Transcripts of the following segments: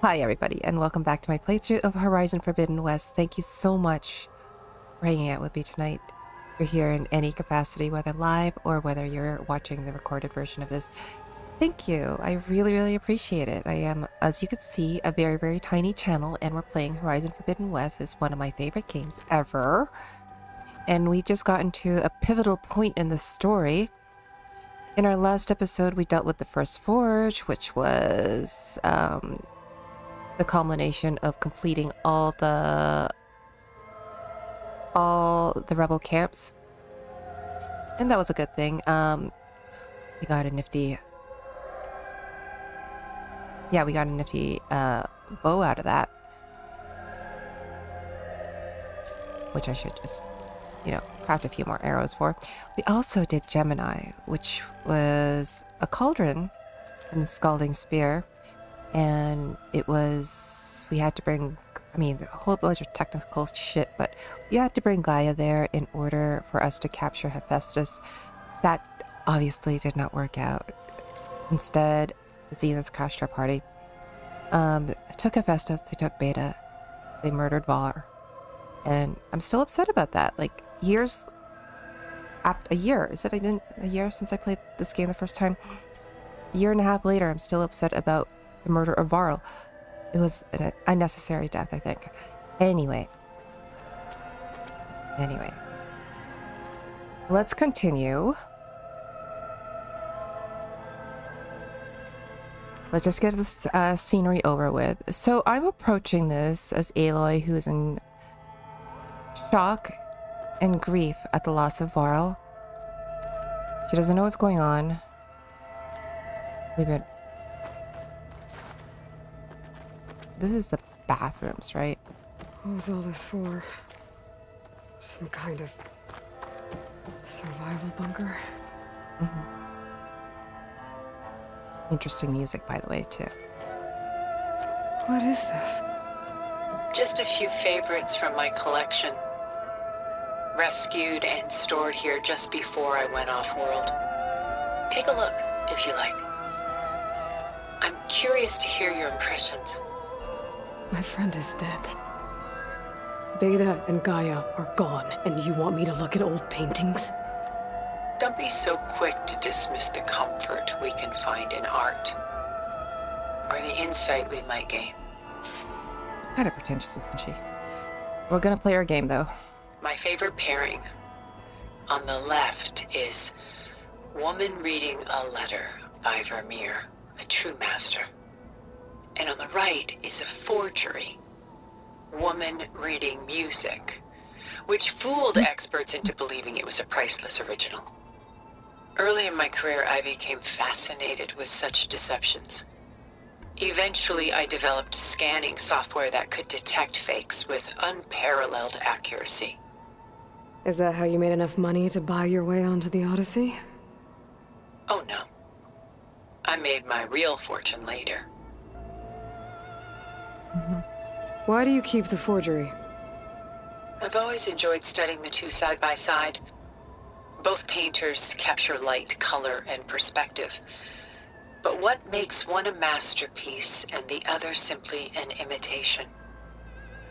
Hi everybody, and welcome back to my playthrough of Horizon Forbidden West. Thank you so much for hanging out with me tonight. You're here in any capacity, whether live or whether you're watching the recorded version of this. Thank you. I really appreciate it. I am, as you can see, a very tiny channel, and we're playing Horizon Forbidden West. It's one of my favorite games ever. And we just got into a pivotal point in the story. In our last episode, we dealt with the first forge, which was the culmination of completing all the rebel camps, and that was a good thing. We got a nifty bow out of that, which I should just craft a few more arrows for. We also did Gemini, which was a cauldron and scalding spear. And we had to bring, a whole bunch of technical shit, but we had to bring Gaia there in order for us to capture Hephaestus. That obviously did not work out. Instead, the Sylens crashed our party. Took Hephaestus, they took Beta, they murdered Var. And I'm still upset about that. Like, is it even a year since I played this game the first time? A year and a half later, I'm still upset about the murder of Varl. It was an unnecessary death, I think. Anyway. Let's continue. Let's just get this scenery over with. So I'm approaching this as Aloy, who is in shock and grief at the loss of Varl. She doesn't know what's going on. This is the bathrooms, right? What was all this for? Some kind of survival bunker? Interesting music, by the way, too. What is this? Just a few favorites from my collection. Rescued and stored here just before I went off-world. Take a look, if you like. I'm curious to hear your impressions. My friend is dead. Beta and Gaia are gone, and you want me to look at old paintings? Don't be so quick to dismiss the comfort we can find in art, or the insight we might gain. She's kind of pretentious, isn't she? We're gonna play our game, though. My favorite pairing. On the left is Woman Reading a Letter by Vermeer, a true master. And on the right is a forgery, Woman Reading Music, which fooled experts into believing it was a priceless original. Early in my career, I became fascinated with such deceptions. Eventually, I developed scanning software that could detect fakes with unparalleled accuracy. Is that how you made enough money to buy your way onto the Odyssey? Oh no. I made my real fortune later. Why do you keep the forgery? I've always enjoyed studying the two side by side. Both painters capture light, color, and perspective. But what makes one a masterpiece and the other simply an imitation?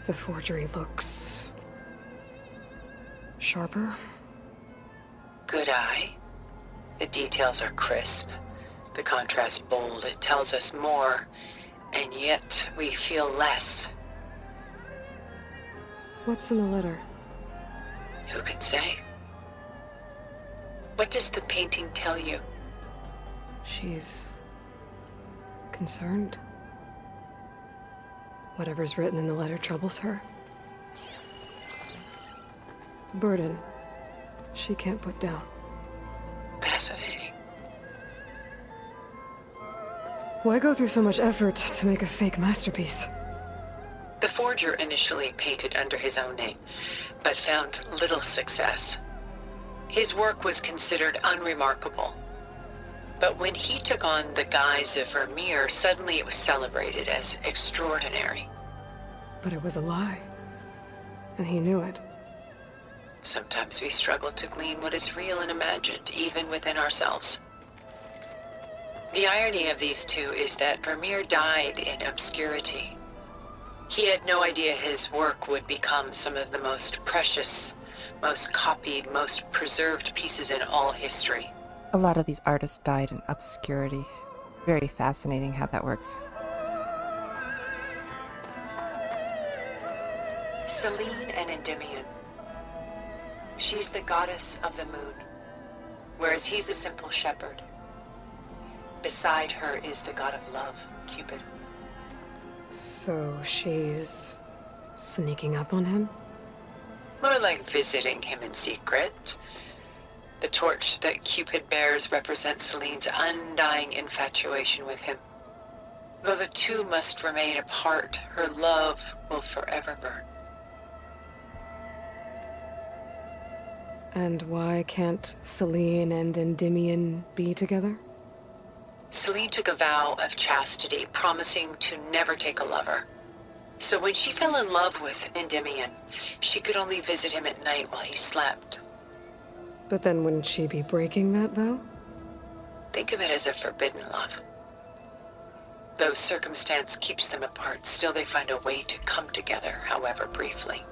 The forgery looks sharper. Good eye. The details are crisp. The contrast bold. It tells us more, and yet we feel less. What's in the letter? Who can say? What does the painting tell you? She's concerned. Whatever's written in the letter troubles her. Burden she can't put down. Fascinating. Why go through so much effort to make a fake masterpiece? The forger initially painted under his own name, but found little success. His work was considered unremarkable. But when he took on the guise of Vermeer, suddenly it was celebrated as extraordinary. But it was a lie. And he knew it. Sometimes we struggle to glean what is real and imagined, even within ourselves. The irony of these two is that Vermeer died in obscurity. He had no idea his work would become some of the most precious, most copied, most preserved pieces in all history. A lot of these artists died in obscurity. Very fascinating how that works. Selene and Endymion. She's the goddess of the moon, whereas he's a simple shepherd. Beside her is the god of love, Cupid. So she's sneaking up on him? More like visiting him in secret. The torch that Cupid bears represents Selene's undying infatuation with him. Though the two must remain apart, her love will forever burn. And why can't Selene and Endymion be together? Selene took a vow of chastity, promising to never take a lover. So when she fell in love with Endymion, she could only visit him at night while he slept. But then wouldn't she be breaking that vow? Think of it as a forbidden love. Though circumstance keeps them apart, still they find a way to come together, however briefly.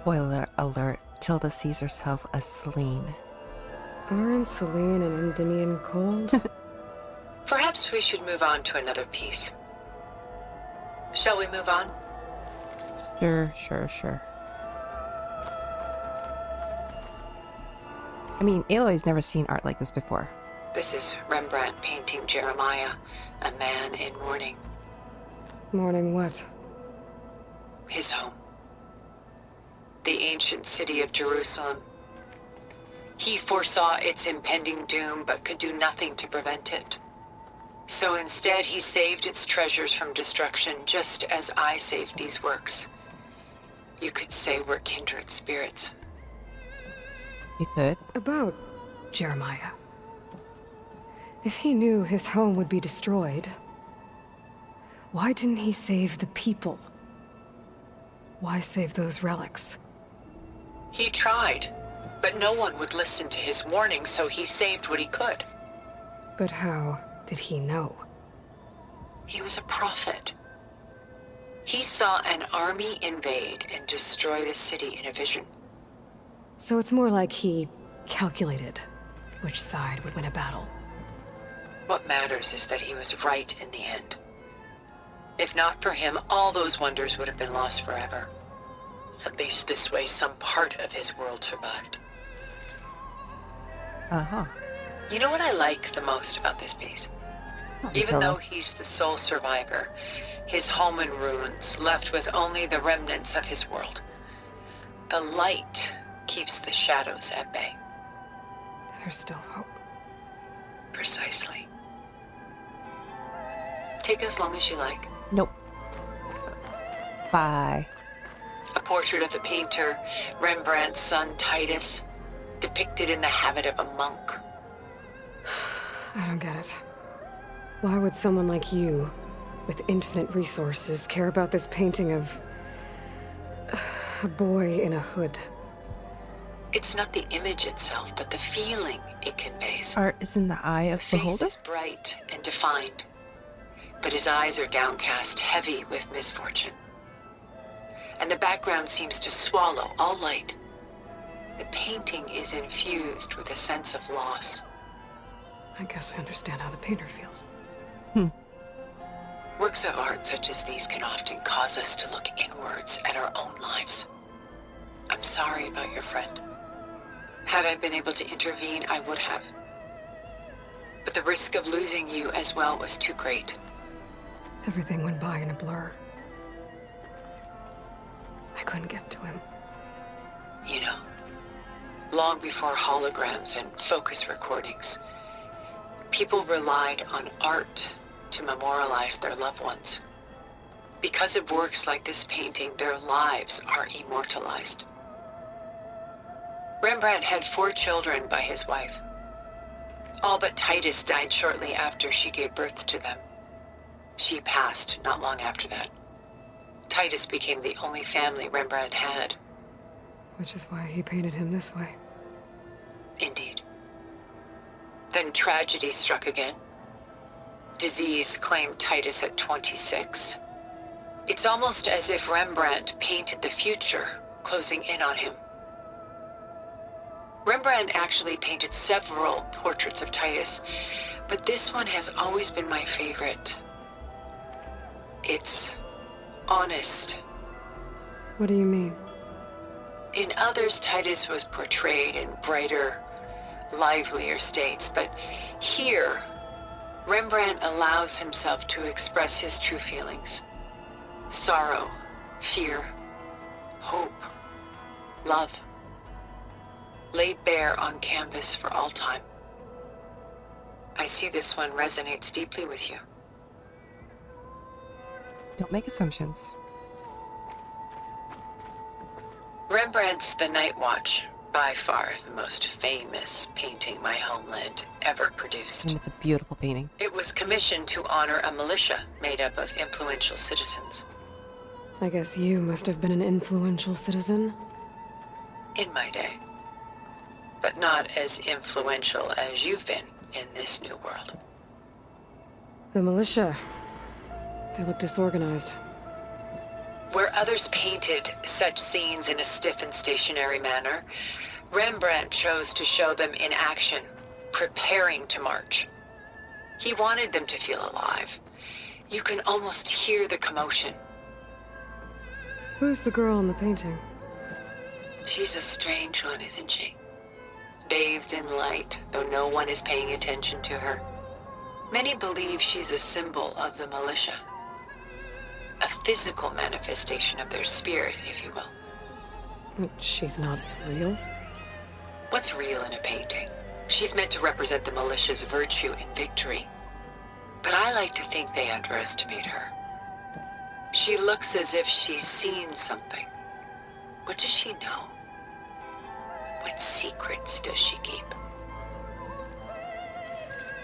Spoiler alert, Tilda sees herself as Selene. Aren't Selene and Endymion cold? Perhaps we should move on to another piece. Shall we move on? Sure. I mean, Aloy's never seen art like this before. This is Rembrandt painting Jeremiah, a man in mourning. Mourning what? His home. The ancient city of Jerusalem. He foresaw its impending doom, but could do nothing to prevent it. So instead, he saved its treasures from destruction, just as I saved these works. You could say we're kindred spirits. You could. About Jeremiah. If he knew his home would be destroyed, why didn't he save the people? Why save those relics? He tried, but no one would listen to his warning, so he saved what he could. But how did he know? He was a prophet. He saw an army invade and destroy the city in a vision. So it's more like he calculated which side would win a battle. What matters is that he was right in the end. If not for him, all those wonders would have been lost forever. At least this way, some part of his world survived. Uh-huh. You know what I like the most about this piece? Even though he's the sole survivor, his home in ruins, left with only the remnants of his world. The light keeps the shadows at bay. There's still hope. Precisely. Take as long as you like. Nope. Bye. A portrait of the painter, Rembrandt's son Titus, depicted in the habit of a monk. I don't get it. Why would someone like you, with infinite resources, care about this painting of a boy in a hood? It's not the image itself, but the feeling it conveys. Art is in the eye of The the beholder? face is bright and defined, but his eyes are downcast, heavy with misfortune. And the background seems to swallow all light. The painting is infused with a sense of loss. I guess I understand how the painter feels. Works of art such as these can often cause us to look inwards at our own lives. I'm sorry about your friend. Had I been able to intervene, I would have. But the risk of losing you as well was too great. Everything went by in a blur. I couldn't get to him. You know, long before holograms and focus recordings, people relied on art to memorialize their loved ones. Because of works like this painting, their lives are immortalized. Rembrandt had 4 children by his wife. All but Titus died shortly after she gave birth to them. She passed not long after that. Titus became the only family Rembrandt had. Which is why he painted him this way. Indeed. Then tragedy struck again. Disease claimed Titus at 26. It's almost as if Rembrandt painted the future, closing in on him. Rembrandt actually painted several portraits of Titus, but this one has always been my favorite. It's honest. What do you mean? In others, Titus was portrayed in brighter, livelier states, but here, Rembrandt allows himself to express his true feelings. Sorrow, fear, hope, love, laid bare on canvas for all time. I see this one resonates deeply with you. Don't make assumptions. Rembrandt's The Night Watch, by far the most famous painting my homeland ever produced. And it's a beautiful painting. It was commissioned to honor a militia made up of influential citizens. I guess you must have been an influential citizen. In my day. But not as influential as you've been in this new world. The militia. They look disorganized. Where others painted such scenes in a stiff and stationary manner, Rembrandt chose to show them in action, preparing to march. He wanted them to feel alive. You can almost hear the commotion. Who's the girl in the painting? She's a strange one, isn't she? Bathed in light, though no one is paying attention to her. Many believe she's a symbol of the militia. A physical manifestation of their spirit, if you will. But she's not real? What's real in a painting? She's meant to represent the militia's virtue and victory. But I like to think they underestimate her. She looks as if she's seen something. What does she know? What secrets does she keep?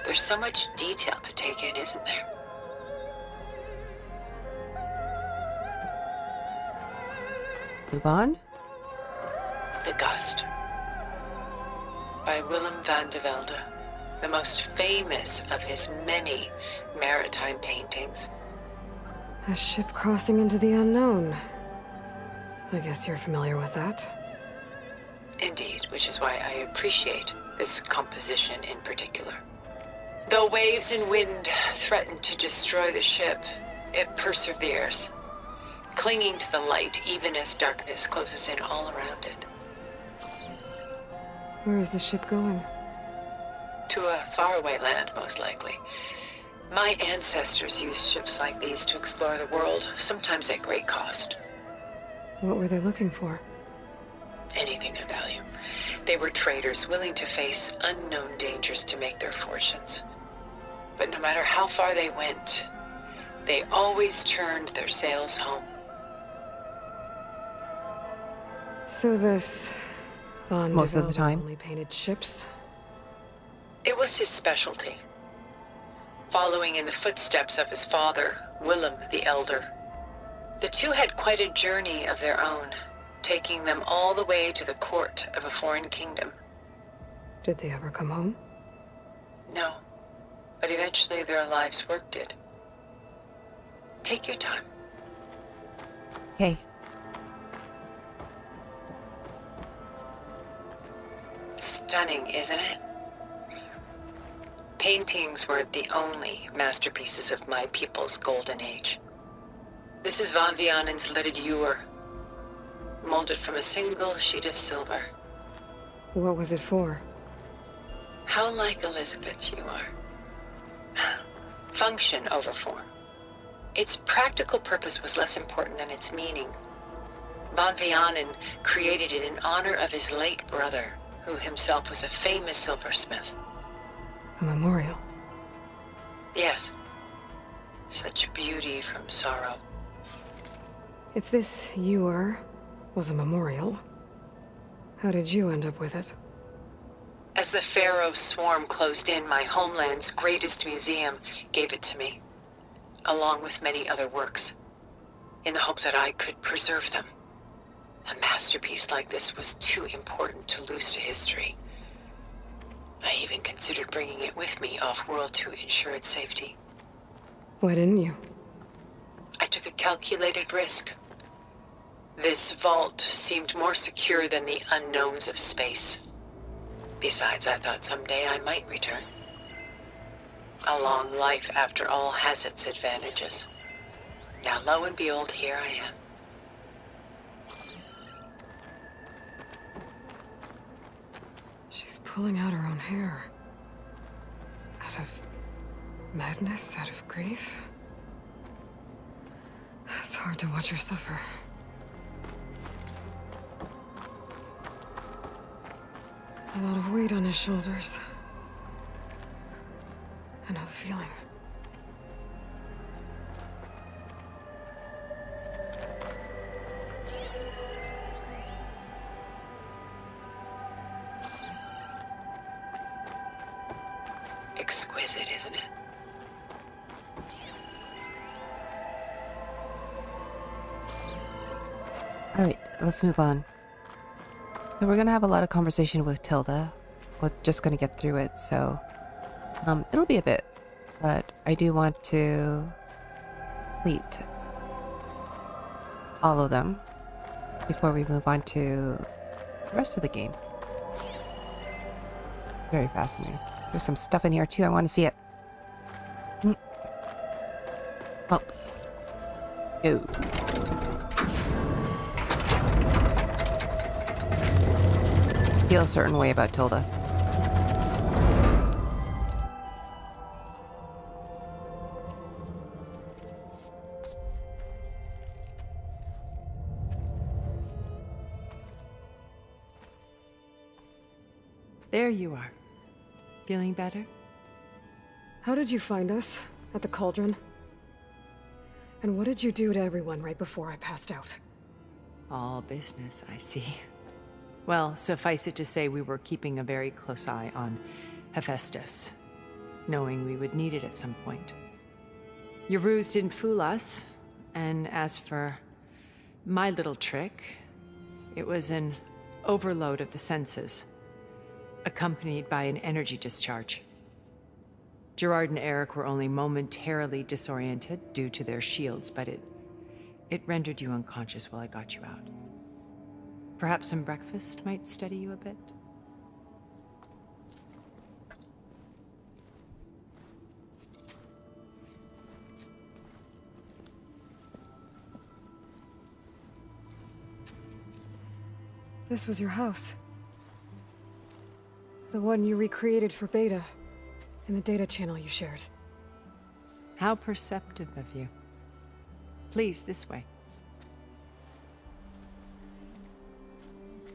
There's so much detail to take in, isn't there? Move on. The Gust, by Willem van de Velde, the most famous of his many maritime paintings. A ship crossing into the unknown. I guess you're familiar with that. Indeed, which is why I appreciate this composition in particular. Though waves and wind threaten to destroy the ship, it perseveres, clinging to the light even as darkness closes in all around it. Where is the ship going? To a faraway land, most likely. My ancestors used ships like these to explore the world, sometimes at great cost. What were they looking for? Anything of value. They were traders willing to face unknown dangers to make their fortunes. But no matter how far they went, they always turned their sails home. So this Van Most de of the Velde time. only painted ships? It was his specialty, following in the footsteps of his father, Willem the Elder. The two had quite a journey of their own, taking them all the way to the court of a foreign kingdom. Did they ever come home? No, but eventually their lives worked it. Take your time. Hey. Stunning, isn't it? Paintings weren't the only masterpieces of my people's golden age. This is Van Vianen's lidded ewer, molded from a single sheet of silver. What was it for? How like Elizabeth you are. Function over form. Its practical purpose was less important than its meaning. Van Vianen created it in honor of his late brother, who himself was a famous silversmith. A memorial. Yes. Such beauty from sorrow. If this ewer was a memorial, how did you end up with it? As the Pharaoh swarm closed in, my homeland's greatest museum gave it to me, along with many other works, in the hope that I could preserve them. A masterpiece like this was too important to lose to history. I even considered bringing it with me off-world to ensure its safety. Why didn't you? I took a calculated risk. This vault seemed more secure than the unknowns of space. Besides, I thought someday I might return. A long life, after all, has its advantages. Now, lo and behold, here I am. She's pulling out her own hair. Out of madness, out of grief. It's hard to watch her suffer. A lot of weight on his shoulders. I know the feeling. Exquisite, isn't it? All right, let's move on. So we're gonna have a lot of conversation with Tilda. We're just gonna get through it, so it'll be a bit, but I do want to complete all of them before we move on to the rest of the game. Very fascinating. There's some stuff in here too. I want to see it. Oh, go. Feel a certain way about Tilda. There you are. Feeling better? How did you find us? At the cauldron? And what did you do to everyone right before I passed out? All business, I see. Well, suffice it to say we were keeping a very close eye on Hephaestus, knowing we would need it at some point. Your ruse didn't fool us, and as for my little trick, it was an overload of the senses, accompanied by an energy discharge. Gerard and Eric were only momentarily disoriented due to their shields, but it rendered you unconscious while I got you out. Perhaps some breakfast might steady you a bit? This was your house. The one you recreated for Beta, in the data channel you shared. How perceptive of you. Please, this way.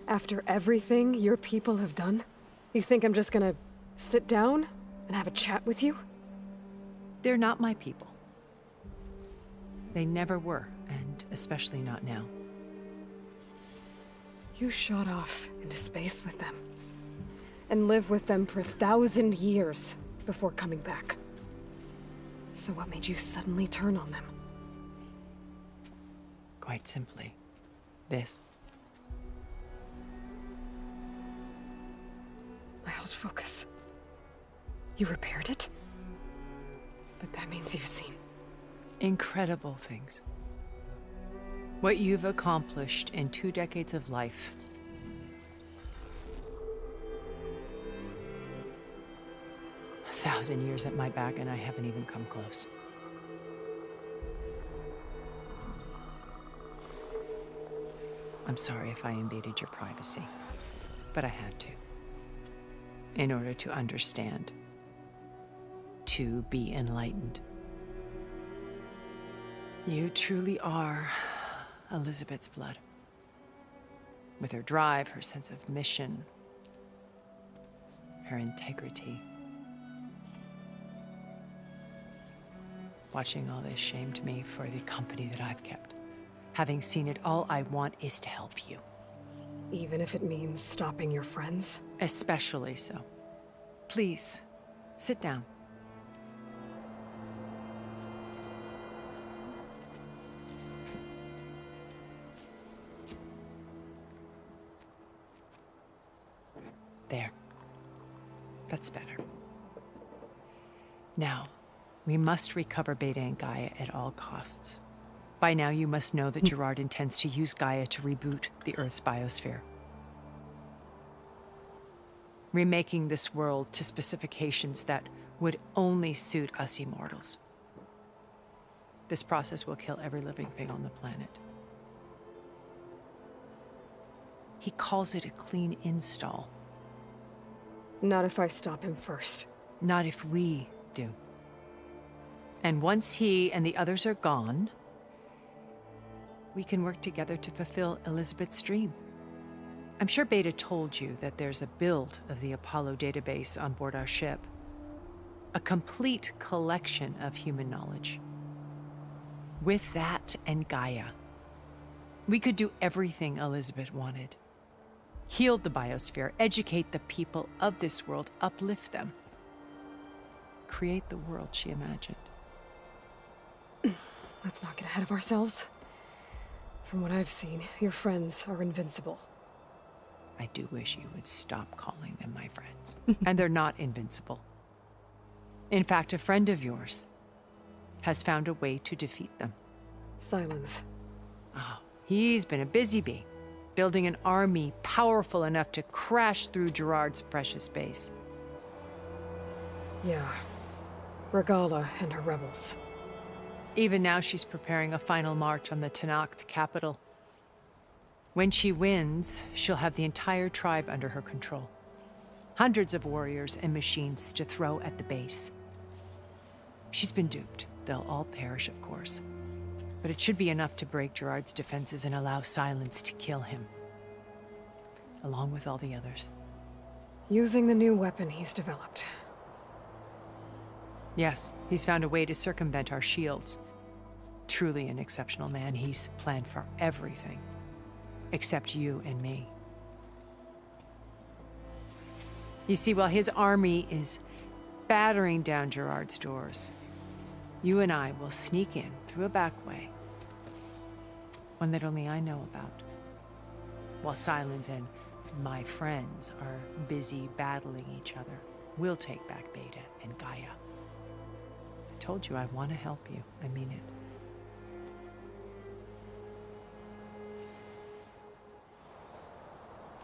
After everything your people have done, you think I'm just gonna sit down and have a chat with you? They're not my people. They never were, and especially not now. You shot off into space with them, and lived with them for 1,000 years before coming back. So what made you suddenly turn on them? Quite simply, this. My old focus. You repaired it? But that means you've seen. Incredible things. What you've accomplished in 2 decades of life. A 1,000 years at my back and I haven't even come close. I'm sorry if I invaded your privacy, but I had to. In order to understand. To be enlightened. You truly are Elizabeth's blood. With her drive, her sense of mission, her integrity. Watching all this shamed me for the company that I've kept. Having seen it, all I want is to help you. Even if it means stopping your friends? Especially so. Please, sit down. There. That's better. Now, we must recover Beta and Gaia at all costs. By now, you must know that Gerard intends to use Gaia to reboot the Earth's biosphere. Remaking this world to specifications that would only suit us immortals. This process will kill every living thing on the planet. He calls it a clean install. Not if I stop him first. Not if we do. And once he and the others are gone, we can work together to fulfill Elizabeth's dream. I'm sure Beta told you that there's a build of the Apollo database on board our ship. A complete collection of human knowledge. With that and Gaia, we could do everything Elizabeth wanted. Heal the biosphere, educate the people of this world, uplift them. Create the world she imagined. Let's not get ahead of ourselves. From what I've seen, your friends are invincible. I do wish you would stop calling them my friends. And they're not invincible. In fact, a friend of yours has found a way to defeat them. Sylens. Oh, he's been a busy bee, building an army powerful enough to crash through Gerard's precious base. Yeah. Regalla and her rebels. Even now, she's preparing a final march on the Tenakth capital. When she wins, she'll have the entire tribe under her control. Hundreds of warriors and machines to throw at the base. She's been duped. They'll all perish, of course. But it should be enough to break Gerard's defenses and allow Sylens to kill him. Along with all the others. Using the new weapon he's developed. Yes, he's found a way to circumvent our shields. Truly an exceptional man. He's planned for everything. Except you and me. You see, while his army is battering down Gerard's doors, you and I will sneak in through a back way. One that only I know about. While Sylens and my friends are busy battling each other, we'll take back Beta and Gaia. I told you I want to help you. I mean it.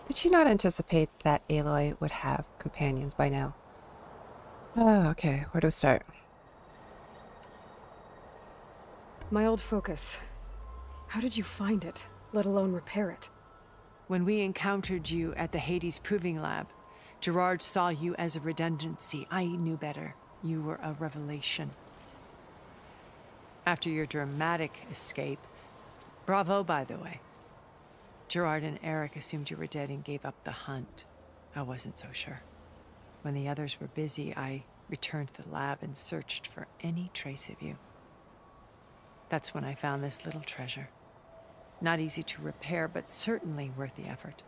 Did she not anticipate that Aloy would have companions by now? Oh, okay. Where do we start? My old focus. How did you find it, let alone repair it? When we encountered you at the Hades Proving Lab, Gerard saw you as a redundancy. I knew better. You were a revelation. After your dramatic escape, bravo, by the way. Gerard and Eric assumed you were dead and gave up the hunt. I wasn't so sure. When the others were busy, I returned to the lab and searched for any trace of you. That's when I found this little treasure. Not easy to repair, but certainly worth the effort.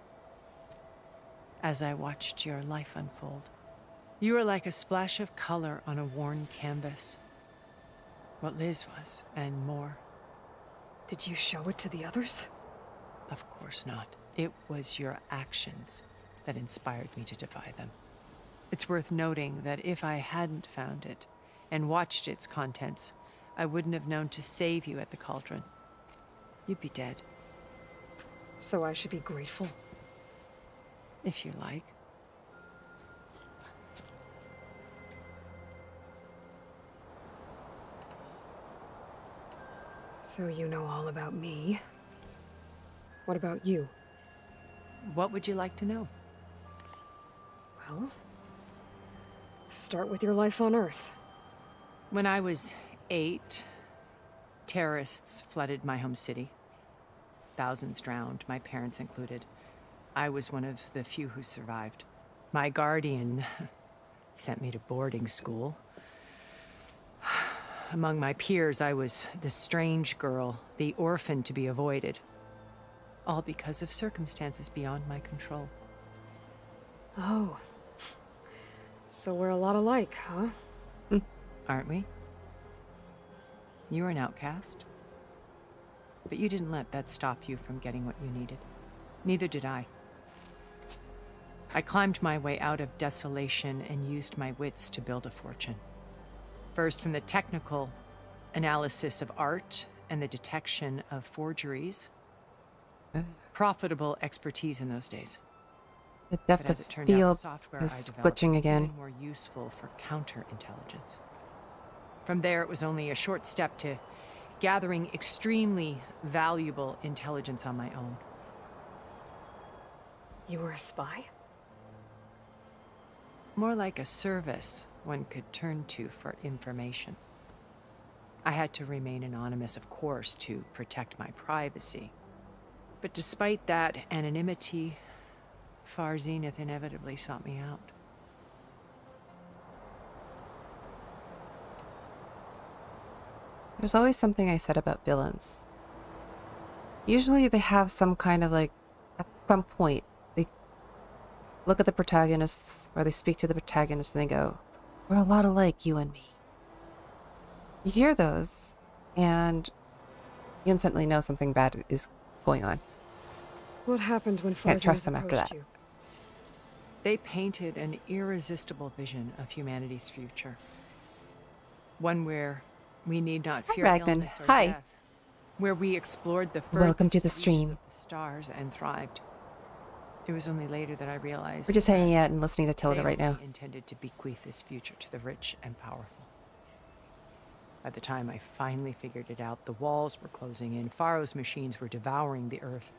As I watched your life unfold, you were like a splash of color on a worn canvas. What Liz was, and more. Did you show it to the others? Of course not. It was your actions that inspired me to defy them. It's worth noting that if I hadn't found it and watched its contents, I wouldn't have known to save you at the cauldron. You'd be dead. So I should be grateful? If you like. So you know all about me. What about you? What would you like to know? Well, start with your life on Earth. When I was 8, terrorists flooded my home city. Thousands drowned, my parents included. I was one of the few who survived. My guardian sent me to boarding school. Among my peers, I was the strange girl, the orphan to be avoided. All because of circumstances beyond my control. Oh. So we're a lot alike, huh? Aren't we? You were an outcast. But you didn't let that stop you from getting what you needed. Neither did I. I climbed my way out of desolation and used my wits to build a fortune. First, from the technical analysis of art and the detection of forgeries. Profitable expertise in those days. The depth But as of it turned out, the field software I is developed glitching was again. even more useful for counterintelligence. From there, it was only a short step to gathering extremely valuable intelligence on my own. You were a spy? More like a service one could turn to for information. I had to remain anonymous, of course, to protect my privacy. But despite that anonymity, Far Zenith inevitably sought me out. There's always something I said about villains. Usually they have some kind of like, at some point, they look at the protagonists or they speak to the protagonist and they go, "We're a lot alike, you and me." You hear those and you instantly know something bad is going on. What happened when Can't trust Farzaneth them after approached that. you? They painted an irresistible vision of humanity's future. One where we need not fear Ragman. illness or Hi. death. Where we explored the Welcome to the furthest stream. reaches of the stars and thrived. It was only later that I realized We're just hanging out and listening to Tilda they right now. only intended to bequeath this future to the rich and powerful. By the time I finally figured it out, the walls were closing in, Pharaoh's machines were devouring the earth.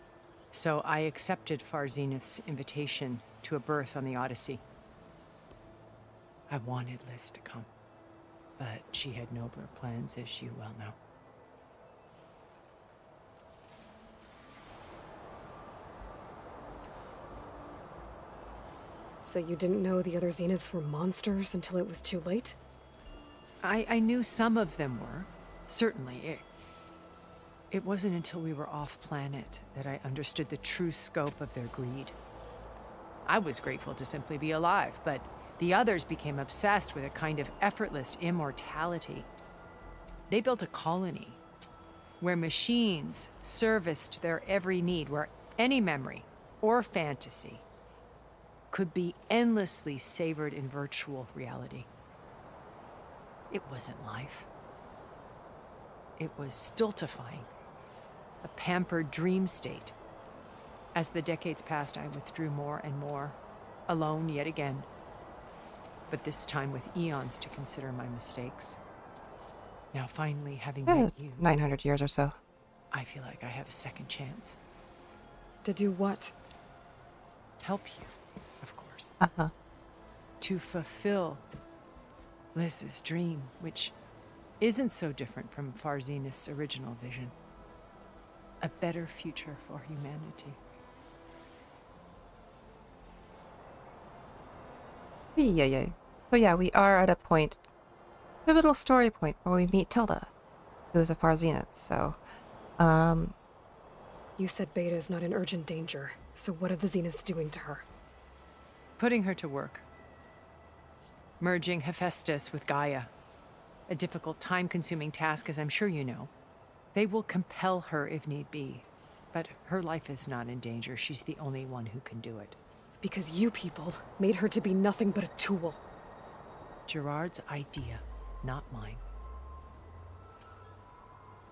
So I accepted Far Zenith's invitation to a berth on the Odyssey. I wanted Liz to come, but she had nobler plans, as you well know. So you didn't know the other Zeniths were monsters until it was too late? I knew some of them were, certainly. It wasn't until we were off-planet that I understood the true scope of their greed. I was grateful to simply be alive, but the others became obsessed with a kind of effortless immortality. They built a colony where machines serviced their every need, where any memory or fantasy could be endlessly savored in virtual reality. It wasn't life. It was stultifying, a pampered dream state. As the decades passed, I withdrew more and more, alone yet again, but this time with eons to consider my mistakes. Now finally, having met you, 900 years or so. I feel like I have a second chance. To do what? Help you, of course. Uh-huh. To fulfill Liz's dream, which isn't so different from Far Zenith's original vision. A better future for humanity. Yeah. So yeah, we are at a point, pivotal story point, where we meet Tilda, who is a Far Zenith. So, You said Beta is not in urgent danger, so what are the Zeniths doing to her? Putting her to work. Merging Hephaestus with Gaia. A difficult, time-consuming task, as I'm sure you know. They will compel her if need be. But her life is not in danger. She's the only one who can do it. Because you people made her to be nothing but a tool. Gerard's idea, not mine.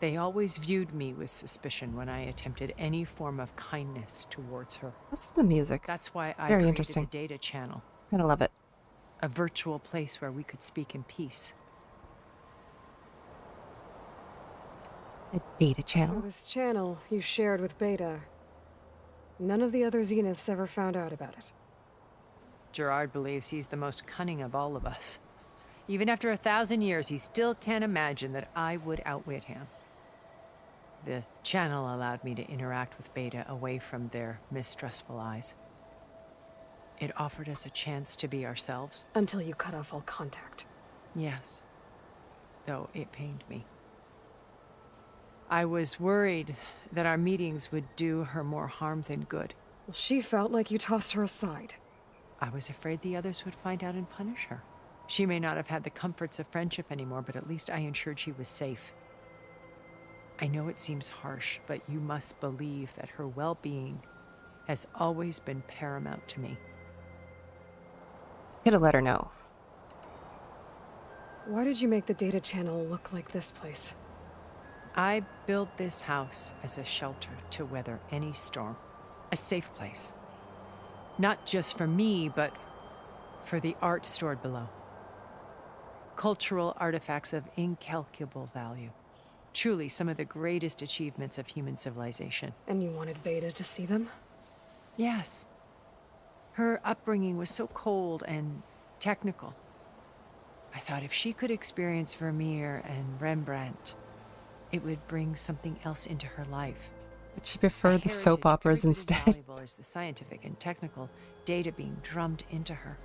They always viewed me with suspicion when I attempted any form of kindness towards her. what's the music? That's why I Very created interesting. a data channel. Kind of love it. A virtual place where we could speak in peace. A data So channel. this channel you shared with Beta, none of the other Zeniths ever found out about it. Gerard believes he's the most cunning of all of us. Even after 1,000 years, he still can't imagine that I would outwit him. The channel allowed me to interact with Beta away from their mistrustful eyes. It offered us a chance to be ourselves. Until you cut off all contact. Yes, though it pained me. I was worried that our meetings would do her more harm than good. Well, she felt like you tossed her aside. I was afraid the others would find out and punish her. She may not have had the comforts of friendship anymore, but at least I ensured she was safe. I know it seems harsh, but you must believe that her well-being has always been paramount to me. Could have let her know. Why did you make the data channel look like this place? I built this house as a shelter to weather any storm. A safe place. Not just for me, but for the art stored below. Cultural artifacts of incalculable value. Truly some of the greatest achievements of human civilization. And you wanted Beta to see them? Yes. Her upbringing was so cold and technical. I thought if she could experience Vermeer and Rembrandt, it would bring something else into her life. But she preferred the soap operas instead. Valuable as the scientific and technical data being drummed into her.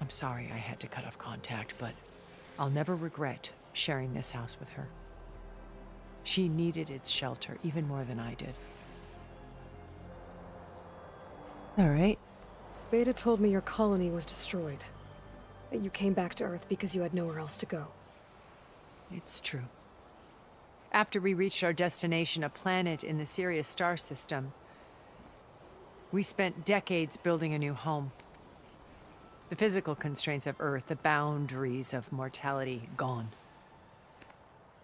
I'm sorry I had to cut off contact, but I'll never regret sharing this house with her. She needed its shelter even more than I did. All right. Beta told me your colony was destroyed. That you came back to Earth because you had nowhere else to go. It's true. After we reached our destination, a planet in the Sirius star system, we spent decades building a new home. The physical constraints of Earth, the boundaries of mortality, gone.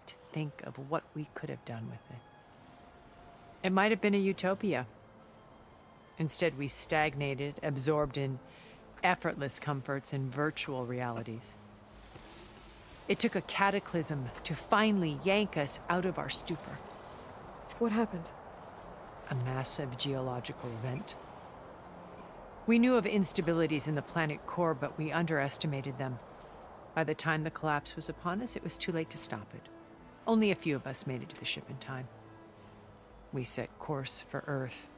To think of what we could have done with it. It might have been a utopia. Instead, we stagnated, absorbed in effortless comforts and virtual realities. It took a cataclysm to finally yank us out of our stupor. What happened? A massive geological event. We knew of instabilities in the planet core, but we underestimated them. By the time the collapse was upon us, it was too late to stop it. Only a few of us made it to the ship in time. We set course for Earth,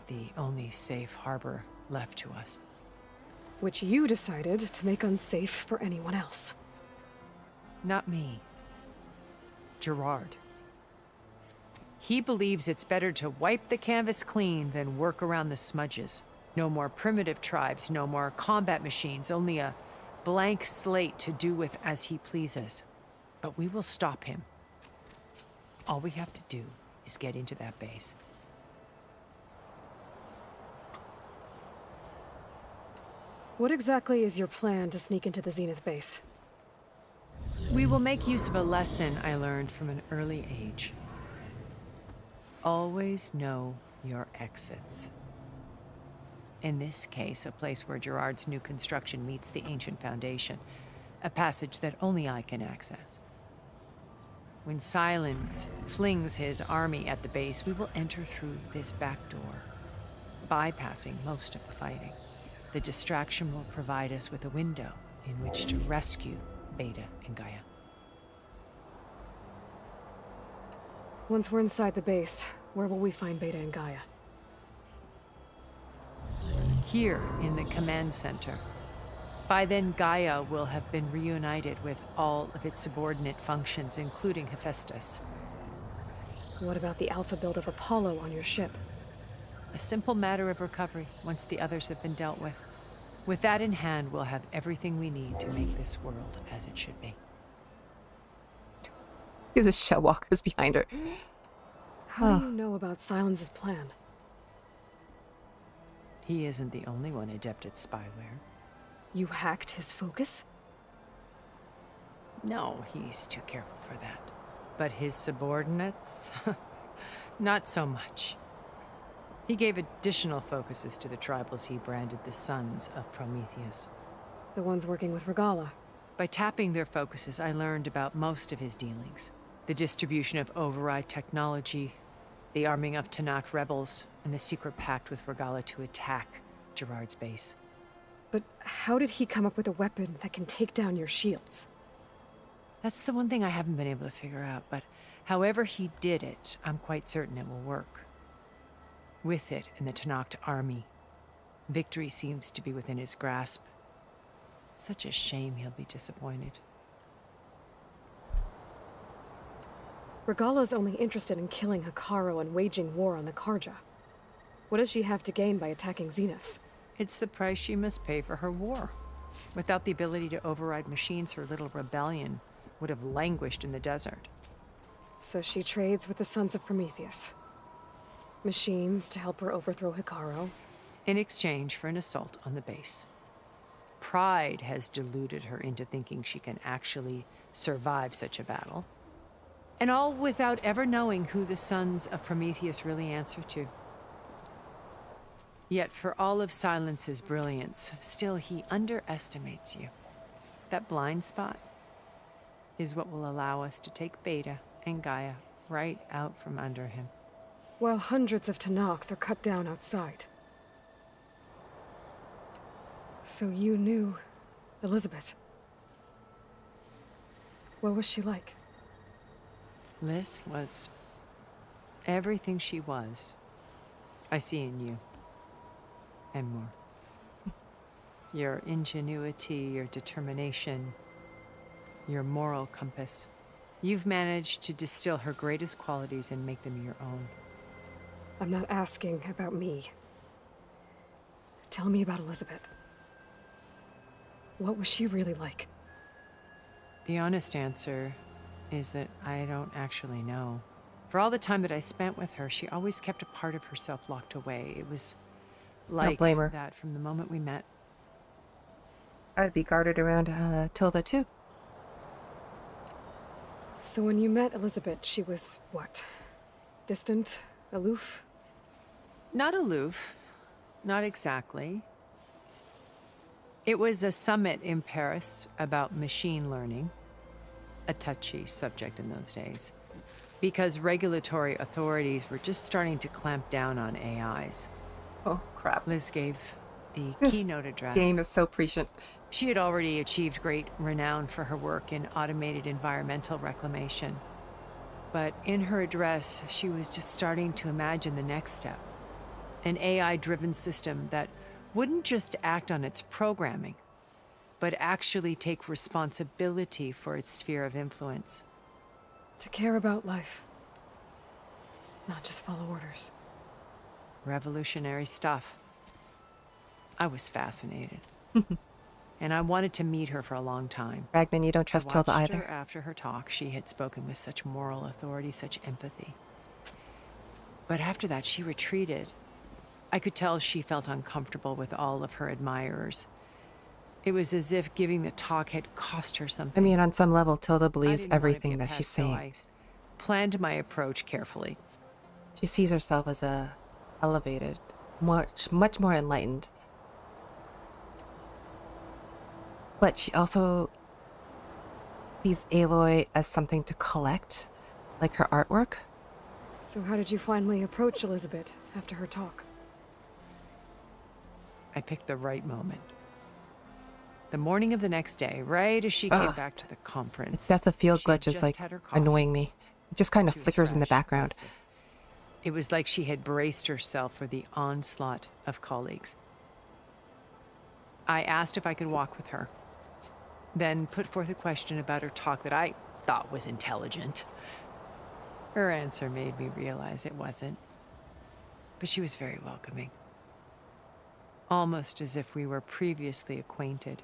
the only safe harbor left to us. Which you decided to make unsafe for anyone else. Not me. Gerard. He believes it's better to wipe the canvas clean than work around the smudges. No more primitive tribes, no more combat machines, only a blank slate to do with as he pleases. But we will stop him. All we have to do is get into that base. What exactly is your plan to sneak into the Zenith base? We will make use of a lesson I learned from an early age. Always know your exits. In this case, a place where Gerard's new construction meets the ancient foundation, a passage that only I can access. When Sylens flings his army at the base, we will enter through this back door, bypassing most of the fighting. The distraction will provide us with a window in which to rescue Beta and Gaia. Once we're inside the base, where will we find Beta and Gaia? Here in the command center. By then, Gaia will have been reunited with all of its subordinate functions, including Hephaestus. What about the alpha build of Apollo on your ship? A simple matter of recovery once the others have been dealt with. With that in hand, we'll have everything we need to make this world as it should be. The shell walkers behind her. How do you know about Sylens' plan? He isn't the only one adept at spyware. You hacked his focus? No, he's too careful for that. But his subordinates? Not so much. He gave additional focuses to the tribals he branded the Sons of Prometheus. The ones working with Regalla. By tapping their focuses, I learned about most of his dealings. The distribution of override technology, the arming of Tanakh rebels, and the secret pact with Regalla to attack Gerard's base. But how did he come up with a weapon that can take down your shields? That's the one thing I haven't been able to figure out, but however he did it, I'm quite certain it will work. With it in the Tanakh army, victory seems to be within his grasp. Such a shame he'll be disappointed. Regalla's only interested in killing Hekarro and waging war on the Karja. What does she have to gain by attacking Zeniths? It's the price she must pay for her war. Without the ability to override machines, her little rebellion would have languished in the desert. So she trades with the Sons of Prometheus. Machines to help her overthrow Hekarro. In exchange for an assault on the base. pride has deluded her into thinking she can actually survive such a battle. And all without ever knowing who the sons of Prometheus really answer to. Yet for all of Sylens's brilliance, still he underestimates you. That blind spot is what will allow us to take Beta and Gaia right out from under him. While hundreds of Tenakth are cut down outside. So you knew Elizabeth. What was she like? Liz was everything she was. I see in you. And more. Your ingenuity, your determination, your moral compass. You've managed to distill her greatest qualities and make them your own. I'm not asking about me. Tell me about Elizabeth. What was she really like? The honest answer is that I don't actually know. For all the time that I spent with her, she always kept a part of herself locked away. It was like blame her. that from the moment we met. I'd be guarded around Tilda too. So when you met Elizabeth, she was what? Distant? Aloof? Not aloof. Not exactly. It was a summit in Paris about machine learning. A touchy subject in those days. Because regulatory authorities were just starting to clamp down on AIs. Oh, crap. Liz gave the This keynote address. game is so prescient. She had already achieved great renown for her work in automated environmental reclamation. But in her address, she was just starting to imagine the next step. An AI-driven system that wouldn't just act on its programming, but actually take responsibility for its sphere of influence. To care about life. Not just follow orders. Revolutionary stuff. I was fascinated. And I wanted to meet her for a long time. Ragman, you don't trust I Tilda watched either. her after her talk. She had spoken with such moral authority, such empathy. But after that, she retreated. I could tell she felt uncomfortable with all of her admirers. It was as if giving the talk had cost her I something. mean, on some level, Tilda I believes didn't want to be everything a that she's pest, so saying. I planned my approach carefully. She sees herself as a elevated, much more enlightened. But she also sees Aloy as something to collect, like her artwork. So how did you finally approach Elizabeth after her talk? I picked the right moment. The morning of the next day, right as she came back to the conference. Its depth of field she had glitch is just like had her coffee. annoying me. It just kind of She was flickers in the fresh, background. rested. It was like she had braced herself for the onslaught of colleagues. I asked if I could walk with her, then put forth a question about her talk that I thought was intelligent. Her answer made me realize it wasn't, but she was very welcoming. Almost as if we were previously acquainted.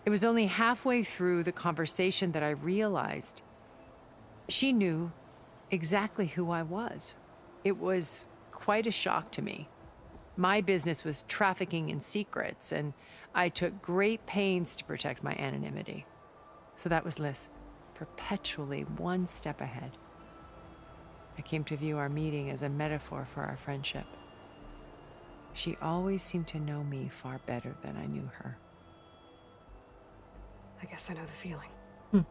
It was only halfway through the conversation that I realized she knew exactly who I was. It was quite a shock to me. My business was trafficking in secrets, and I took great pains to protect my anonymity. So that was Liz, perpetually one step ahead. I came to view our meeting as a metaphor for our friendship. She always seemed to know me far better than I knew her. I guess I know the feeling.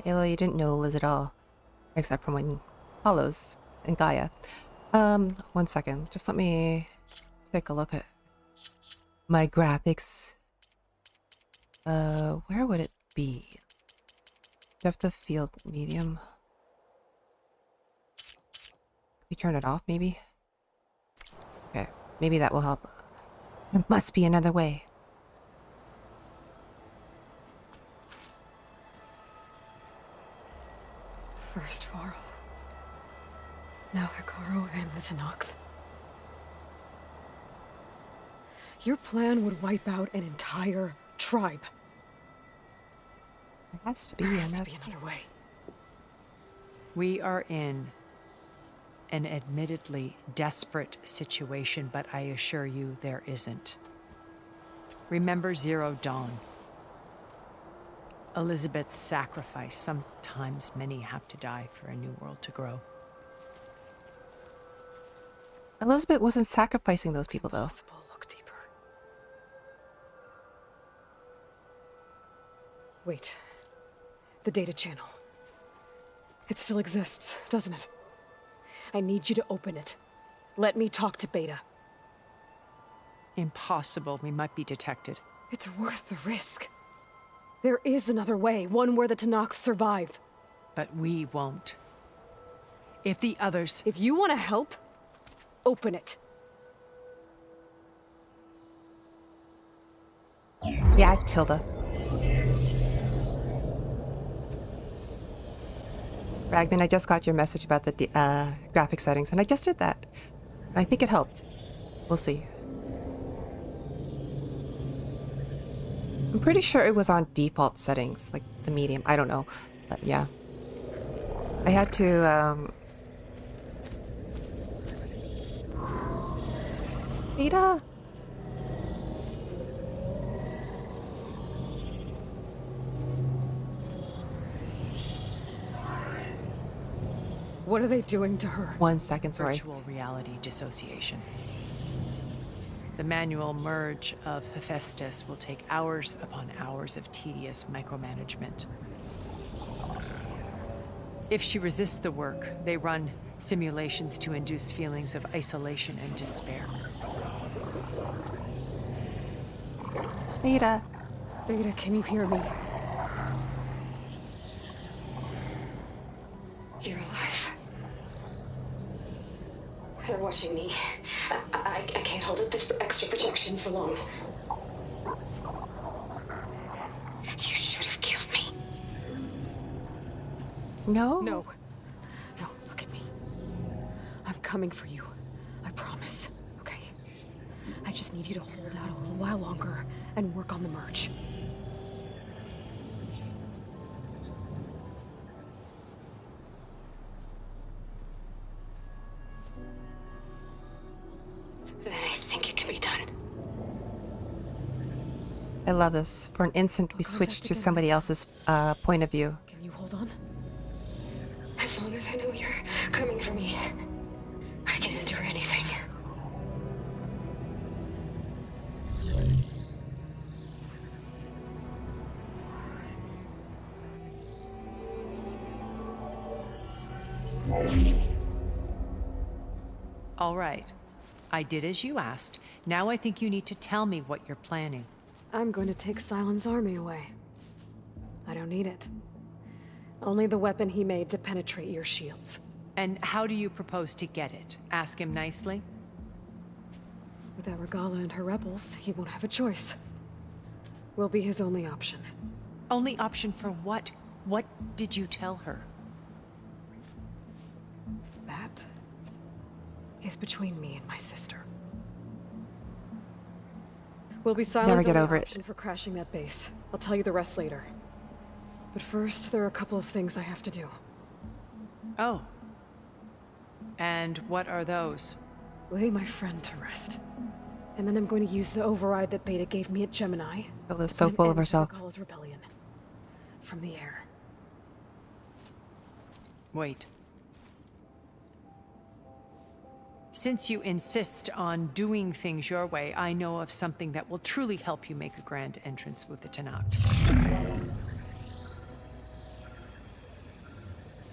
Aloy, you didn't know Liz at all, except from when Hollows and Gaia. 1 second. Just let me take a look at my graphics. Where would it be? Depth of field medium. Can we turn it off, maybe? Okay, maybe that will help. There must be another way. First Varl. Now Hikaru and the Tenakth. Your plan would wipe out an entire tribe. There has to be There has another. to be another way. We are in an admittedly desperate situation, but I assure you there isn't. Remember Zero Dawn. Elizabeth's sacrifice. Sometimes many have to die for a new world to grow. Elizabeth wasn't sacrificing those people, though. Impossible. Look deeper. Wait. The data channel. It still exists, doesn't it? I need you to open it. Let me talk to Beta. Impossible. We might be detected. It's worth the risk. There is another way, one where the Tanakh survive. But we won't. If the others... If you want to help, open it. Yeah, Tilda. Ragman, I just got your message about the graphic settings, and I just did that. And I think it helped. We'll see. I'm pretty sure it was on default settings, like the medium. I don't know, but yeah. I had to, Ada? What are they doing to her? 1 second, sorry. Virtual reality dissociation. The manual merge of Hephaestus will take hours upon hours of tedious micromanagement. If she resists the work, they run simulations to induce feelings of isolation and despair. Ada. Beta, can you hear me? You're alive. They're watching me. I can't hold up this extra projection for long. You should have killed me. No? No. No, look at me. I'm coming for you. I promise, okay? I just need you to hold out a little while longer and work on the merge. Then I think it can be done. I love this. For an instant, we switched to somebody else's point of view. Can you hold on? As long as I know you're coming for me, I can endure anything. All right. I did as you asked. Now I think you need to tell me what you're planning. I'm going to take Sylens' army away. I don't need it. Only the weapon he made to penetrate your shields. And how do you propose to get it? Ask him nicely? Without Regalla and her rebels, he won't have a choice. We'll be his only option. Only option for what? What did you tell her? That is between me and my sister. We'll be Sylens' Never get only over it. option for crashing that base. I'll tell you the rest later. But first, there are a couple of things I have to do. Oh. And what are those? Lay my friend to rest. And then I'm going to use the override that Beta gave me at Gemini. Tilda's so and full of end herself. Regalla's rebellion. From the air. Wait. Since you insist on doing things your way, I know of something that will truly help you make a grand entrance with the Tanakh.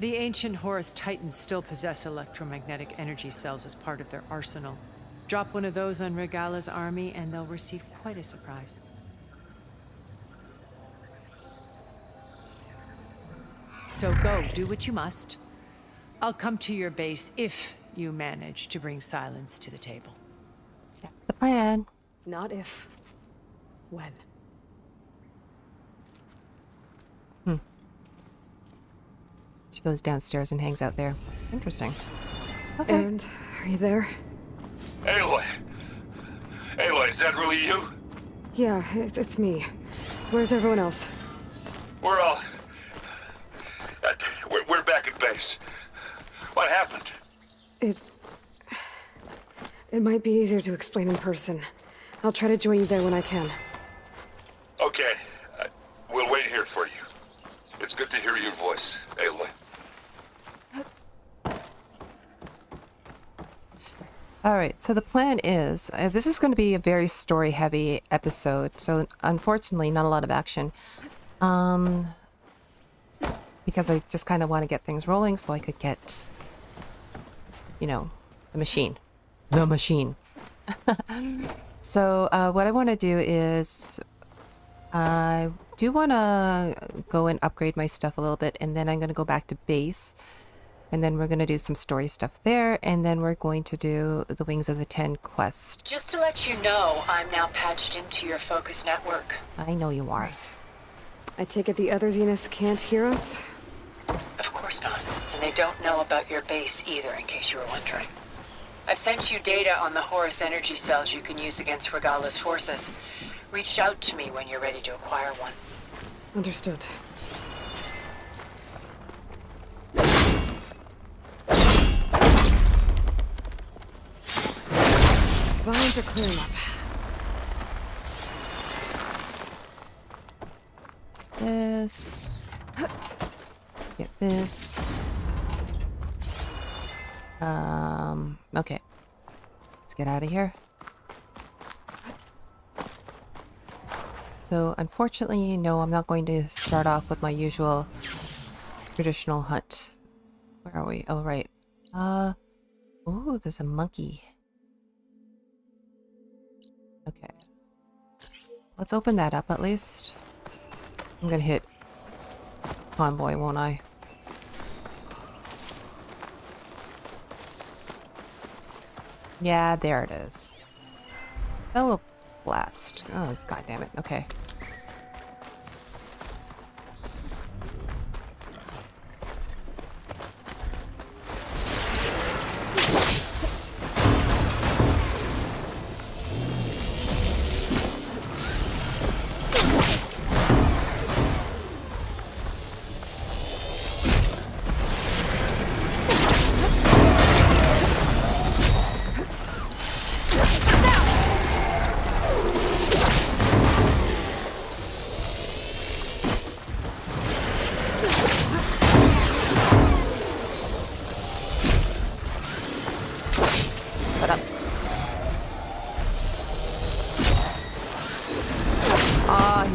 The ancient Horus Titans still possess electromagnetic energy cells as part of their arsenal. Drop one of those on Regalla's army and they'll receive quite a surprise. So go, do what you must. I'll come to your base if you manage to bring Sylens to the table. That's the plan. Not if. When. She goes downstairs and hangs out there. Interesting. Okay. And are you there? Aloy! Aloy, is that really you? Yeah, it's me. Where's everyone else? We're all... we're back at base. What happened? It might be easier to explain in person. I'll try to join you there when I can. It's good to hear your voice, Aloy. All right, so the plan is, this is going to be a very story-heavy episode, so unfortunately not a lot of action. Because I just kind of want to get things rolling so I could get, you know, the machine. The machine. So what I want to do is, I do want to go and upgrade my stuff a little bit, and then I'm going to go back to base. And then we're going to do some story stuff there, and then we're going to do the Wings of the Ten quest. Just to let you know, I'm now patched into your focus network. I know you are. I take it the other Zeniths can't hear us? Of course not. And they don't know about your base either, in case you were wondering. I've sent you data on the Horus energy cells you can use against Regalla's forces. Reach out to me when you're ready to acquire one. Understood. Vines are clearing up. This. Get this. Okay. Let's get out of here. So, unfortunately, no, I'm not going to start off with my usual traditional hunt. Where are we? Oh, right. Oh, there's a monkey. Okay. Let's open that up at least. I'm gonna hit Convoy, won't I? Yeah, there it is. Bellowbacks. Oh, god damn it. Okay.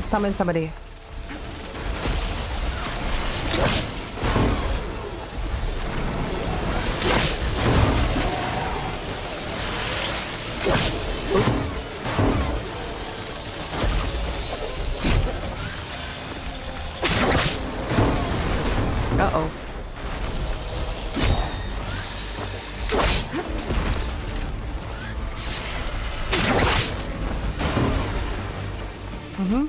Summon somebody. Oops. Uh-oh. Mm-hmm.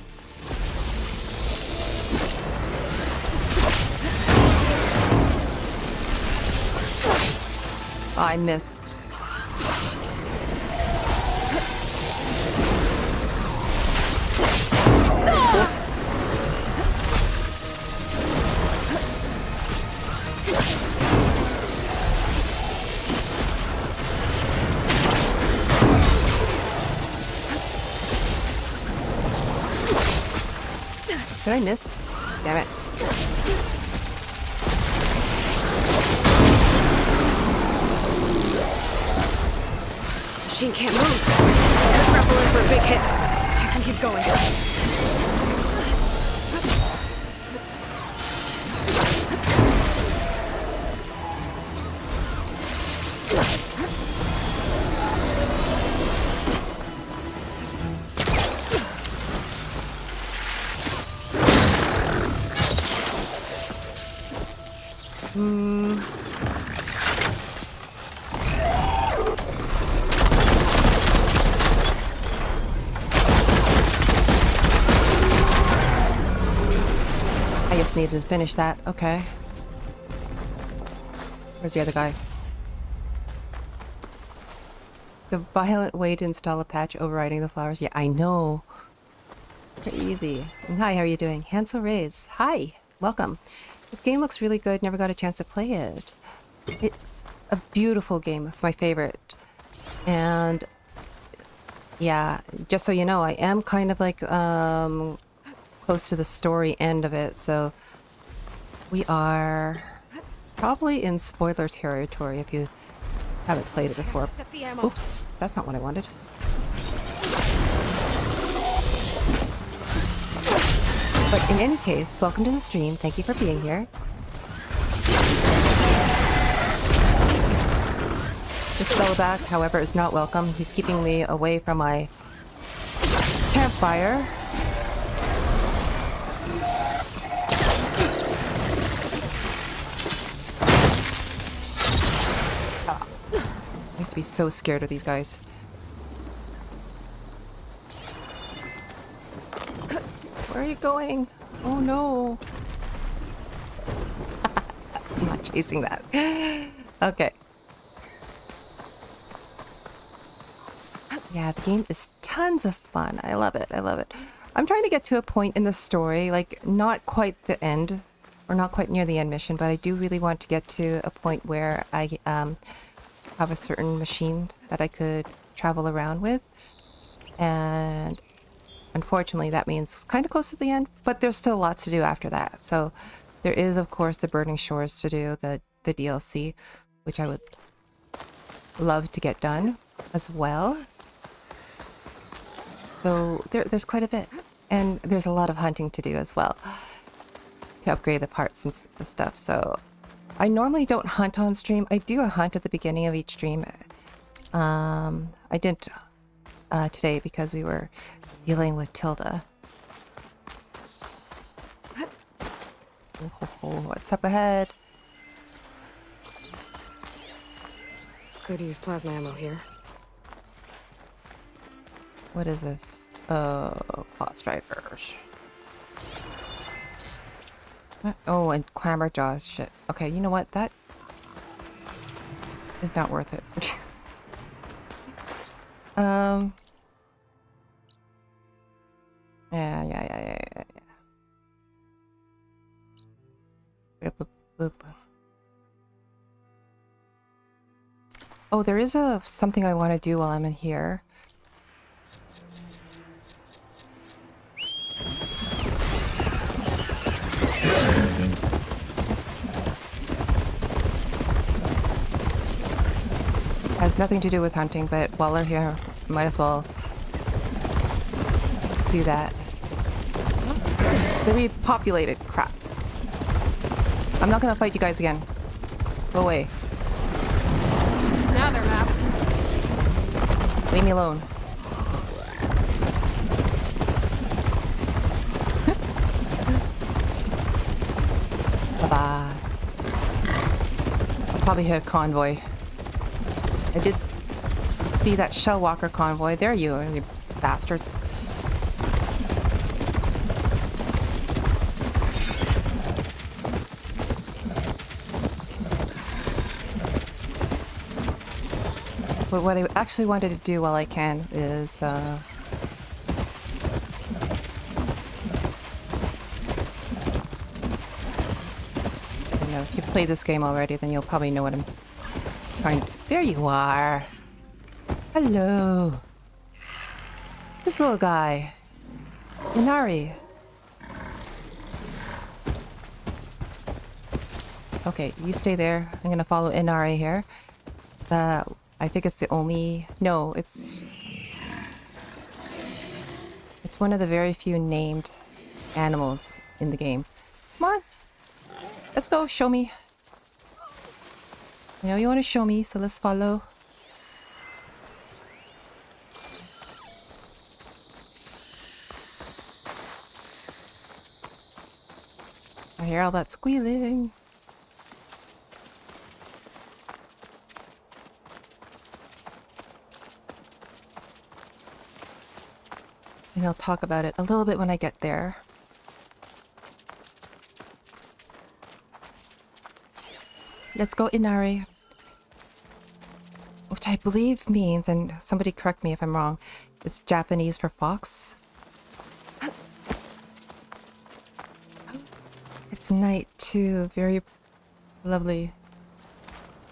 I missed. Did I miss? Damn it. Machine can't move. Gotta grapple in for a big hit. I can keep going. I just needed to finish that. Okay. Where's the other guy? The violent way to install a patch overriding the flowers. Yeah, I know. Pretty easy. And hi, how are you doing? Hansel Rays. Hi. Welcome. This game looks really good. Never got a chance to play it. It's a beautiful game. It's my favorite. And yeah, just so you know, I am kind of like close to the story end of it, so We are probably in spoiler territory if you haven't played it before. Set the ammo. Oops, that's not what I wanted. But in any case, welcome to the stream. Thank you for being here. This Bellowback, however, is not welcome. He's keeping me away from my campfire. I used to be so scared of these guys. Where are you going? Oh no. I'm not chasing that. Okay. Yeah, the game is tons of fun. I love it. I love it. I'm trying to get to a point in the story, like not quite the end, or not quite near the end mission, but I do really want to get to a point where I have a certain machine that I could travel around with. And unfortunately, that means kind of close to the end, but there's still lots to do after that. So there is, of course, the Burning Shores to do, the DLC, which I would love to get done as well. So there's quite a bit. And there's a lot of hunting to do as well to upgrade the parts and the stuff. So I normally don't hunt on stream. I do a hunt at the beginning of each stream. I didn't today because we were dealing with Tilda. What's up ahead? Could use plasma ammo here. What is this? Pot strikers. Oh, and Clamorjaws. Shit. Okay, you know what? That is not worth it. Yeah. Boop, boop. Oh, there is something I want to do while I'm in here. Has nothing to do with hunting, but while we're here, might as well do that. The repopulated crap. I'm not gonna fight you guys again. Go away. Now they're map. Leave me alone. Bye-bye. I'll probably hit a convoy. I did see that Shell Walker convoy. There you are, you bastards. But what I actually wanted to do while I can is you know, if you've played this game already, then you'll probably know what I'm trying to... There you are. Hello. This little guy. Inari. Okay, you stay there. I'm gonna follow Inari here. I think it's the only... No, it's one of the very few named animals in the game. Come on. Let's go. Show me. I know you want to show me, so let's follow. I hear all that squealing. And I'll talk about it a little bit when I get there. Let's go Inari. Which I believe means, and somebody correct me if I'm wrong, is Japanese for fox. It's night too, very lovely.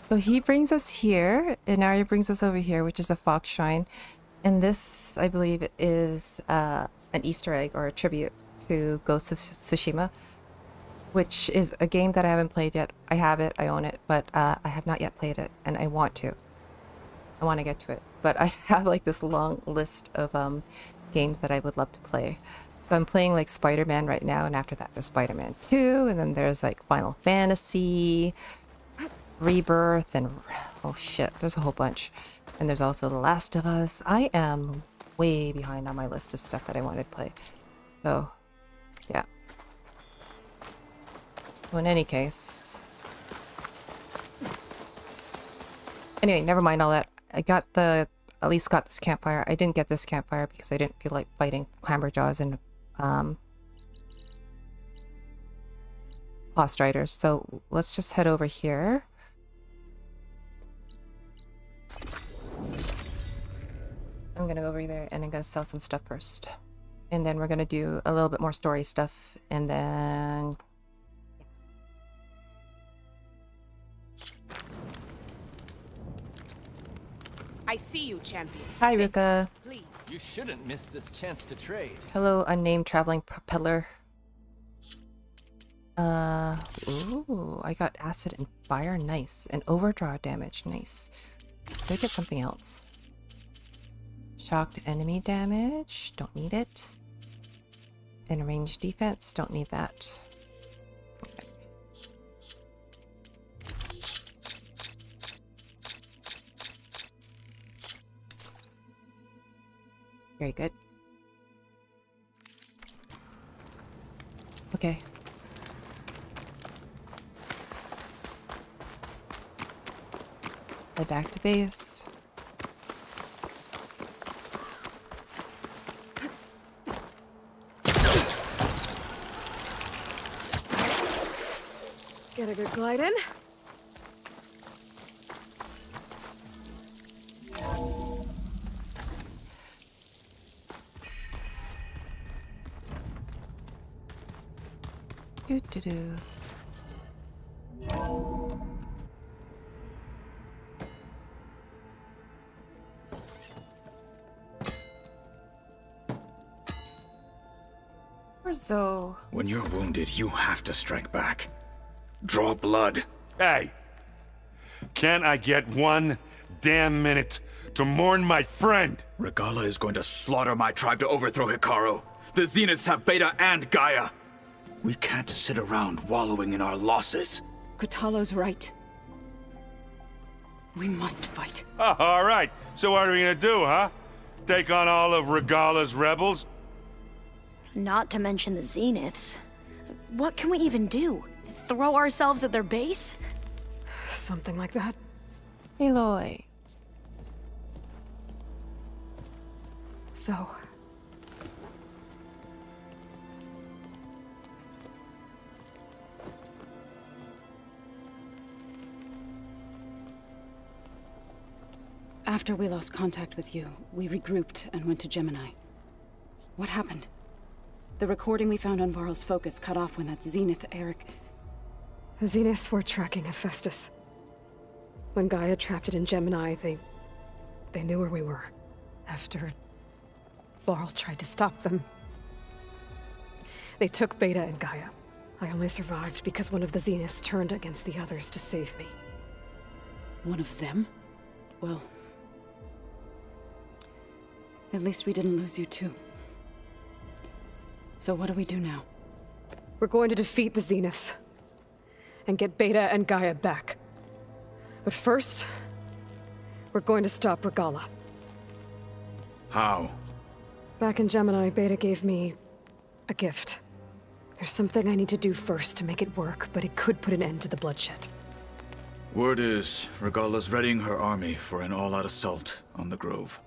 So he brings us here, Inari brings us over here, which is a fox shrine. And this, I believe, is an Easter egg or a tribute to Ghost of Tsushima. which is a game that I haven't played yet. I have it, I own it, but I have not yet played it, and I want to. I want to get to it, but I have like this long list of games that I would love to play. So I'm playing like Spider-Man right now, and after that there's Spider-Man 2, and then there's like Final Fantasy, Rebirth, and oh shit, there's a whole bunch. And there's also The Last of Us. I am way behind on my list of stuff that I wanted to play. So, yeah. So in any case... Anyway, never mind all that. I got the... At least got this campfire. I didn't get this campfire because I didn't feel like fighting Clamberjaws and Lost Riders. So let's just head over here. I'm gonna go over there and I'm gonna sell some stuff first. And then we're gonna do a little bit more story stuff, and then... I see you, champion. Hi, Stay, Ruka. please. You shouldn't miss this chance to trade. Hello, unnamed traveling propeller. Ooh, I got acid and fire, nice. And overdraw damage, nice. Did I get something else? Shocked enemy damage, don't need it. And ranged defense, don't need that. Okay. Very good. Okay. Head back to base. Get a good glide in. Doo-doo-doo. Where's Zoe? When you're wounded, you have to strike back. Draw blood. Hey! Can't I get one damn minute to mourn my friend? Regalla is going to slaughter my tribe to overthrow Hikaru. The Zeniths have Beta and Gaia. We can't sit around wallowing in our losses. Kotallo's right. We must fight. Oh, all right. So what are we gonna do, huh? Take on all of Regalla's rebels? Not to mention the Zeniths. What can we even do? Throw ourselves at their base? Something like that. Aloy. So, after we lost contact with you, we regrouped and went to Gemini. What happened? The recording we found on Varl's focus cut off when that Zenith, Eric... the Zeniths were tracking Hephaestus. When Gaia trapped it in Gemini, they knew where we were. After Varl tried to stop them. They took Beta and Gaia. I only survived because one of the Zeniths turned against the others to save me. One of them? Well... at least we didn't lose you too. So what do we do now? We're going to defeat the Zeniths. And get Beta and Gaia back. But first, we're going to stop Regalla. How? Back in Gemini, Beta gave me a gift. There's something I need to do first to make it work, but it could put an end to the bloodshed. Word is, Regalla's readying her army for an all-out assault on the Grove.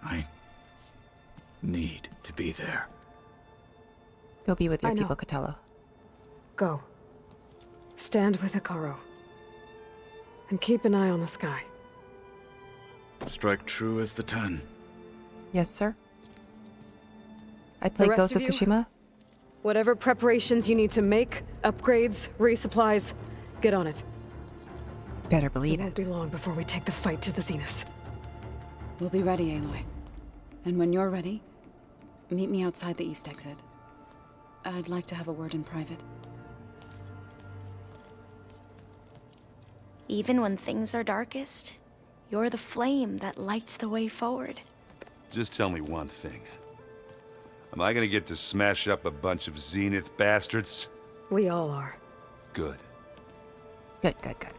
I need to be there. Go be with your I know. people, Kotallo. Go. Stand with Hikaru. And keep an eye on the sky. Strike true as the 10. Yes, sir. I played rest Ghost of of you? Tsushima. Whatever preparations you need to make, upgrades, resupplies, get on it. Better It believe won't it. be long before we take the fight to the Zeniths. We'll be ready, Aloy. And when you're ready, meet me outside the east exit. I'd like to have a word in private. Even when things are darkest, you're the flame that lights the way forward. Just tell me one thing. Am I gonna get to smash up a bunch of Zenith bastards? We all are. Good. Good, good, good.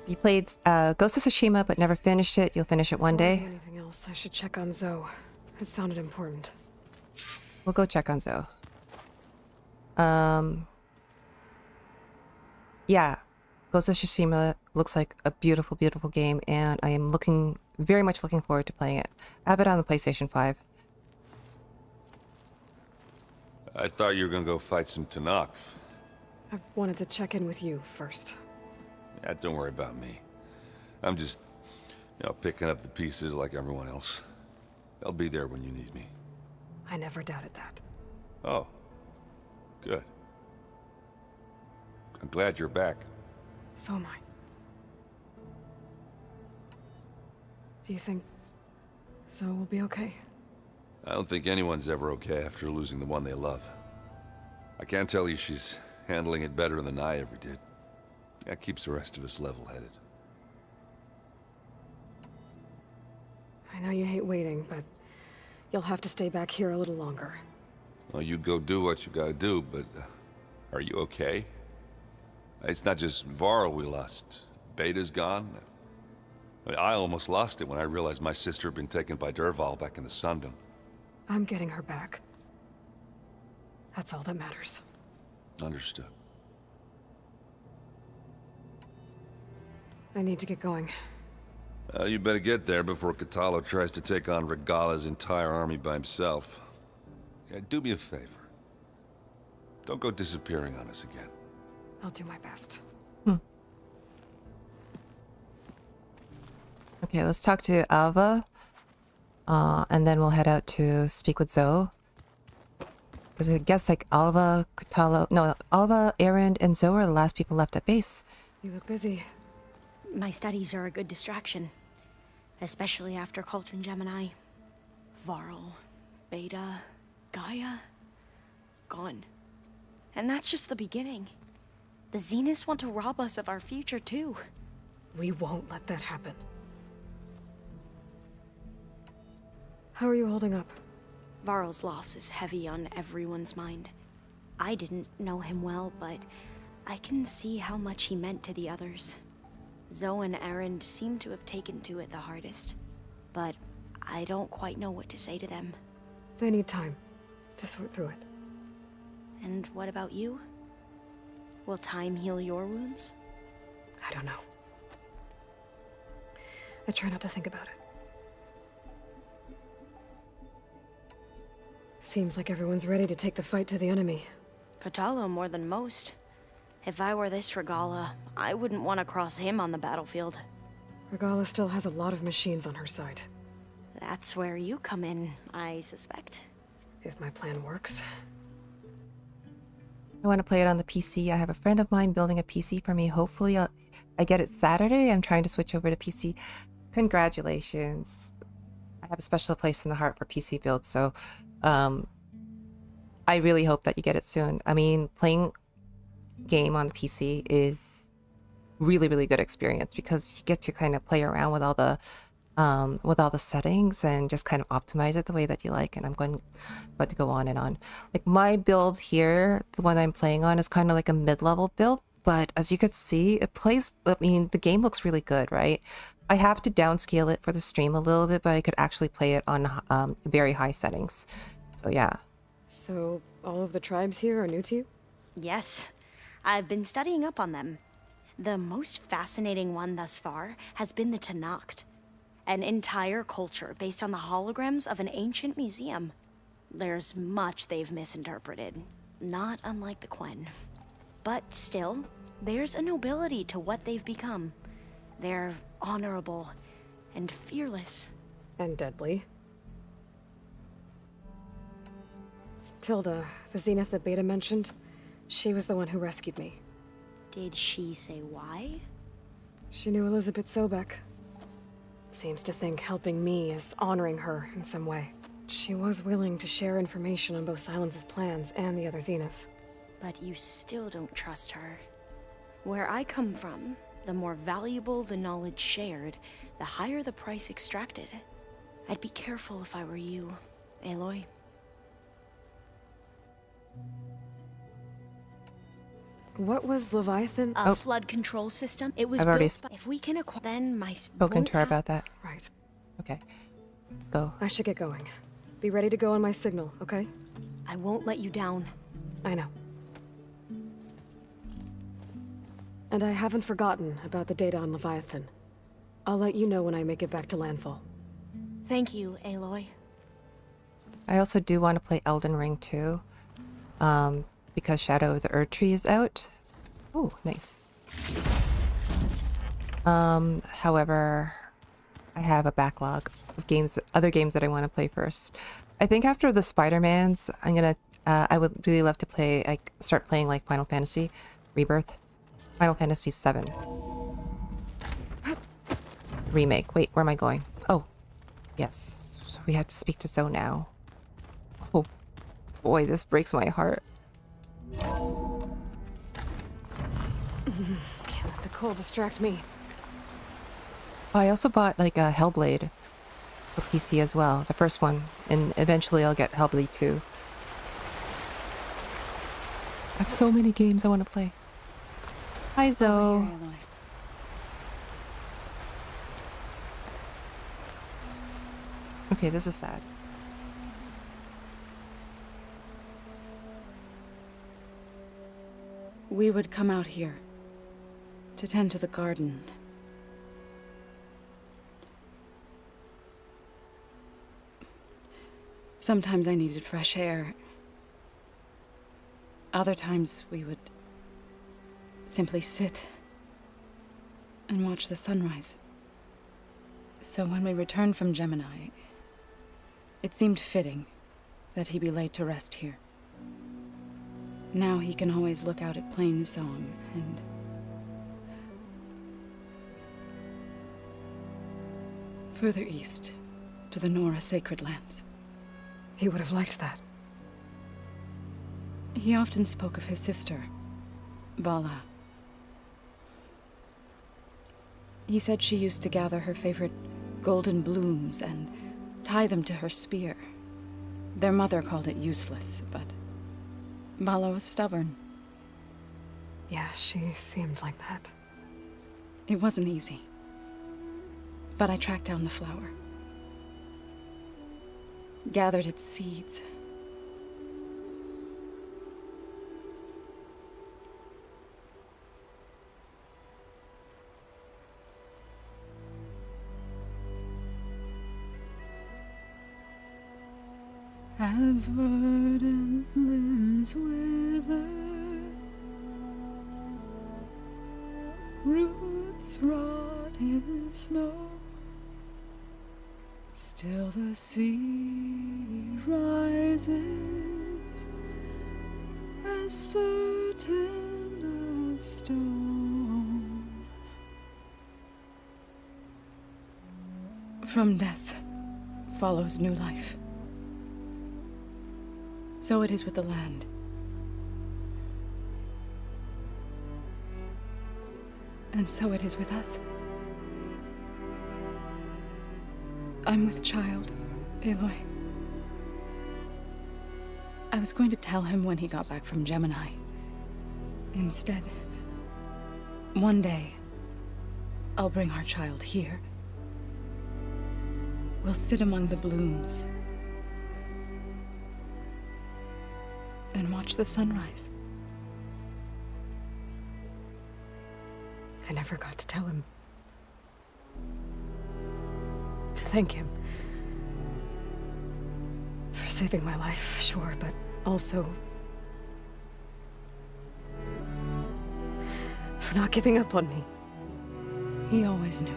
You played Ghost of Tsushima, but never finished it. You'll finish it one day. Anything else? I should check on Zoe. It sounded important. We'll go check on Zoe. Yeah, Ghost of Tsushima looks like a beautiful, beautiful game, and I am very much looking forward to playing it. I have it on the PlayStation 5. I thought you were gonna go fight some Tanakh. I wanted to check in with you first. Yeah, don't worry about me. I'm just, picking up the pieces like everyone else. I'll be there when you need me. I never doubted that. Oh, good. I'm glad you're back. So am I. Do you think Zoe will be okay? I don't think anyone's ever okay after losing the one they love. I can't tell you she's handling it better than I ever did. That keeps the rest of us level-headed. I know you hate waiting, but you'll have to stay back here a little longer. Well, you go do what you gotta do, but are you okay? It's not just Varl we lost. Beta's gone. I almost lost it when I realized my sister had been taken by Dervahl back in the Sundom. I'm getting her back. That's all that matters. Understood. I need to get going. You better get there before Katalo tries to take on Regalla's entire army by himself. Yeah, do me a favor. Don't go disappearing on us again. I'll do my best. Okay, let's talk to Alva. And then we'll head out to speak with Zoe. Because I guess like Alva, Erend, and Zoe are the last people left at base. You look busy. My studies are a good distraction. Especially after Cauldron Gemini. Varl, Beta, Gaia, gone. And that's just the beginning. The Zeniths want to rob us of our future too. We won't let that happen. How are you holding up? Varl's loss is heavy on everyone's mind. I didn't know him well, but I can see how much he meant to the others. Zoe and Erend seem to have taken to it the hardest, but I don't quite know what to say to them. They need time to sort through it. And what about you? Will time heal your wounds? I don't know. I try not to think about it. Seems like everyone's ready to take the fight to the enemy. Katalo more than most. If I were this Regalla, I wouldn't want to cross him on the battlefield. Regalla still has a lot of machines on her side. That's where you come in, I suspect. If my plan works. I want to play it on the PC. I have a friend of mine building a PC for me. Hopefully I get it Saturday. I'm trying to switch over to PC. Congratulations. I have a special place in the heart for PC builds, so I really hope that you get it soon. I mean, playing game on the PC is really, really good experience because you get to kind of play around with all the settings and just kind of optimize it the way that you like. And I'm about to go on and on. Like my build here, the one I'm playing on, is kind of like a mid-level build, but as you could see, the game looks really good, right? I have to downscale it for the stream a little bit, but I could actually play it on very high settings. So yeah. So all of the tribes here are new to you? Yes. I've been studying up on them. The most fascinating one thus far has been the Tanakh, an entire culture based on the holograms of an ancient museum. There's much they've misinterpreted, not unlike the Quen. But still, there's a nobility to what they've become. They're honorable and fearless. And deadly. Tilda, the Zenith that Beta mentioned, she was the one who rescued me. Did she say why? She knew Elizabeth Sobek. Seems to think helping me is honoring her in some way. She was willing to share information on both Sylens' plans and the other Zeniths. But you still don't trust her. Where I come from, The more valuable the knowledge shared, the higher the price extracted. I'd be careful if I were you, Aloy. What was Leviathan? A flood control system. It was I've already built if we can acquire, then my spoken to her about that. Right. Okay. Let's go. I should get going. Be ready to go on my signal, okay? I won't let you down. I know. And I haven't forgotten about the data on Leviathan. I'll let you know when I make it back to landfall. Thank you, Aloy. I also do want to play Elden Ring too. Because Shadow of the Erd Tree is out. Oh, nice. However, I have a backlog of games, other games that I want to play first. I think after the Spider-Mans, I'm gonna, I would really love to play, like, start playing like Final Fantasy Rebirth. Final Fantasy VII. Remake. Wait, where am I going? Oh, yes. So we have to speak to Zoe now. Oh, boy, this breaks my heart. Can't let the cold distract me. Oh, I also bought like a Hellblade for PC as well, the first one, and eventually I'll get Hellblade 2. I have so many games I want to play. Hi, Zoe. Over here, Aloy. Okay, this is sad. We would come out here to tend to the garden. Sometimes I needed fresh air. Other times we would simply sit and watch the sunrise. So when we returned from Gemini, it seemed fitting that he be laid to rest here. Now he can always look out at Plainsong and further east to the Nora sacred lands. He would have liked that. He often spoke of his sister, Bala. He said she used to gather her favorite golden blooms and tie them to her spear. Their mother called it useless, but Bala was stubborn. Yeah, she seemed like that. It wasn't easy. But I tracked down the flower. Gathered its seeds. As verdant limbs wither, roots rot in snow, still the sea rises, as certain as stone. From death follows new life. So it is with the land. And so it is with us. I'm with child, Aloy. I was going to tell him when he got back from Gemini. Instead, one day, I'll bring our child here. We'll sit among the blooms and watch the sunrise. I never got to tell him. To thank him. For saving my life, sure, but also for not giving up on me. He always knew.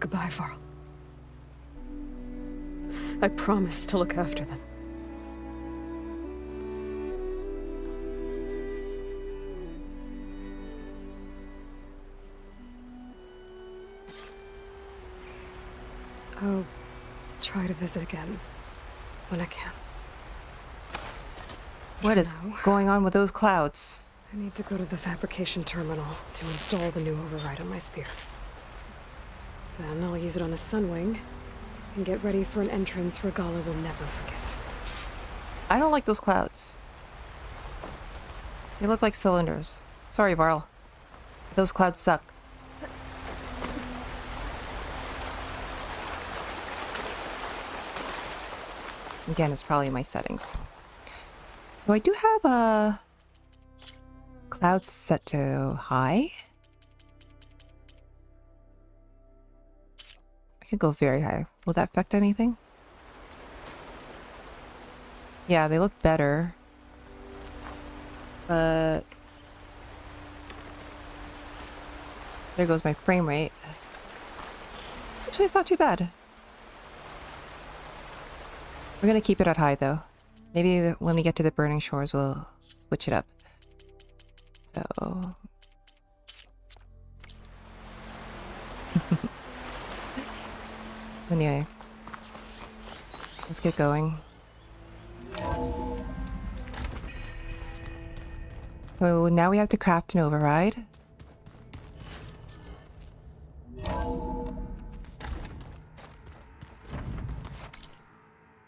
Goodbye, Varl. I promise to look after them. I'll try to visit again when I can. What is now, going on with those clouds? I need to go to the fabrication terminal to install the new override on my spear. Then I'll use it on a Sunwing and get ready for an entrance Regalla will never forget. I don't like those clouds. They look like cylinders. Sorry, Varl. Those clouds suck. Again, it's probably my settings. So I do have a clouds set to high. I could go very high. Will that affect anything? Yeah, they look better. But there goes my frame rate. Actually, it's not too bad. We're gonna keep it at high though. Maybe when we get to the burning shores, we'll switch it up. So. Anyway. Let's get going. So now we have to craft an override.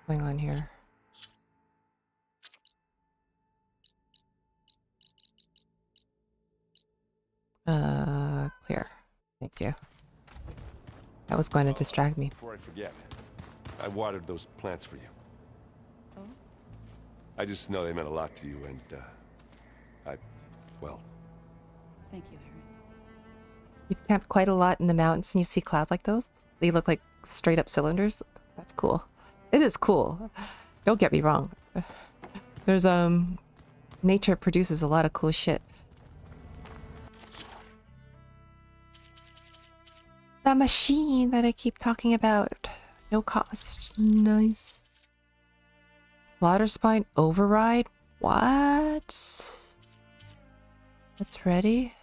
What's going on here? Clear. Thank you. That was going to distract me. Before I forget, I watered those plants for you. Oh? I just know they meant a lot to you, and well. Thank you, Aaron. You've camped quite a lot in the mountains and you see clouds like those? They look like straight up cylinders. That's cool. It is cool. Don't get me wrong. There's, nature produces a lot of cool shit. That machine that I keep talking about. No cost. Nice. Slaughter Spine Override? What? That's ready?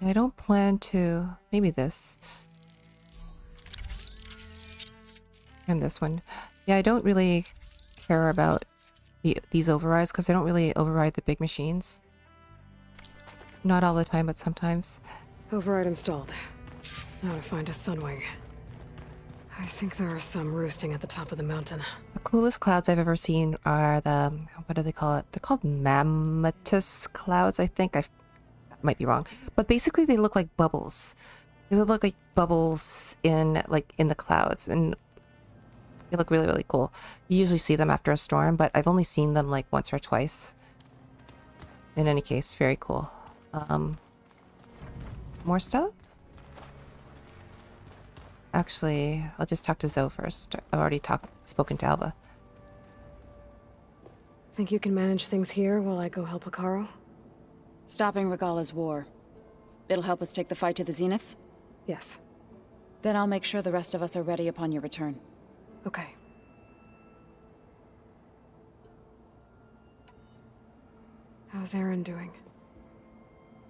I don't plan to. Maybe this. And this one. Yeah, I don't really care about these overrides because they don't really override the big machines. Not all the time, but sometimes. Override installed. Now to find a Sunwing. I think there are some roosting at the top of the mountain. The coolest clouds I've ever seen are the, what do they call it? They're called mammatus clouds, I think. I might be wrong. But basically they look like bubbles. They look like bubbles in the clouds. And they look really, really cool. You usually see them after a storm, but I've only seen them like once or twice. In any case, very cool. More stuff? Actually, I'll just talk to Zoe first. I've already spoken to Alba. Think you can manage things here while I go help Akaro? Stopping Regalla's war. It'll help us take the fight to the Zeniths? Yes. Then I'll make sure the rest of us are ready upon your return. Okay. How's Aaron doing?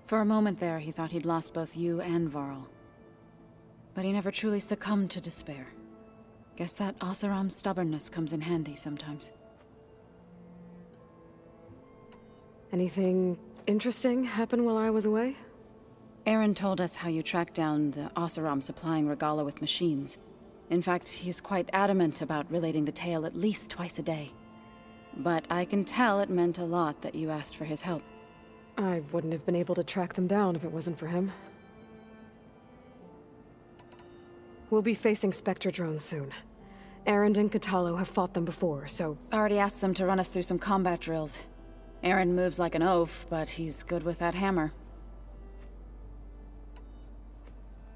For a moment there, he thought he'd lost both you and Varl. But he never truly succumbed to despair. Guess that Oseram's stubbornness comes in handy sometimes. Anything interesting happen while I was away? Aaron told us how you tracked down the Oseram supplying Regalla with machines. In fact, he's quite adamant about relating the tale at least twice a day. But I can tell it meant a lot that you asked for his help. I wouldn't have been able to track them down if it wasn't for him. We'll be facing Spectre drones soon. Aaron and Katalo have fought them before, so... Already asked them to run us through some combat drills. Aaron moves like an oaf, but he's good with that hammer.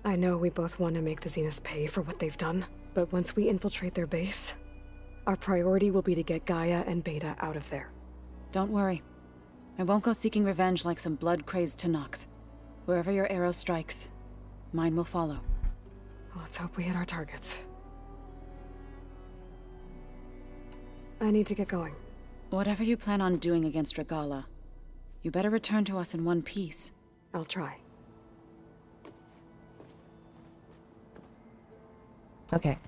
I know we both want to make the Zeniths pay for what they've done, but once we infiltrate their base, our priority will be to get Gaia and Beta out of there. Don't worry. I won't go seeking revenge like some blood-crazed Tenakth. Wherever your arrow strikes, mine will follow. Let's hope we hit our targets. I need to get going. Whatever you plan on doing against Regalla, you better return to us in one piece. I'll try. Okay.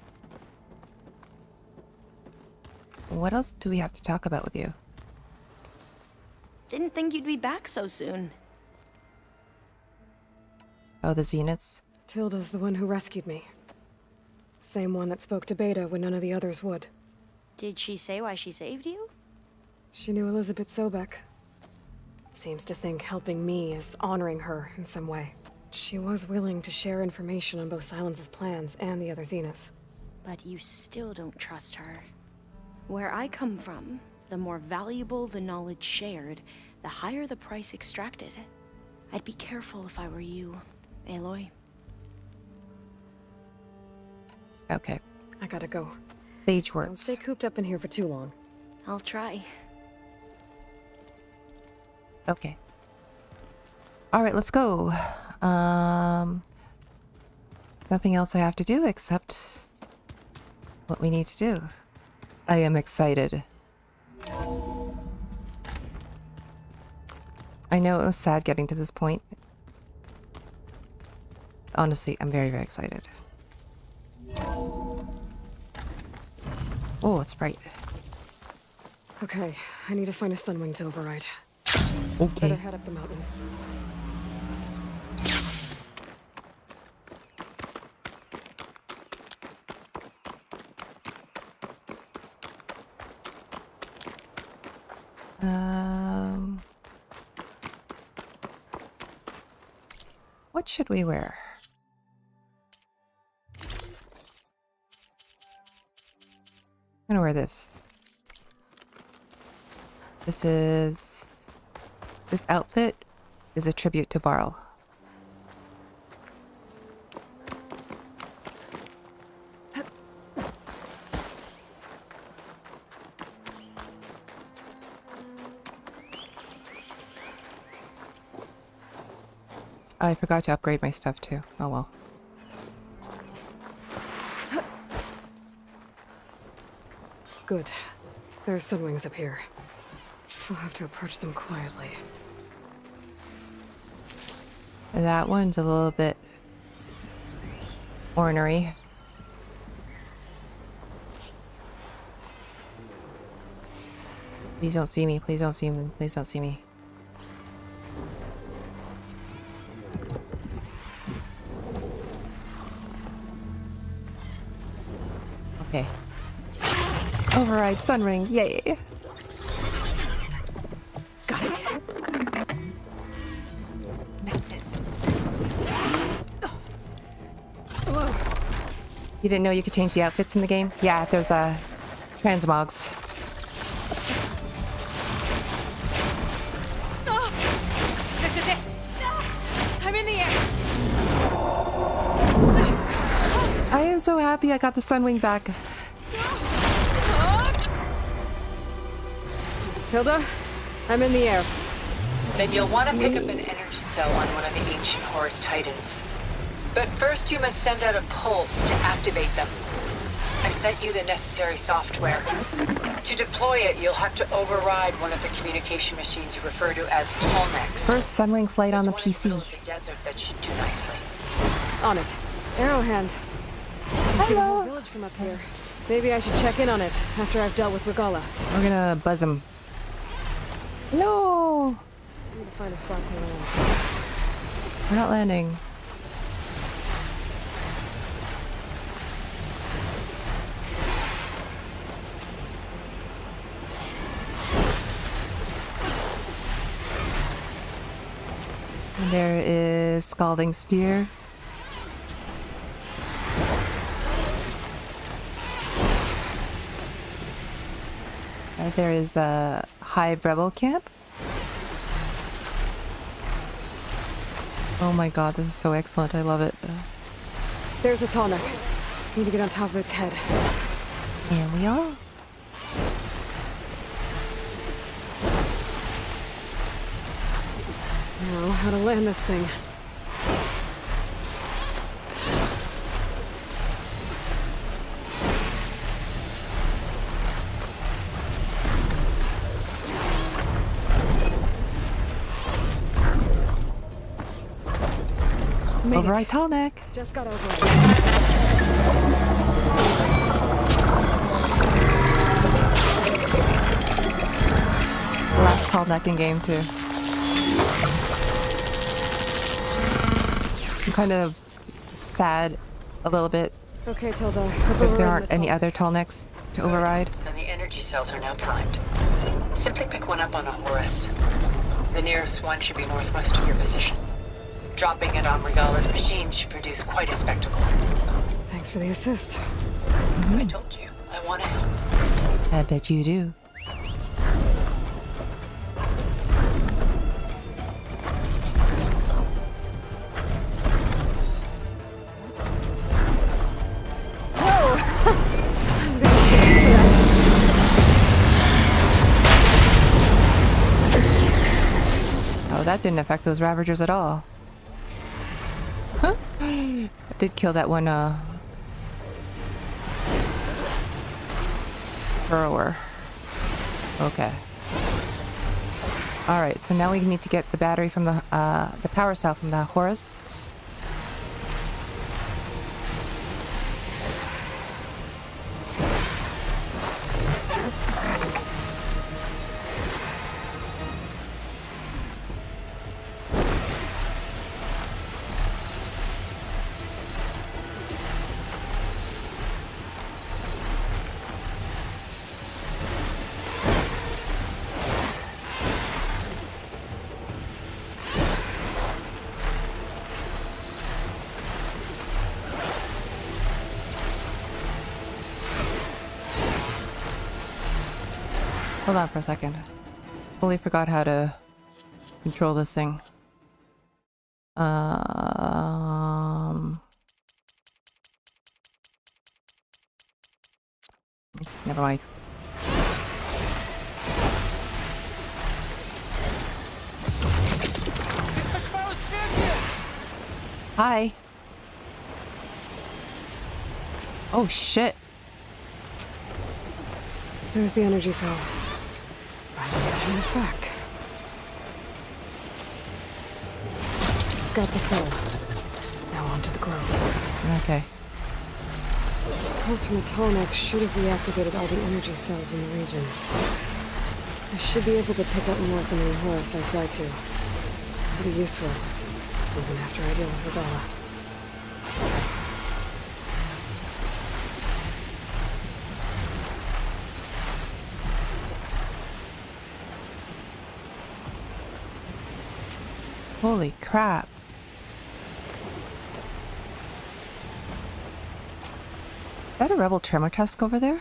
What else do we have to talk about with you? Didn't think you'd be back so soon. Oh, the Zeniths? Tilda's the one who rescued me. Same one that spoke to Beta when none of the others would. Did she say why she saved you? She knew Elizabeth Sobek. Seems to think helping me is honoring her in some way. She was willing to share information on both Sylens' plans and the other Zeniths. But you still don't trust her. Where I come from, the more valuable the knowledge shared, the higher the price extracted. I'd be careful if I were you, Aloy. Okay. I gotta go. Sage Don't words. stay cooped up in here for too long. I'll try. Okay. All right, let's go. Nothing else I have to do except what we need to do. I am excited. I know it was sad getting to this point. Honestly, I'm very, very excited. Oh, it's bright. Okay, I need to find a Sunwing to override. Okay. Better head up the mountain. What should we wear? I'm gonna wear this. This outfit is a tribute to Varl. I forgot to upgrade my stuff too. Oh well. Good. There's Sunwings up here. I'll have to approach them quietly. That one's a little bit ornery. Please don't see me. Please don't see me. Please don't see me. Okay. Override Sunring. Yay. Got it. You didn't know you could change the outfits in the game? Yeah, there's transmogs. This is it. I'm in the air. I am so happy I got the Sunwing back. Tilda, I'm in the air. Then you'll want to pick up an energy cell on one of the ancient Horus Titans. But first you must send out a pulse to activate them. I sent you the necessary software. To deploy it, you'll have to override one of the communication machines you refer to as Tolnex. First Sunwing flight on the There's one in PC. the middle of the desert that should do nicely. On it. Arrowhand. I can see the whole village from up here. Maybe I should check in on it after I've dealt with Regalla. We're gonna buzz him. No! I need to find a spot to land. We're not landing. And there is Scalding Spear. There is the Hive Rebel Camp. Oh my god, this is so excellent. I love it. There's a Tonic. Need to get on top of its head. And we are. Now, how to land this thing. Override tall neck. Just got over it. Last tall neck in game too. I'm kind of sad a little bit Okay, Tilda. that there aren't any other tall necks to override. And the energy cells are now primed. Simply pick one up on a Horus. The nearest one should be northwest of your position. Dropping it on Regalla's machine should produce quite a spectacle. Thanks for the assist. I told you, I want to help. I bet you do. Oh, that didn't affect those Ravagers at all. Huh? I did kill that one, Burrower. Okay. Alright, so now we need to get the battery from the power cell from the Horus. Hold on for a second. Fully forgot how to control this thing. Never mind. Hi. Oh shit. There's the energy cell. Finally getting this back. Got the cell. Now on to the grove. Okay. Pulse from a Tallneck should have reactivated all the energy cells in the region. I should be able to pick up more from any Horus I fly to. Pretty useful, even after I deal with Regalla. Holy crap. Is that a rebel tremor tusk over there?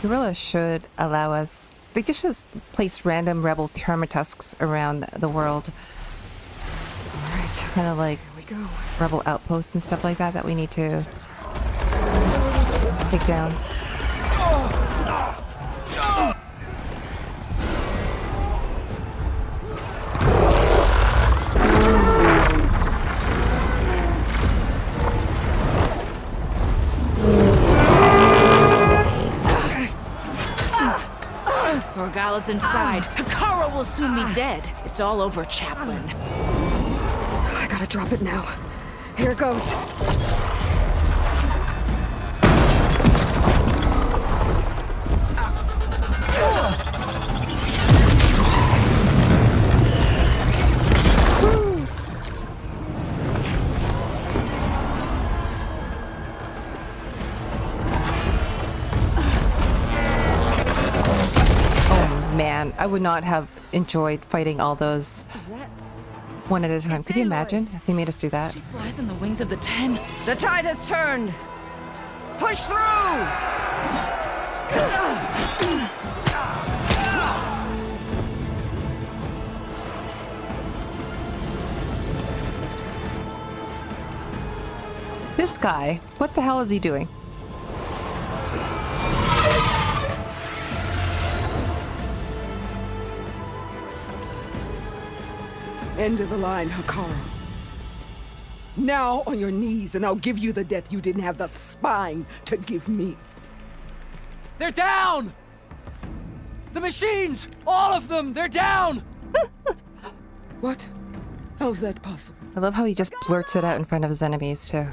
Gorilla should allow us. They just place random rebel tremor tusks around the world. Alright, kind of like here we go. Rebel outposts and stuff like that that we need to take down. Regalla's inside. Hikaru will soon be dead. It's all over, Chaplain. I gotta drop it now. Here it goes. Man, I would not have enjoyed fighting all those one at a time. Could you imagine if they made us do that? She flies on the wings of the 10. The tide has turned! Push through! This guy, what the hell is he doing? End of the line, Hikaru. Now on your knees, and I'll give you the death you didn't have the spine to give me. They're down! The machines! All of them! They're down! What? How's that possible? I love how he just blurts it out in front of his enemies, too.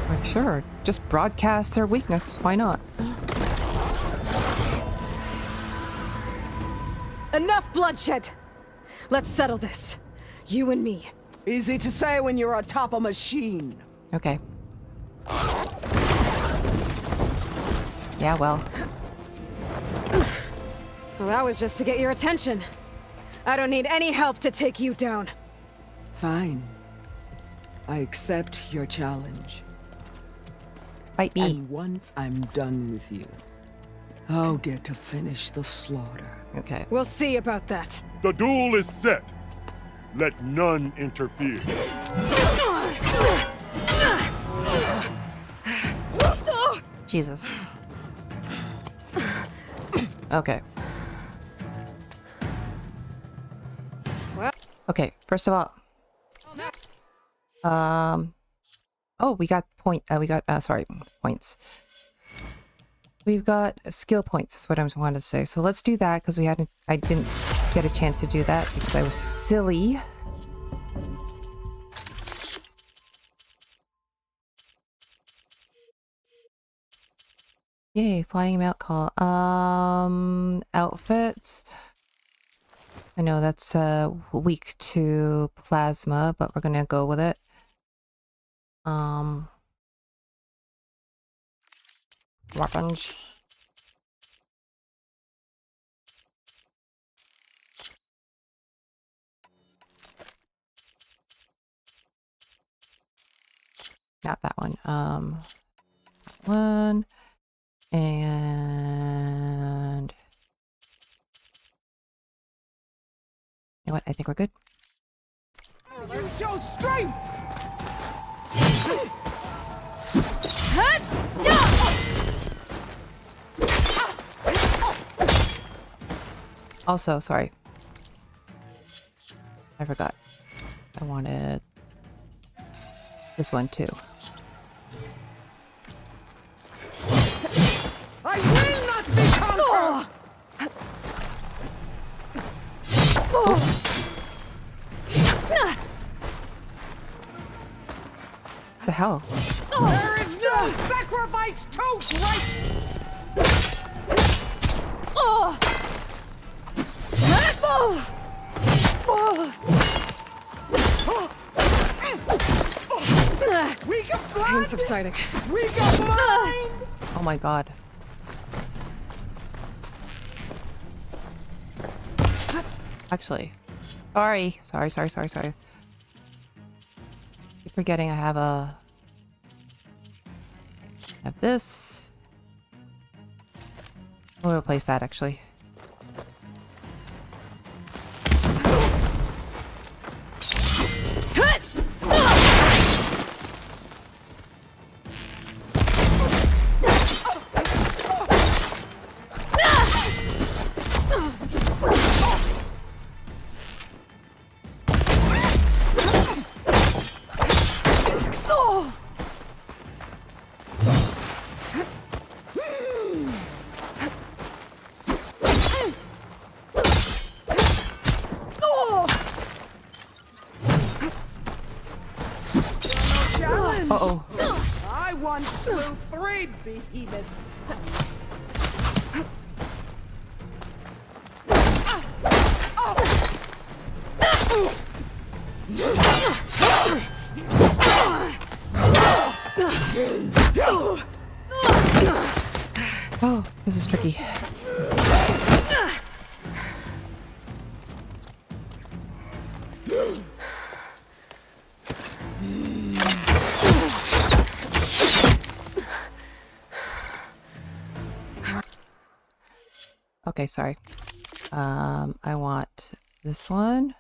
Like, sure, just broadcast their weakness. Why not? Enough bloodshed! Let's settle this. You and me. Easy to say when you're atop a machine. Okay. Yeah, well. Well, that was just to get your attention. I don't need any help to take you down. Fine. I accept your challenge. Fight me. And once I'm done with you, I'll get to finish the slaughter. Okay. We'll see about that. The duel is set. Let none interfere. Jesus. Okay. Okay, first of all. Oh, we got points. We've got skill points is what I wanted to say. So let's do that because I didn't get a chance to do that because I was silly. Yay, flying mount call. Outfits. I know that's weak to plasma, but we're gonna go with it. Weapons. Not that one. One. And you know what? I think we're good. You show strength! Also, sorry. I forgot. I wanted this one too. I will not be conquered! Oops. The hell? There is no sacrifice too great! We got Pain subsiding. We got mine! Oh my god. Actually. Sorry. Keep forgetting I have this. We'll replace that actually. Uh-oh. I once slew 3 behemoths. Oh, this is tricky. Okay, sorry. I want this one.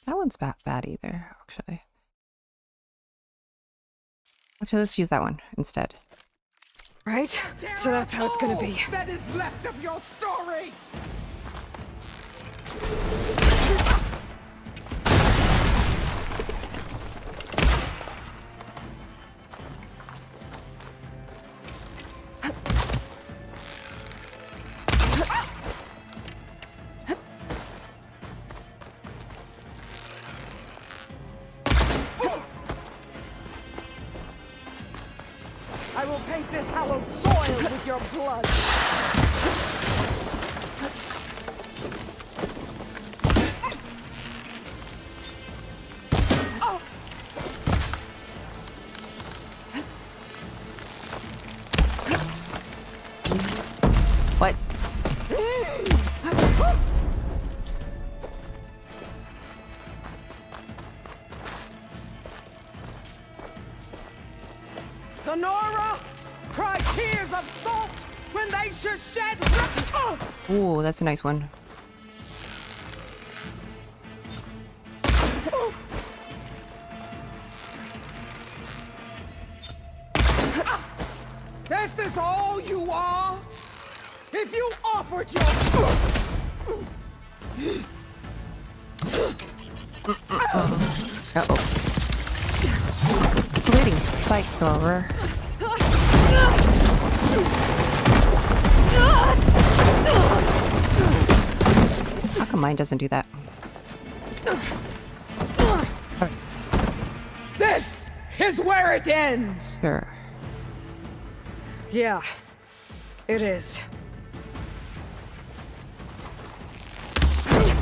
That one's not bad either, actually. Actually, let's use that one instead. Right? So that's how it's gonna be. That is left of your story! I will paint this hallowed soil with your blood. What? The Nora cry tears of salt when they should shed. Ooh, that's a nice one. This is all you are? If you offered your... Uh-oh. Bleeding spike thrower. How come mine doesn't do that? Right. This is where it ends! Sure. Yeah, it is.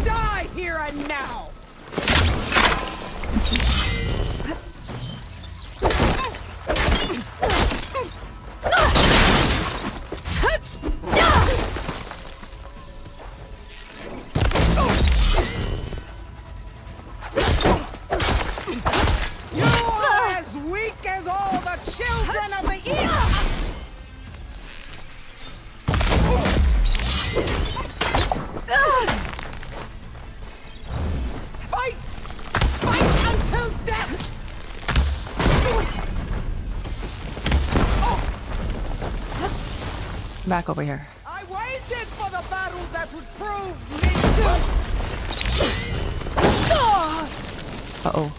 Die here and now! You're as weak as all the children of the earth! Fight! Fight until death! Back over here. I waited for the battle that would prove me to... Uh-oh.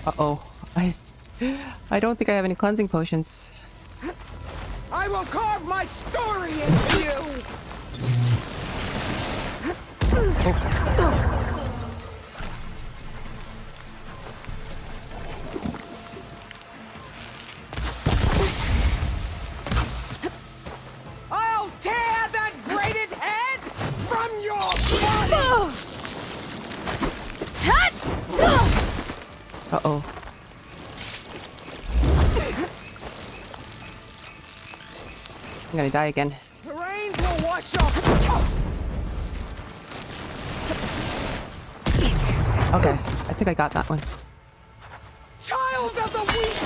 Uh-oh. I don't think I have any cleansing potions. I will carve my story into you! I'll tear that braided head from your body! Uh-oh. I'm gonna die again. The rains will wash off. Okay, I think I got that one. Child of the weak!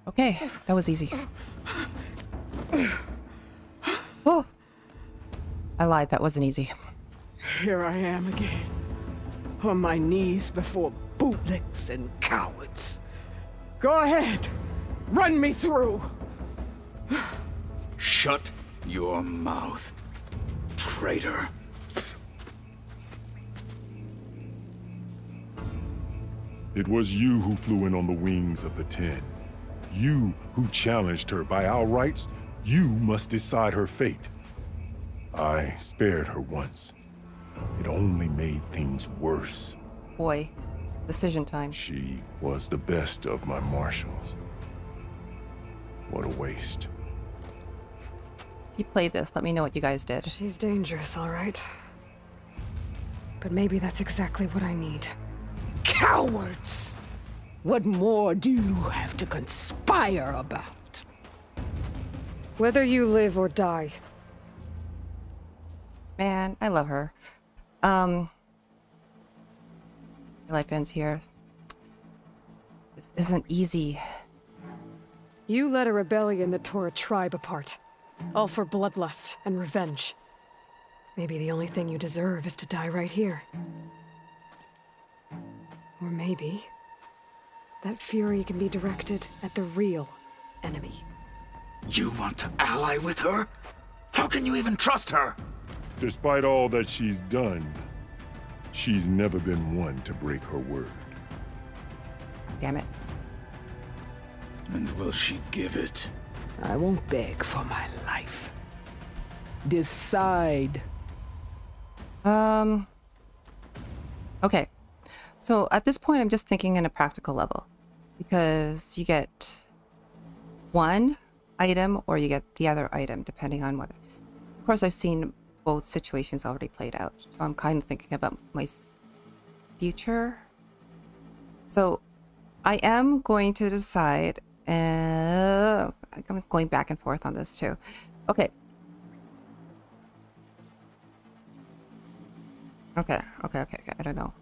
Okay, that was easy. Oh, I lied. That wasn't easy. Here I am again, on my knees before bootlicks and cowards. Go ahead, run me through. Shut your mouth, traitor. It was you who flew in on the wings of the Ten. You who challenged her. By our rights, you must decide her fate. I spared her once. It only made things worse. Boy, decision time. She was the best of my marshals. What a waste. If you play this, let me know what you guys did. She's dangerous, all right. But maybe that's exactly what I need. Cowards! What more do you have to conspire about? Whether you live or die. Man, I love her. Your life ends here. This isn't easy. You led a rebellion that tore a tribe apart. All for bloodlust and revenge. Maybe the only thing you deserve is to die right here. Or maybe that fury can be directed at the real enemy. You want to ally with her? How can you even trust her? Despite all that she's done, She's never been one to break her word. Damn it. And will she give it? I won't beg for my life. Decide. Okay. So at this point, I'm just thinking in a practical level. Because you get one item or you get the other item, depending on whether... Of course, I've seen both situations already played out. So I'm kind of thinking about my future. So I am going to decide... I'm going back and forth on this too. Okay. Okay. I don't know.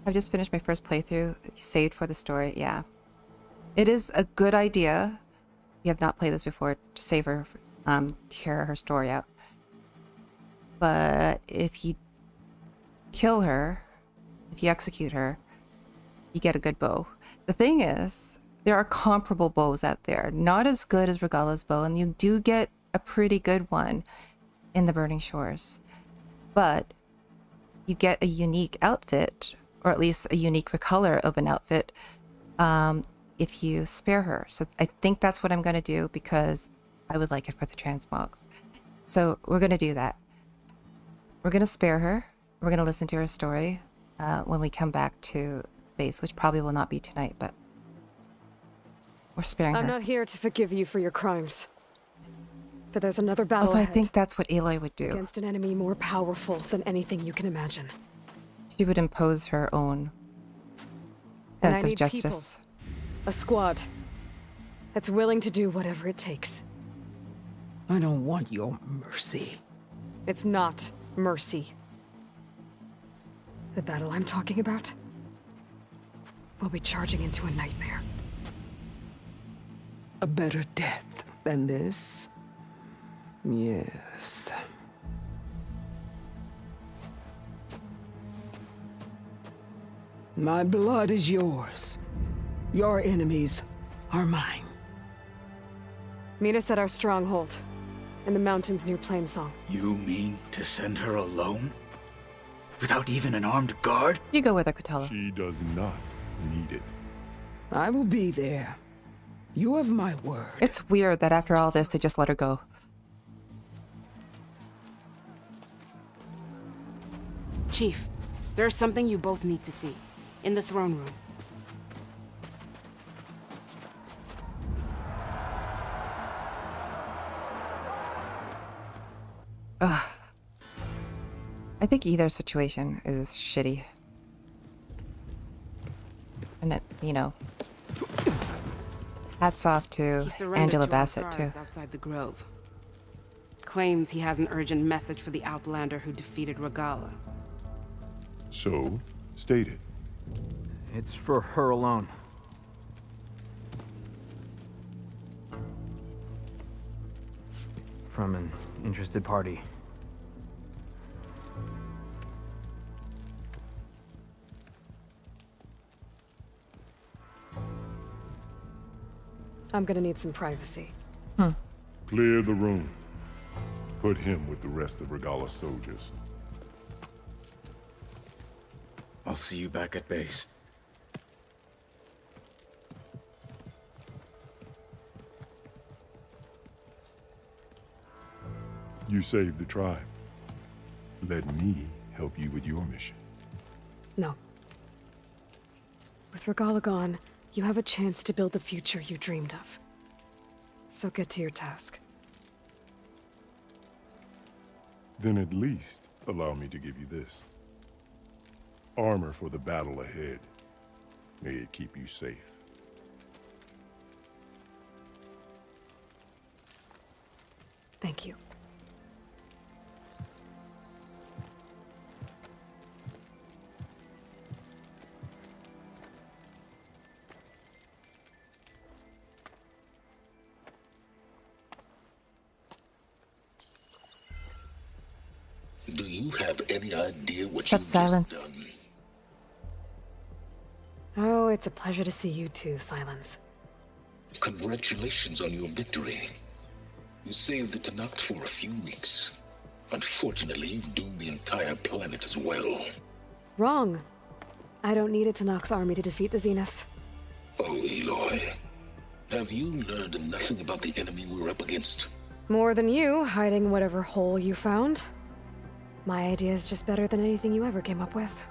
I've just finished my first playthrough. Saved for the story. Yeah. It is a good idea. You have not played this before to save her, to hear her story out. But if you kill her, if you execute her, you get a good bow. The thing is, there are comparable bows out there. Not as good as Regalla's bow, and you do get a pretty good one in the Burning Shores. But you get a unique outfit, or at least a unique color of an outfit, if you spare her. So I think that's what I'm going to do because I would like it for the transmogs. So we're going to do that. We're going to spare her. We're going to listen to her story when we come back to base, which probably will not be tonight, but we're sparing her. I'm not here to forgive you for your crimes. But there's another battle Also, ahead. I think that's what Aloy would do. Against an enemy more powerful than anything you can imagine. She would impose her own And I sense of need justice. people. A squad that's willing to do whatever it takes. I don't want your mercy. It's not mercy. The battle I'm talking about will be charging into a nightmare. A better death than this? Yes. My blood is yours. Your enemies are mine. Meet us at our stronghold, in the mountains near Plainsong. You mean to send her alone? Without even an armed guard? You go with her, Catella. She does not need it. I will be there. You have my word. It's weird that after all this, they just let her go. Chief, there's something you both need to see. In the throne room. Ugh. I think either situation is shitty. And it, you know, hats off to He surrendered Angela to our Bassett, too. guards outside the grove. Claims he has an urgent message for the Outlander who defeated Regalla. So, state it. It's for her alone. From an interested party. I'm gonna need some privacy. Clear the room. Put him with the rest of Regalla's soldiers. I'll see you back at base. You saved the tribe. Let me help you with your mission. No. With Regalla gone, you have a chance to build the future you dreamed of. So get to your task. Then at least allow me to give you this. Armor for the battle ahead. May it keep you safe. Thank you. Do you have any idea what Except you've Sylens. just done? Oh, it's a pleasure to see you too, Sylens. Congratulations on your victory. You saved the Tanact for a few weeks. Unfortunately, you've doomed the entire planet as well. Wrong. I don't need a Tanakh army to defeat the Zeniths. Oh, Aloy. Have you learned nothing about the enemy we're up against? More than you, hiding whatever hole you found. My idea is just better than anything you ever came up with.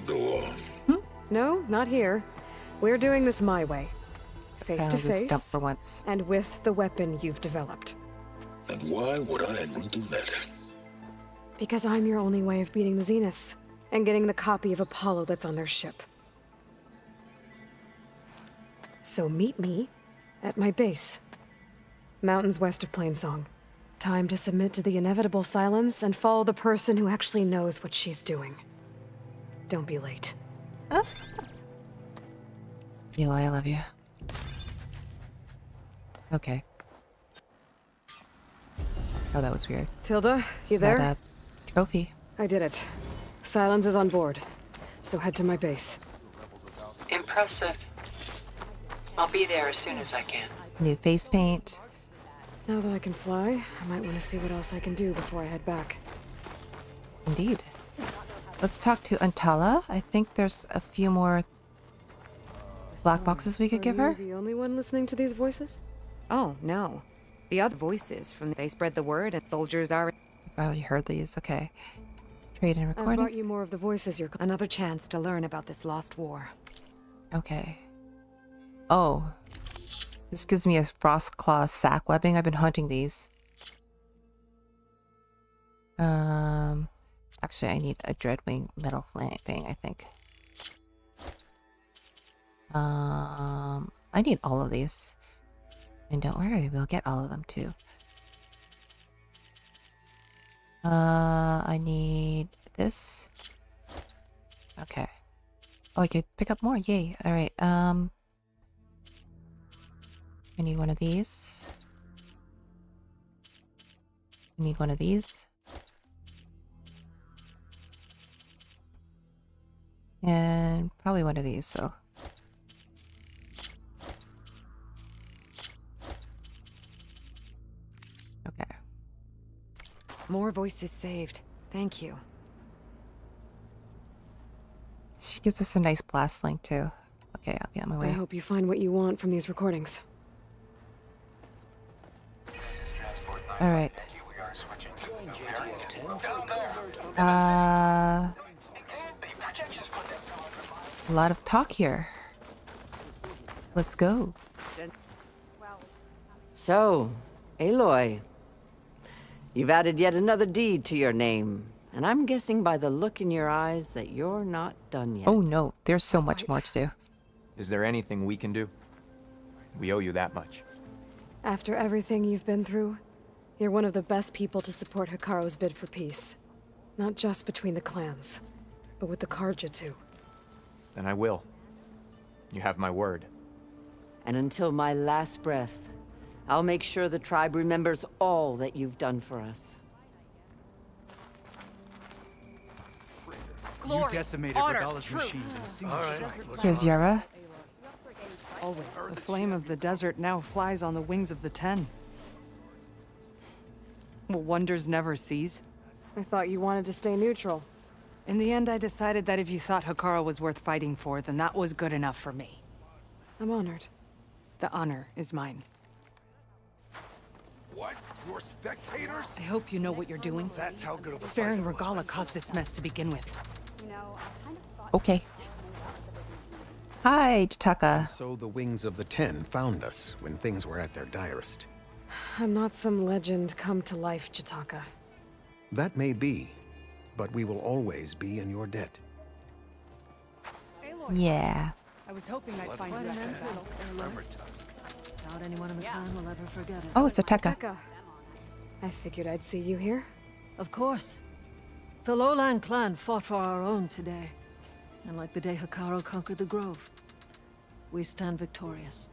Go on. No, not here. We're doing this my way. Face to Found this dump face, for once. and with the weapon you've developed. And why would I agree to that? Because I'm your only way of beating the Zeniths, and getting the copy of Apollo that's on their ship. So meet me at my base. Mountains west of Plainsong. Time to submit to the inevitable silence and follow the person who actually knows what she's doing. Don't be late. Eli, I love you. Okay. Oh, that was weird. Tilda, you there? That, trophy. I did it. Sylens is on board. So head to my base. Impressive. I'll be there as soon as I can. New face paint. Now that I can fly, I might want to see what else I can do before I head back. Indeed. Let's talk to Antala. I think there's a few more black boxes we could give her. The only one listening to these voices? Oh, no. The other voices from they spread the word and soldiers are... I already heard these. Okay. Trade and I've brought recording. you more of the voices you're... Another chance to learn about this lost war. Okay. Oh. This gives me a Frostclaw sack webbing. I've been hunting these. Actually, I need a Dreadwing metal thing, I think. I need all of these. And don't worry, we'll get all of them too. I need this. Okay. Oh, I could pick up more. Yay. All right. I need one of these. I need one of these. And probably one of these, so. Okay. More voices saved. Thank you. She gives us a nice blast link too. Okay, I'll be on my way. I hope you find what you want from these recordings. All right. A lot of talk here. Let's go. So, Aloy, you've added yet another deed to your name, and I'm guessing by the look in your eyes that you're not done yet. Oh no, there's so much more to do. Is there anything we can do? We owe you that much. After everything you've been through, you're one of the best people to support Hikaru's bid for peace. Not just between the clans, but with the Karja too. Then I will. You have my word. And until my last breath, I'll make sure the tribe remembers all that you've done for us. You decimated Regalla's machines in a single strike. Here's Yara. Always. The flame of the desert now flies on the wings of the Ten. Will wonders never cease? I thought you wanted to stay neutral. In the end, I decided that if you thought Hikaru was worth fighting for, then that was good enough for me. I'm honored. The honor is mine. What? You're spectators? I hope you know what you're doing. That's how good of a Sparing Regalla caused this mess to begin with. Okay. Hi, Jataka. So the Wings of the Ten found us when things were at their direst. I'm not some legend come to life, Jataka. That may be, but we will always be in your debt. Yeah. I was hoping I'd find you after battle. Not anyone in the clan will ever forget it. Oh, it's a Tekka. I figured I'd see you here. Of course. The Lowland clan fought for our own today. And like the day Hikaru conquered the Grove, we stand victorious.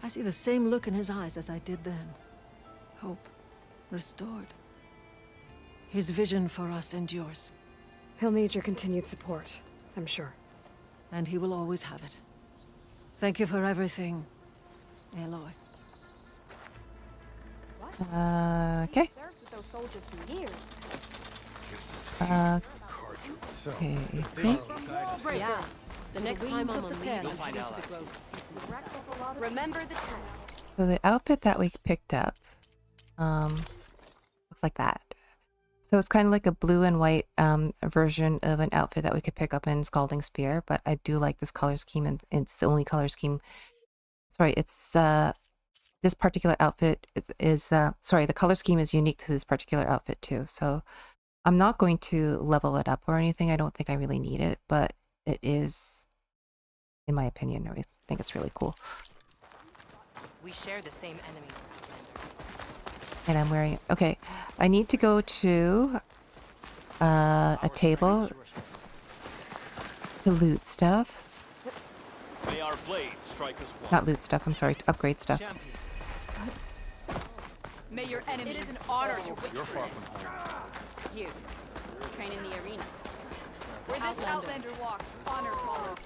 I see the same look in his eyes as I did then. Hope. Restored. His vision for us endures. He'll need your continued support, I'm sure. And he will always have it. Thank you for everything, Aloy. Okay. Okay. Yeah. The next time I'm on leave, you'll find out. Remember the 10. So the outfit that we picked up, looks like that. So it's kind of like a blue and white version of an outfit that we could pick up in Scalding Spear, but I do like this color scheme, and it's the only color scheme. Sorry, it's this particular outfit is sorry, the color scheme is unique to this particular outfit too. So I'm not going to level it up or anything. I don't think I really need it, but it is, in my opinion, I think it's really cool. We share the same enemies, Outlander. And I'm wearing it. Okay, I need to go to a table to loot stuff. May our blades strike us one. Not loot stuff, I'm sorry, to upgrade stuff. May your enemies. It is an honor to witness. You're far from home. You. Train in the arena. Where this Outlander walks, honor follows.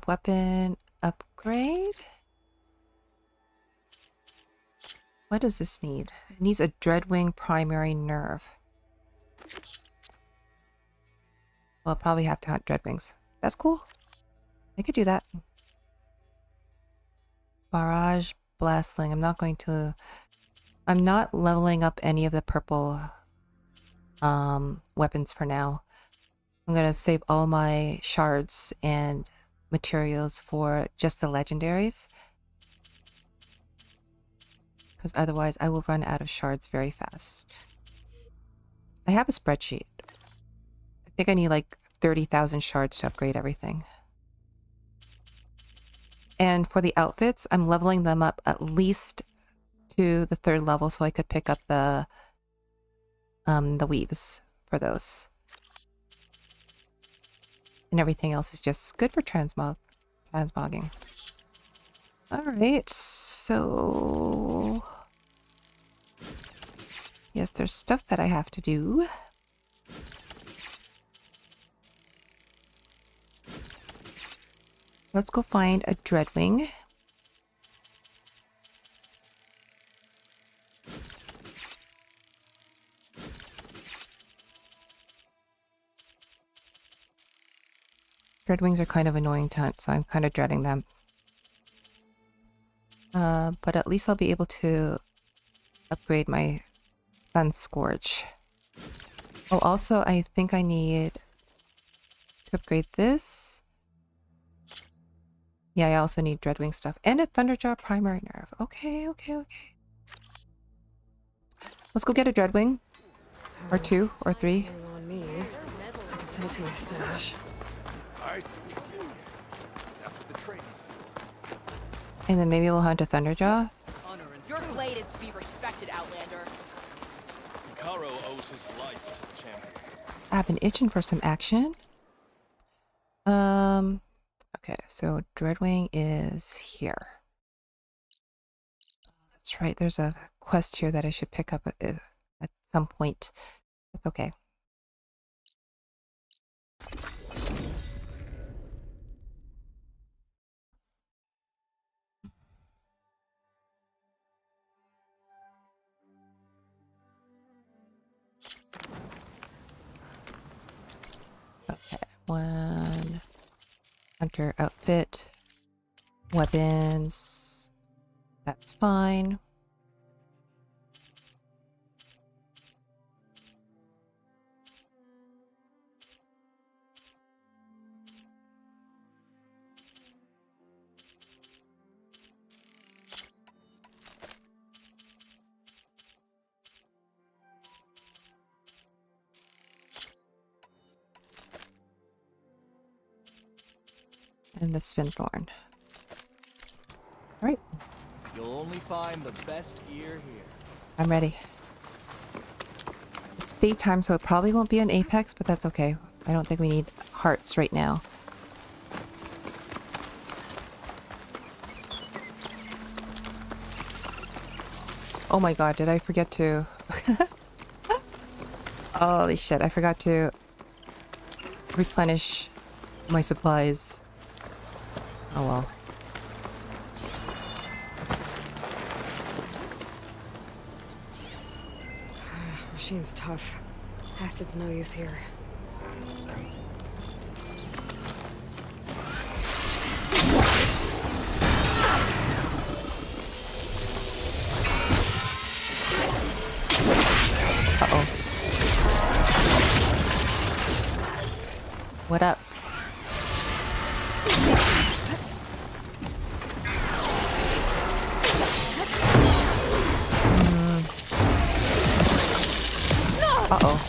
Weapon upgrade? What does this need? It needs a Dreadwing primary nerve. Well, I'll probably have to hunt Dreadwings. That's cool. I could do that. Barrage Blastling. I'm not leveling up any of the purple weapons for now. I'm gonna save all my shards and materials for just the legendaries, because otherwise I will run out of shards very fast. I have a spreadsheet. I think I need like 30,000 shards to upgrade everything. And for the outfits, I'm leveling them up at least to the 3rd level so I could pick up the weaves for those. And everything else is just good for transmogging. Alright, so... yes, there's stuff that I have to do. Let's go find a Dreadwing. Dreadwings are kind of annoying to hunt, so I'm kind of dreading them. But at least I'll be able to upgrade my Sun Scourge. Oh, also, I think I need to upgrade this. Yeah, I also need Dreadwing stuff. And a Thunderjaw primary nerve. Okay. Let's go get a Dreadwing. Or 2, or 3. On me. I can send it to my stash. And then maybe we'll hunt a Thunderjaw. Your blade is to be respected, Outlander. Karo owes his life to the champion. I've been itching for some action. Okay, so Dreadwing is here. That's right, there's a quest here that I should pick up at some point. That's okay. Okay, 1 hunter outfit, weapons, that's fine. And the Spinthorn. Alright. You'll only find the best gear here. I'm ready. It's daytime, so it probably won't be an Apex, but that's okay. I don't think we need hearts right now. Oh my god, did I forget to... Holy shit, I forgot to replenish my supplies. Oh well. machine's tough. Acid's no use here. Uh-oh. What up? Uh-oh.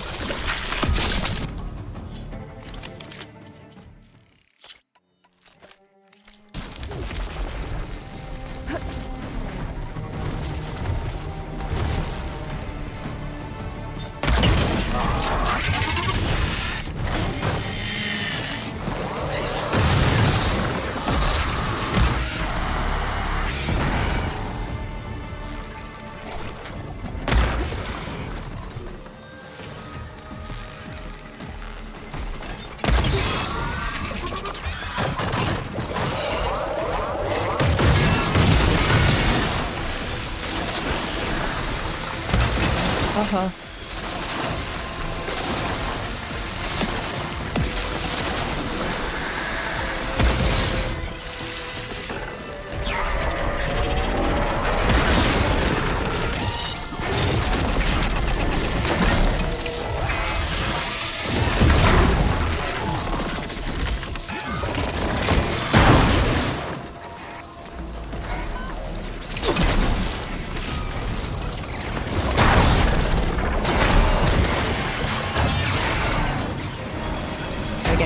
Uh-huh.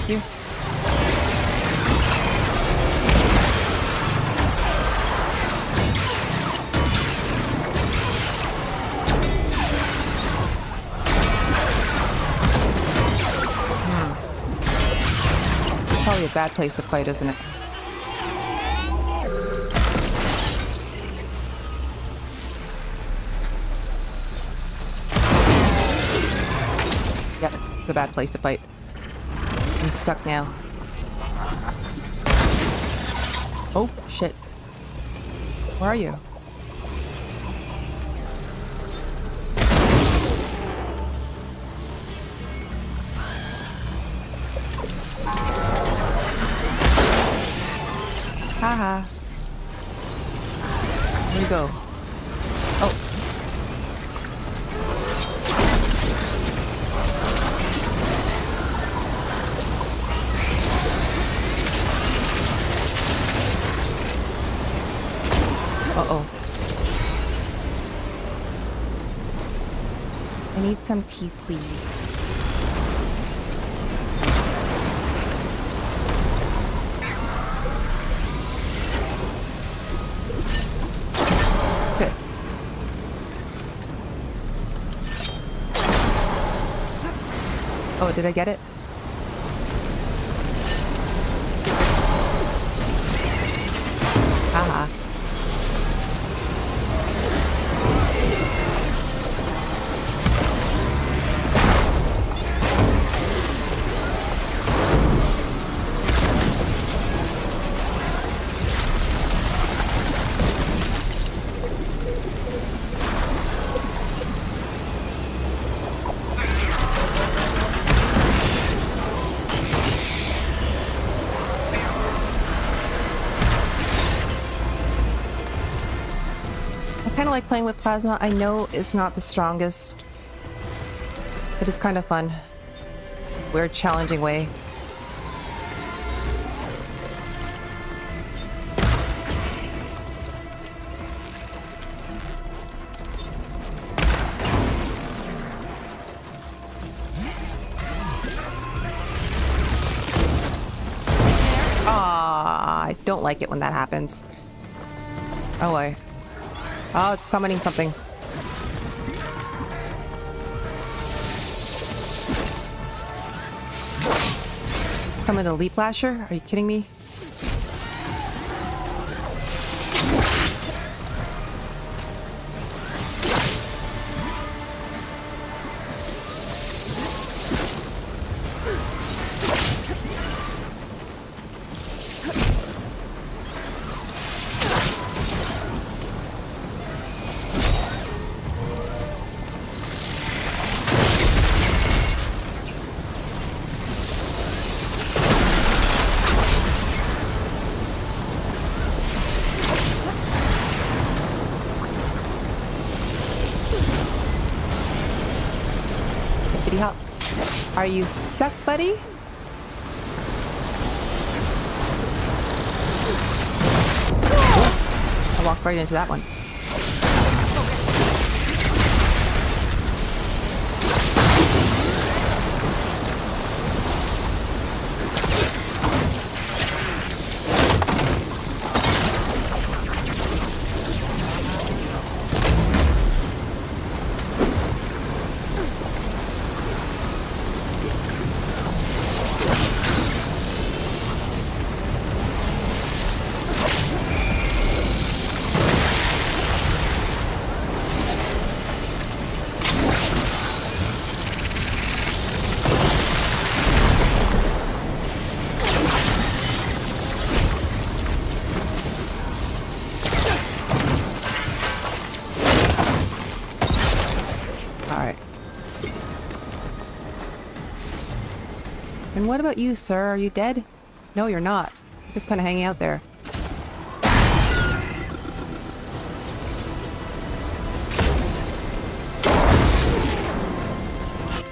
You. Probably a bad place to fight, isn't it? Yep, it's a bad place to fight. I'm stuck now. Oh, shit. Where are you? Haha. Where'd you go? Oh. Uh-oh. I need some tea, please. Good. Oh, did I get it? Haha. I kind of like playing with plasma. I know it's not the strongest, but it's kind of fun. Weird, challenging way. Ah, I don't like it when that happens. Oh, wait. Oh, it's summoning something. Summon a leap lasher? Are you kidding me? hop. Are you stuck, buddy? I walked right into that one. And what about you, sir? Are you dead? No, you're not. You're just kind of hanging out there.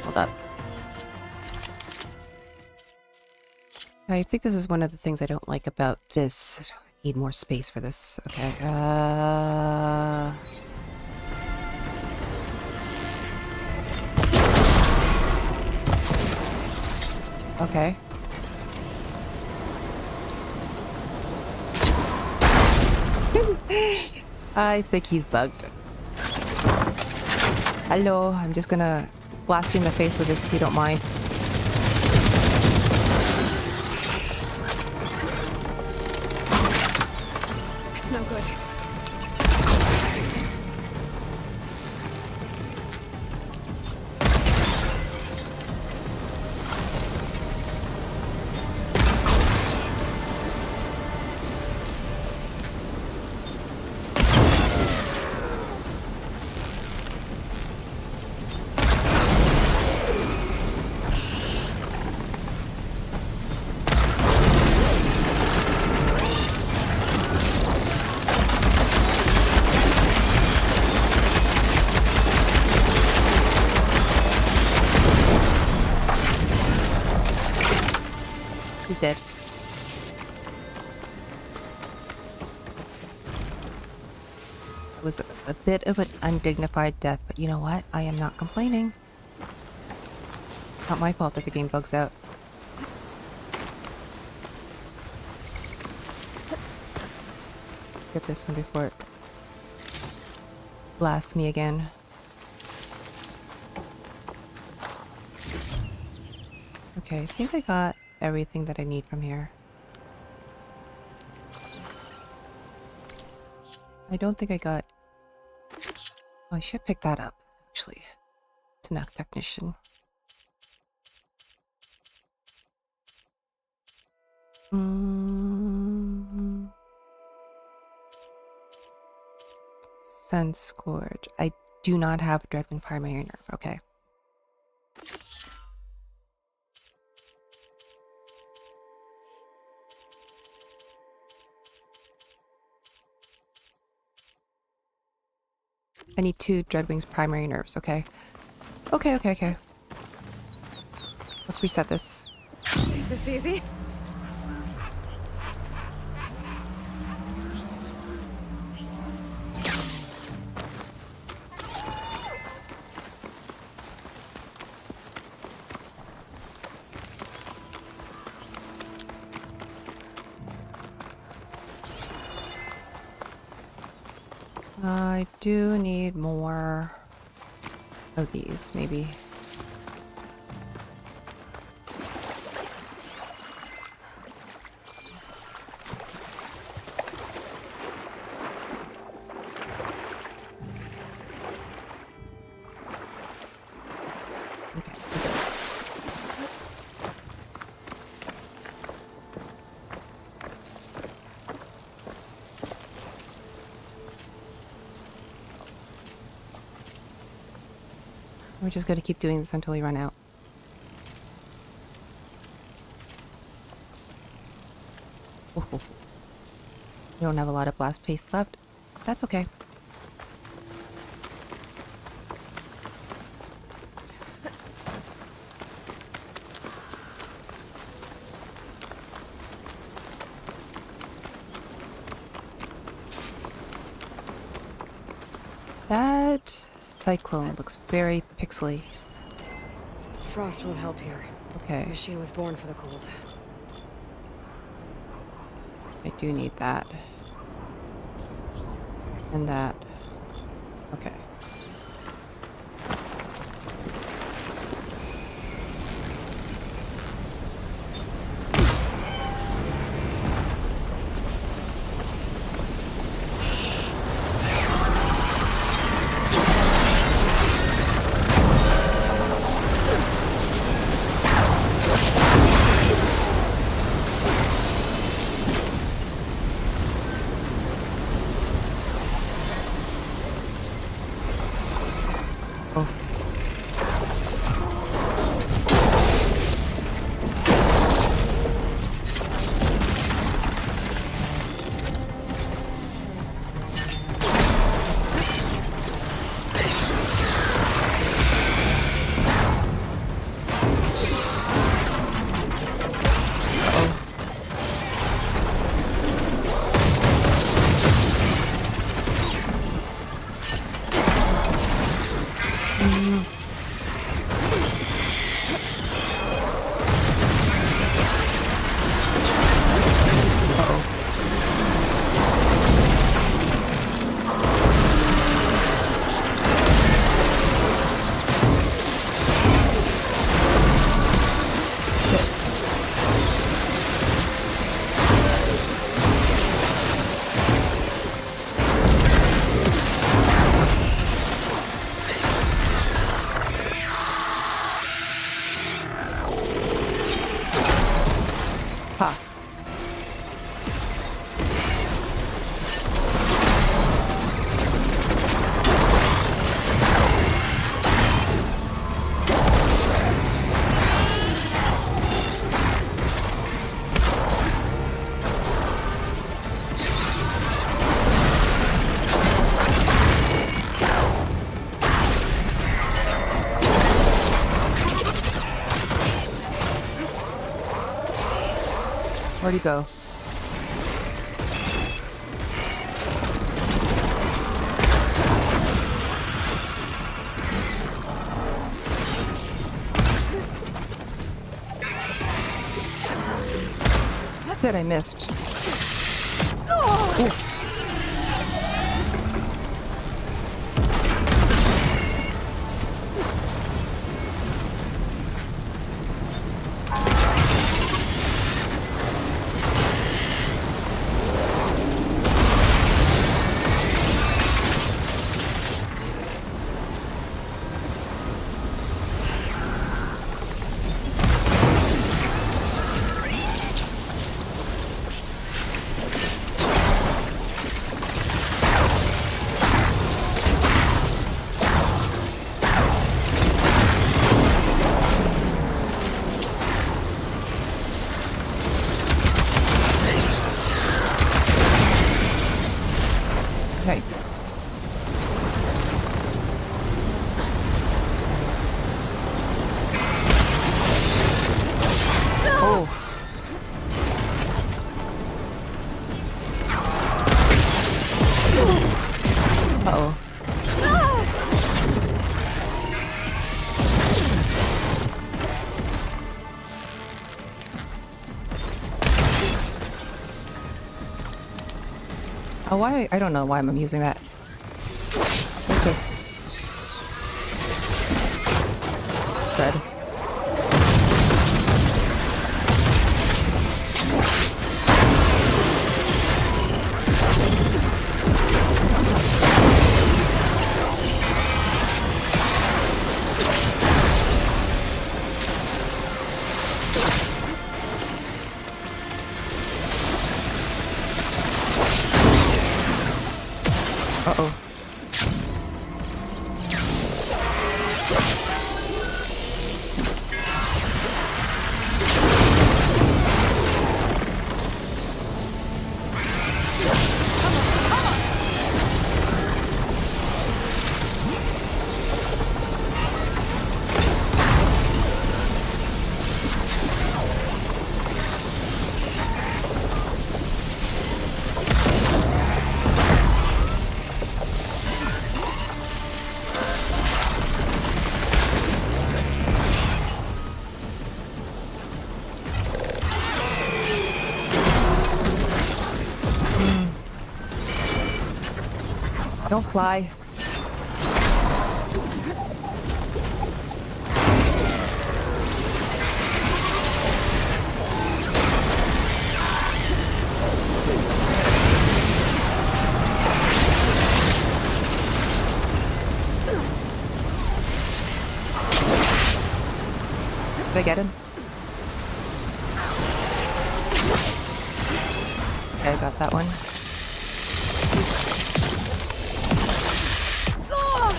Hold up. I think this is one of the things I don't like about this. I need more space for this. Okay. Okay. I think he's bugged. Hello, I'm just gonna blast you in the face with this if you don't mind. It's no good. Dead. It was a bit of an undignified death, but you know what? I am not complaining. Not my fault that the game bugs out. Get this one before it blasts me again. Okay, I think I got everything that I need from here. I don't think I got... Oh, I should pick that up, actually. Tanakh Technician. Sun Scourge. I do not have Dreadwing Primary Nerve. Okay. I need 2 Dreadwing's primary nerves, okay? Okay. Let's reset this. Is this easy? I do need more of these, maybe. We're just going to keep doing this until we run out. Oh. We don't have a lot of blast paste left. That's okay. That cyclone looks very pixely. Frost won't help here. Okay. The machine was born for the cold. I do need that. And that. Okay. Where'd he go? That I missed. Oof. Nice. Oh. Uh-oh. Oh, why? I don't know why I'm using that. It's just red. Uh-oh. Don't fly. Did I get him? Okay, I got that one.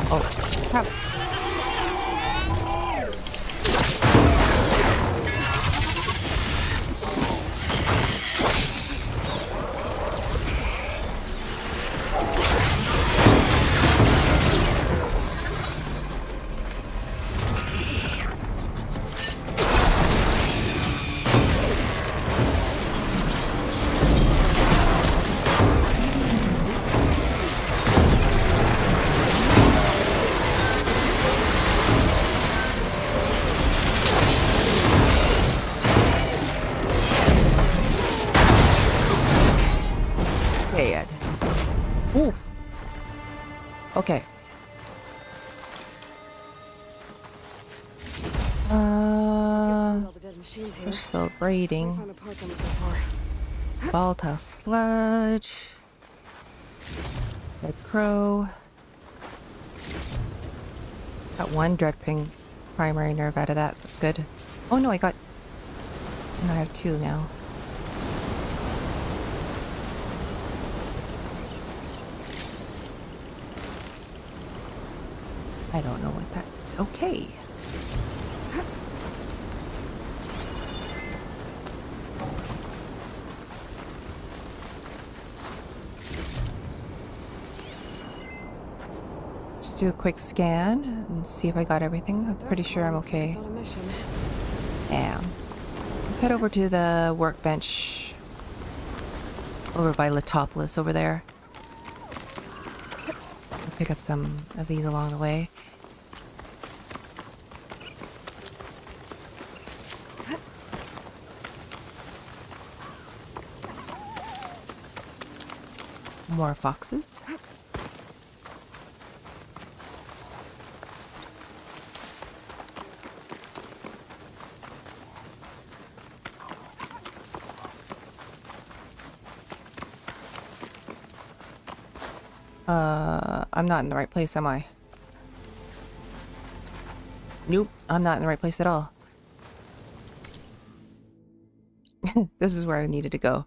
Oh, crap. Ooh. Okay. We're celebrating. Balta sludge. Red crow. Got one Dreadwing primary nerve out of that. That's good. Oh no, I have two now. I don't know what that is. Okay. Just do a quick scan and see if I got everything. I'm pretty sure I'm okay. Yeah. Let's head over to the workbench over by Letopolis over there. Pick up some of these along the way. More foxes. I'm not in the right place, am I? Nope, I'm not in the right place at all. This is where I needed to go.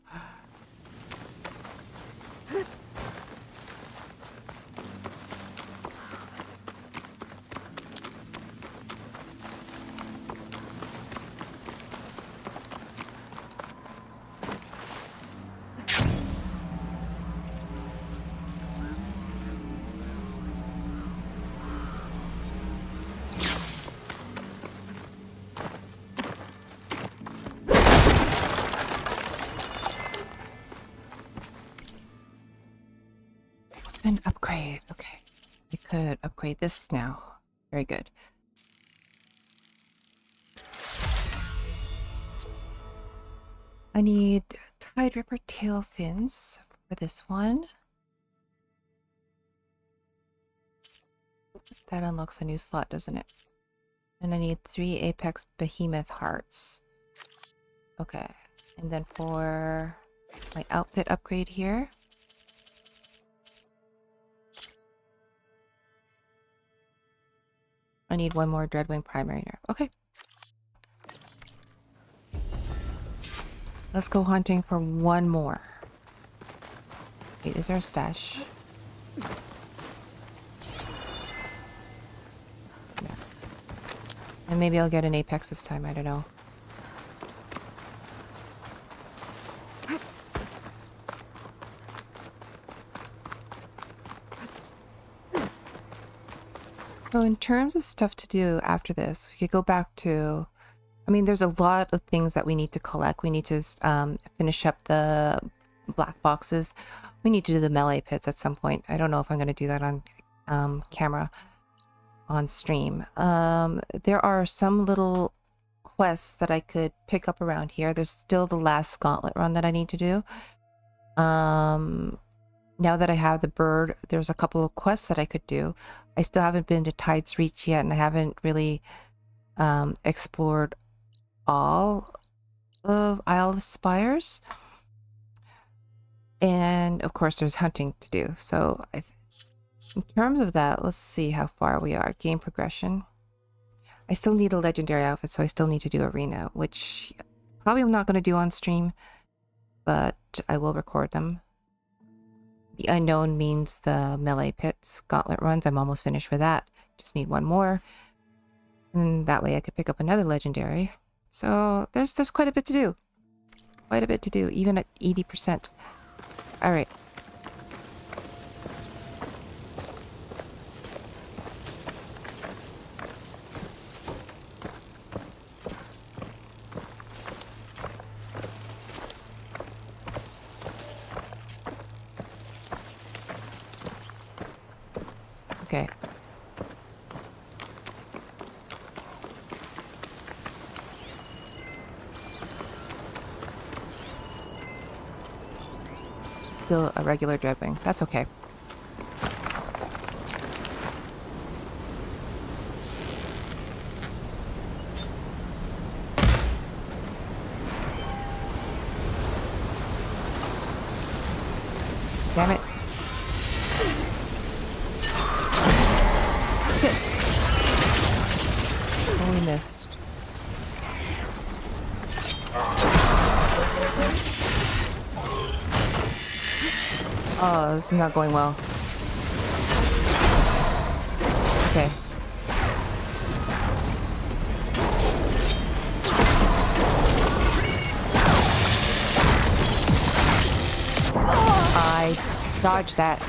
An upgrade. Okay. I could upgrade this now. Very good. I need Tide Ripper tail fins for this one. That unlocks a new slot, doesn't it? And I need 3 Apex Behemoth hearts. Okay. And then for my outfit upgrade here. I need one more Dreadwing primary nerve. Okay. Let's go hunting for one more. Wait, is there a stash? Yeah. And maybe I'll get an apex this time, I don't know. So in terms of stuff to do after this, we could go back to, I mean, there's a lot of things that we need to collect. We need to finish up the black boxes. We need to do the melee pits at some point. I don't know if I'm going to do that on camera, on stream. There are some little quests that I could pick up around here. There's still the last gauntlet run that I need to do. now that I have the bird, there's a couple of quests that I could do. I still haven't been to Tide's Reach yet, and I haven't really explored all of Isle of Spires. And of course there's hunting to do. So in terms of that, let's see how far we are. Game progression. I still need a legendary outfit, so I still need to do arena, which probably I'm not going to do on stream, but I will record them. The unknown means the melee pits, gauntlet runs. I'm almost finished with that. Just need one more. And that way I could pick up another legendary. So there's quite a bit to do. Quite a bit to do, even at 80%. All right. Okay. Still a regular Dreadwing. That's okay. Damn it. Shit. Totally missed. Oh, this is not going well. Okay. I dodged that.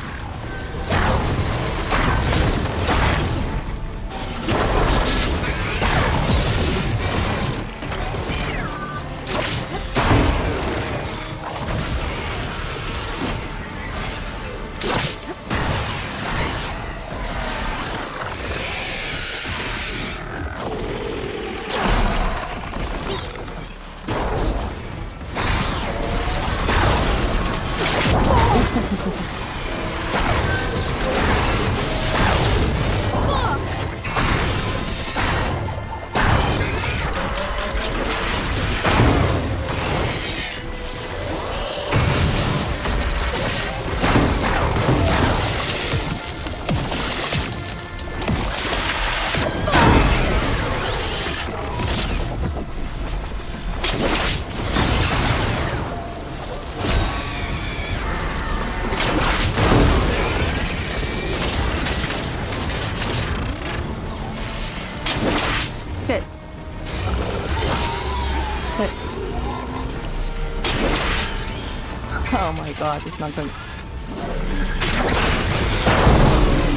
Oh my god, it's not going.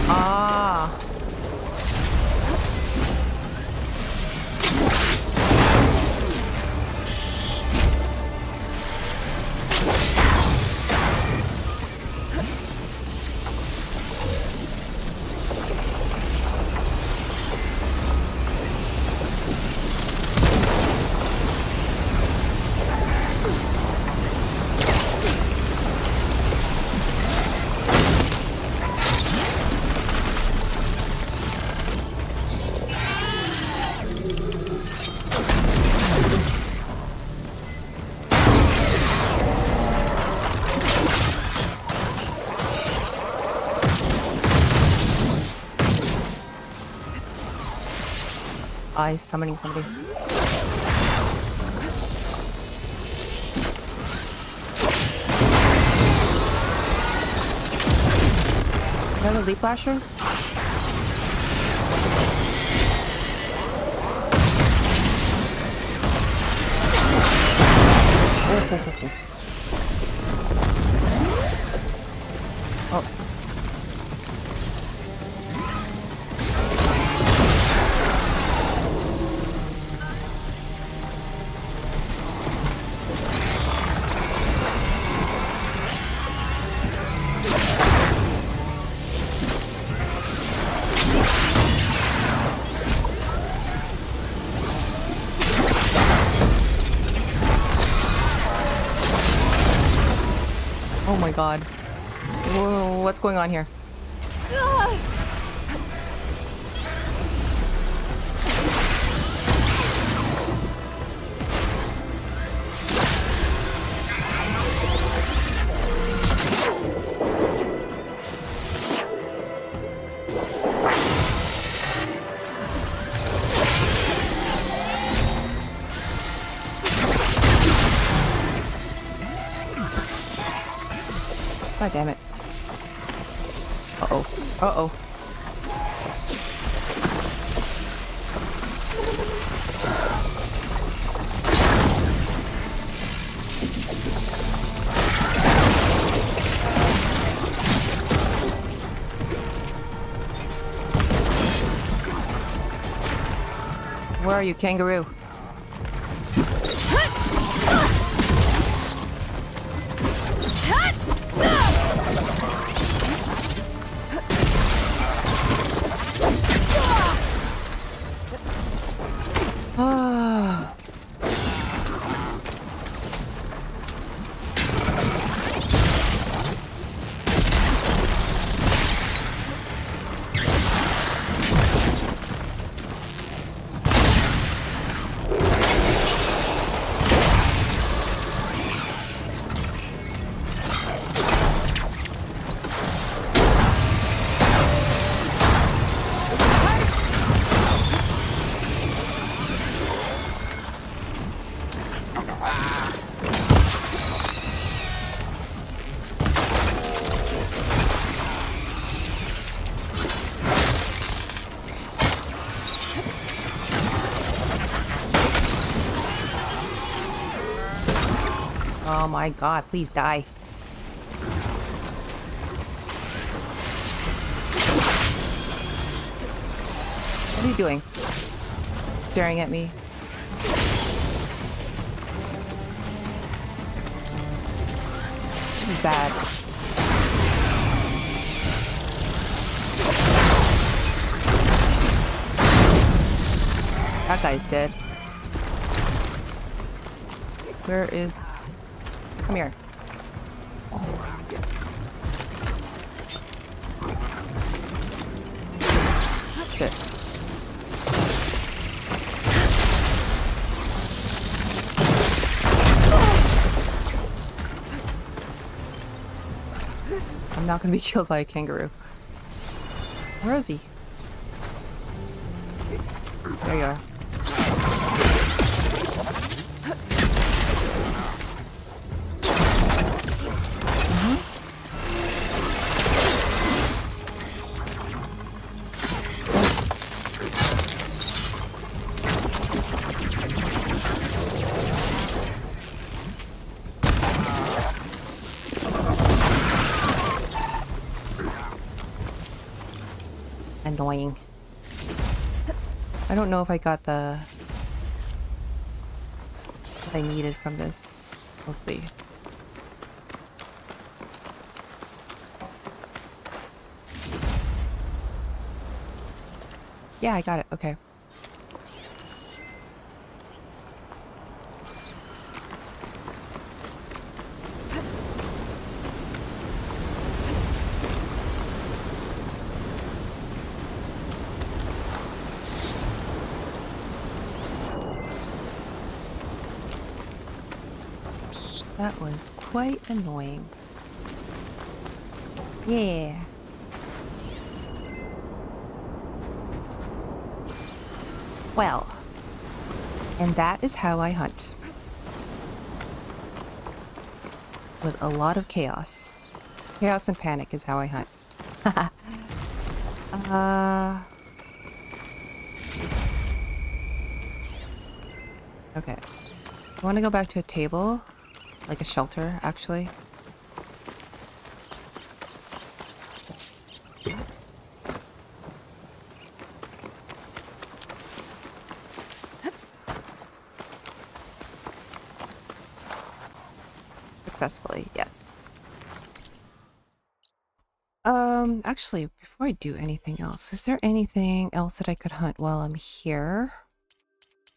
Ah. I summoning somebody. Another leaf flasher? Oh. Oh my god. Whoa, what's going on here? God damn it. Uh-oh. Uh-oh. Where are you, kangaroo? Oh my god, please die. What are you doing? Staring at me. This is bad. That guy's dead. Where is... Come here. Shit. I'm not gonna be killed by a kangaroo. Where is he? There you are. Annoying. I don't know if I got the what I needed from this. We'll see. Yeah, I got it. Okay. That was quite annoying. Yeah. Well, and that is how I hunt. With a lot of chaos. Chaos and panic is how I hunt. Okay. I want to go back to a table. Like a shelter, actually. Successfully, yes. Actually, before I do anything else, is there anything else that I could hunt while I'm here?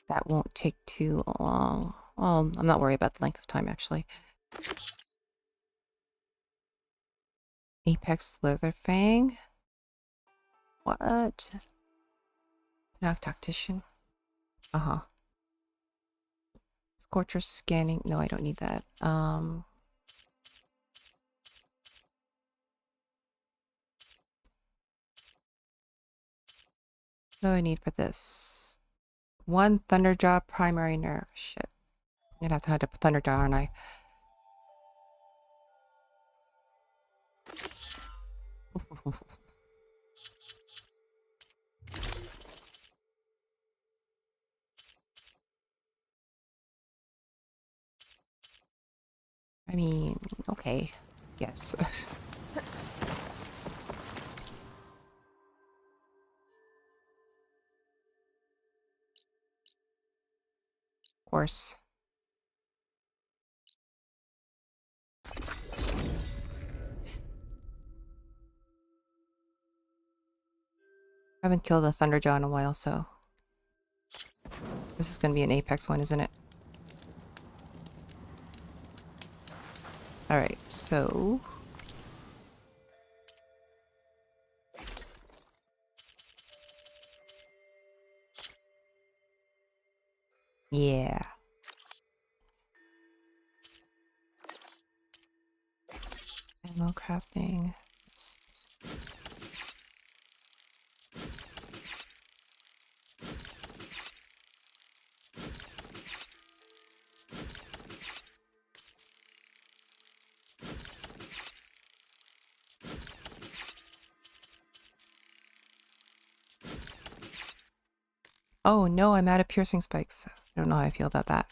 That won't take too long. Well, I'm not worried about the length of time, actually. Apex Slitherfang. What? Knock Tactician. Uh-huh. Scorcher scanning. No, I don't need that. What do I need for this? 1 Thunderjaw primary nerve. Shit. I'm gonna have to head up Thunderjaw, aren't I? I mean, okay. Yes. Of course. I haven't killed a Thunderjaw in a while, so this is going to be an Apex one, isn't it? Alright, so yeah. Ammo crafting. Oh no, I'm out of piercing spikes. I don't know how I feel about that.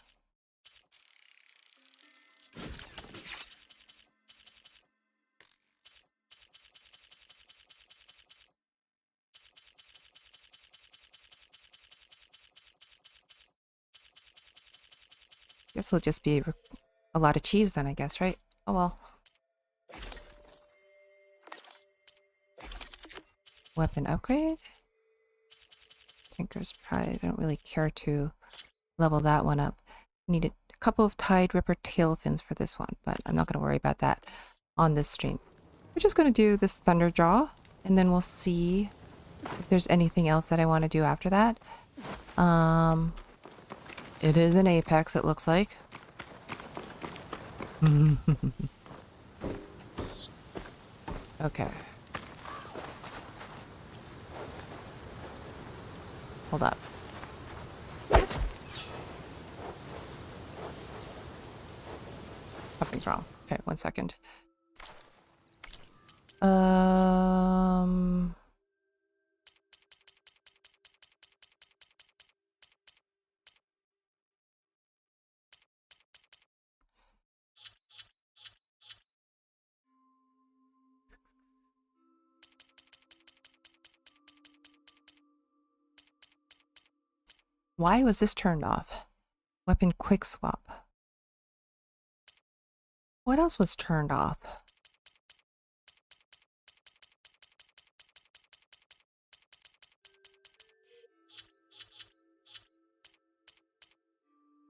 Guess it'll just be a lot of cheese then, I guess, right? Oh well. Weapon upgrade? Tinker's Pride. I don't really care to level that one up. Needed a couple of Tide Ripper tail fins for this one, but I'm not going to worry about that on this stream. We're just going to do this Thunderjaw, and then we'll see if there's anything else that I want to do after that. It is an Apex, it looks like. Okay. Hold up. Something's wrong. Okay, 1 second. Why was this turned off? Weapon quick swap. What else was turned off?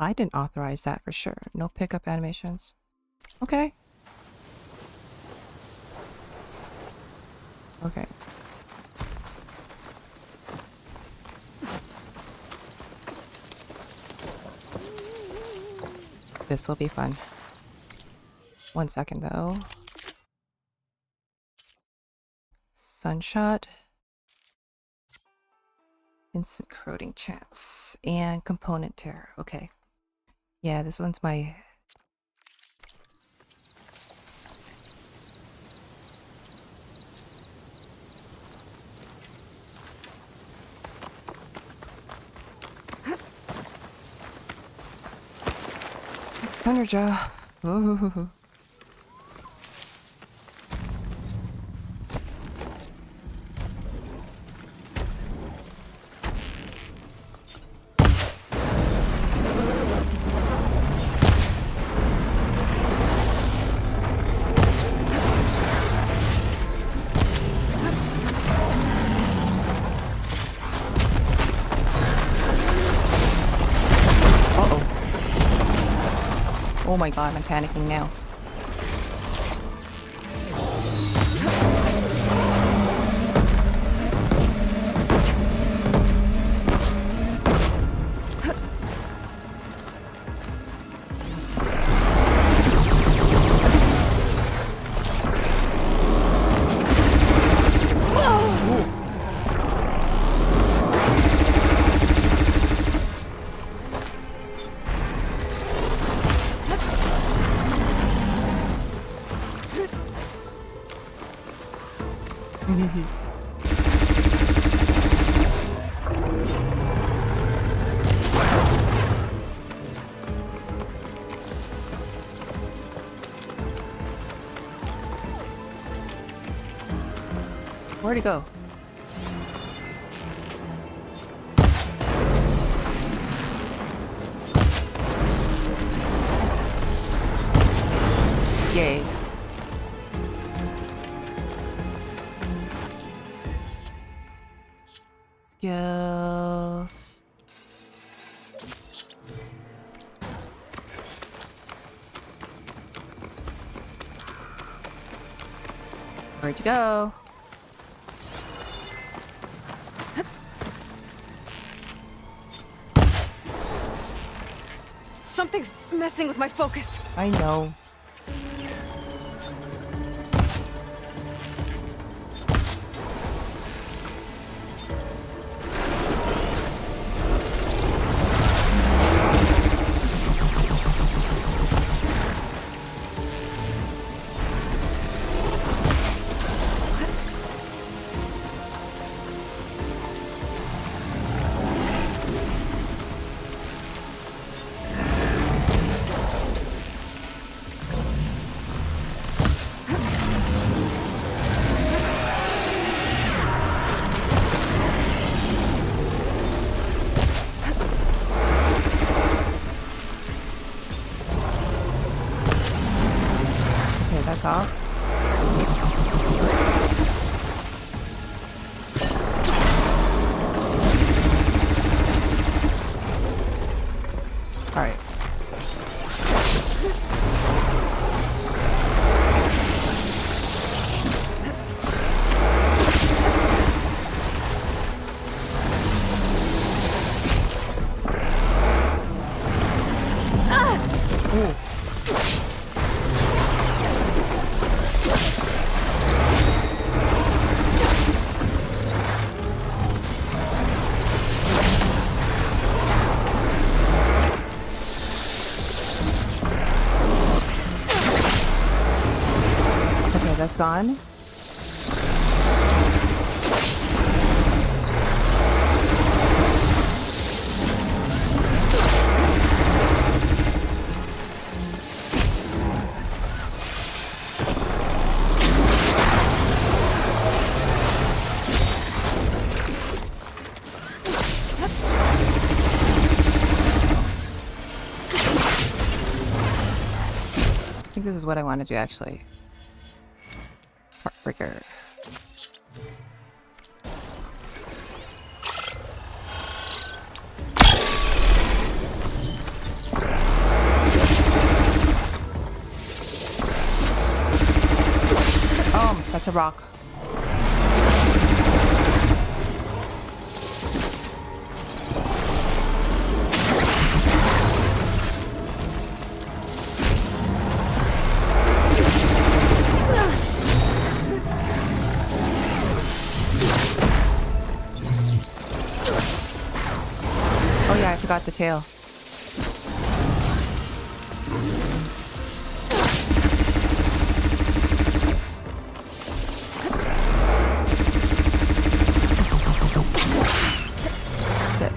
I didn't authorize that for sure. No pickup animations. Okay. Okay. This will be fun. 1 second though. Sunshot. Instant corroding chance. And component tear. Okay. Yeah, this one's my... It's Thunderjaw. Ooh. Oh my god, I'm panicking now. Where'd he go? Yay. Skills. Where'd you go? Something's messing with my focus. I know. Off. All right. That's gone. I think this is what I want to do actually. Heartbreaker. Oh, that's a rock. I forgot the tail. Good.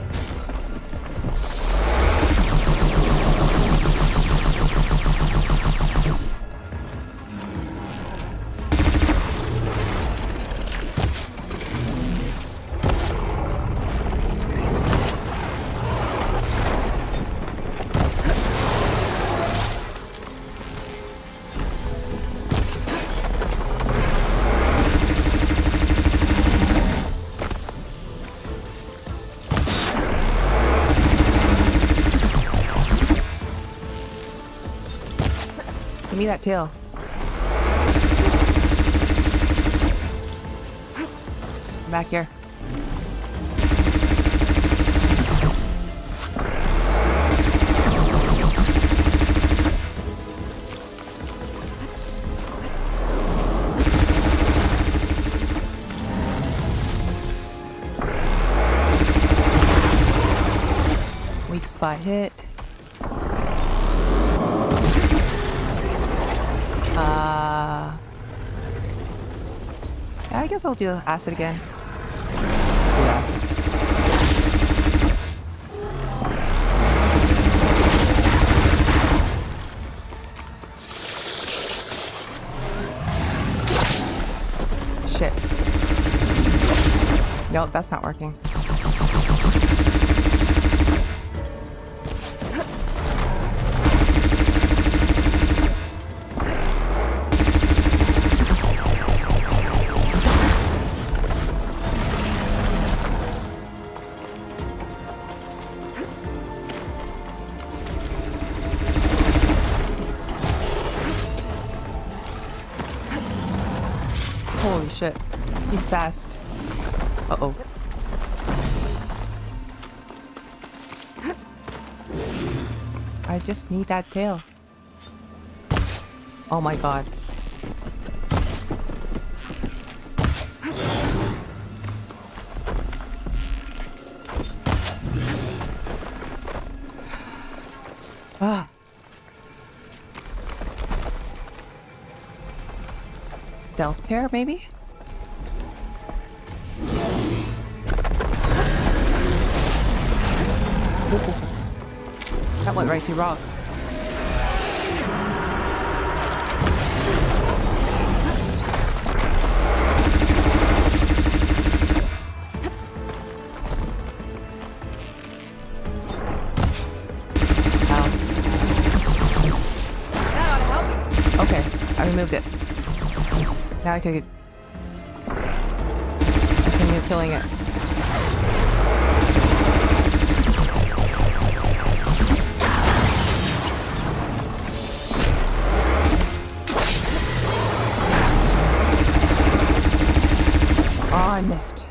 Give me that tail. Come back here. Weak spot hit. I guess I'll do acid again. Shit. that's not working. Holy shit. He's fast. Uh-oh. I just need that tail. Oh my god. Ah. Stealth tear, maybe? That went right through rock. That ought to help you. Okay, I removed it. Now I could continue killing it. Oh, I missed.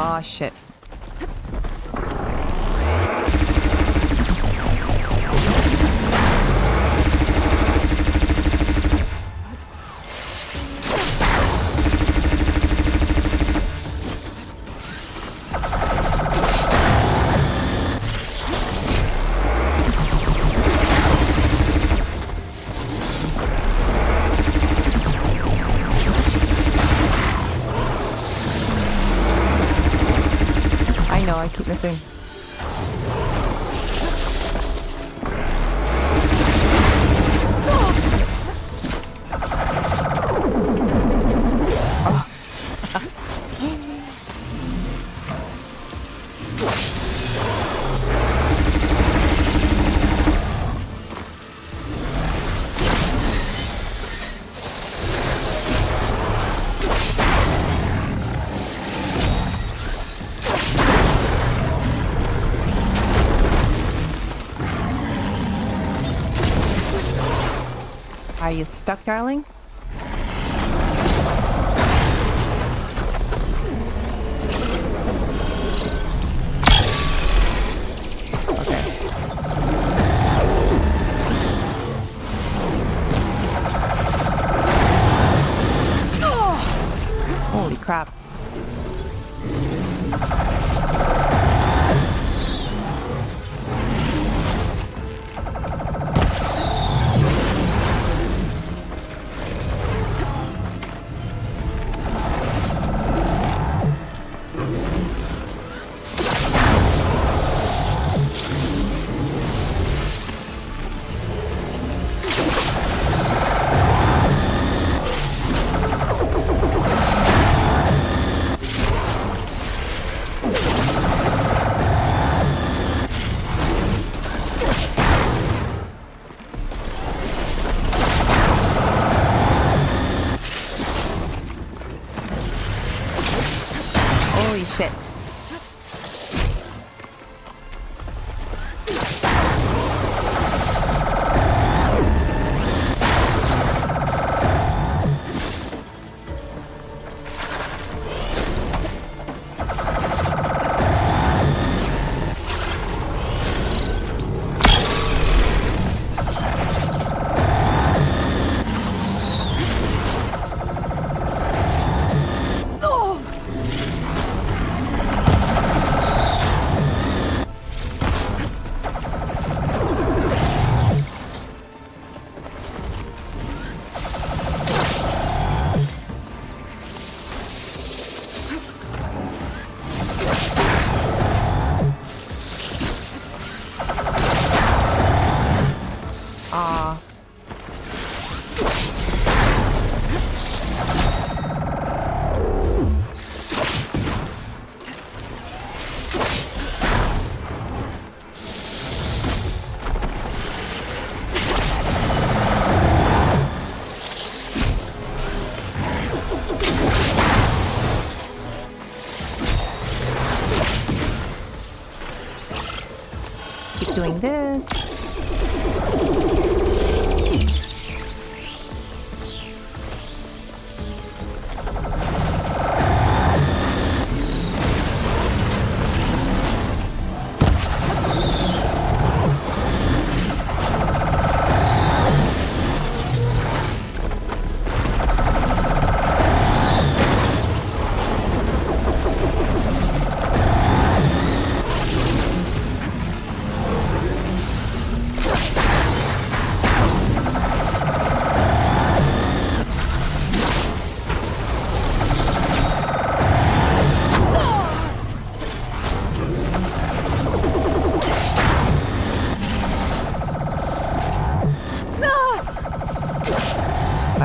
Oh, shit. I keep missing. Are you stuck, darling? Okay. Holy crap. Trying this.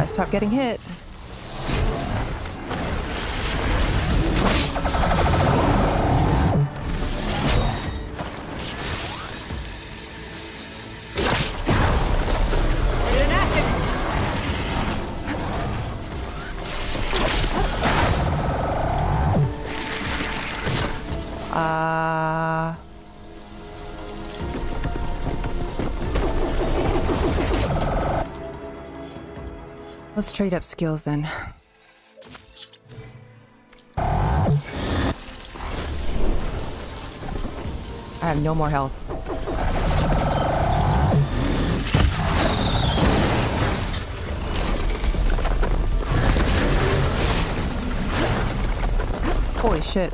Stop getting hit. Let's trade up skills then. I have no more health. Holy shit.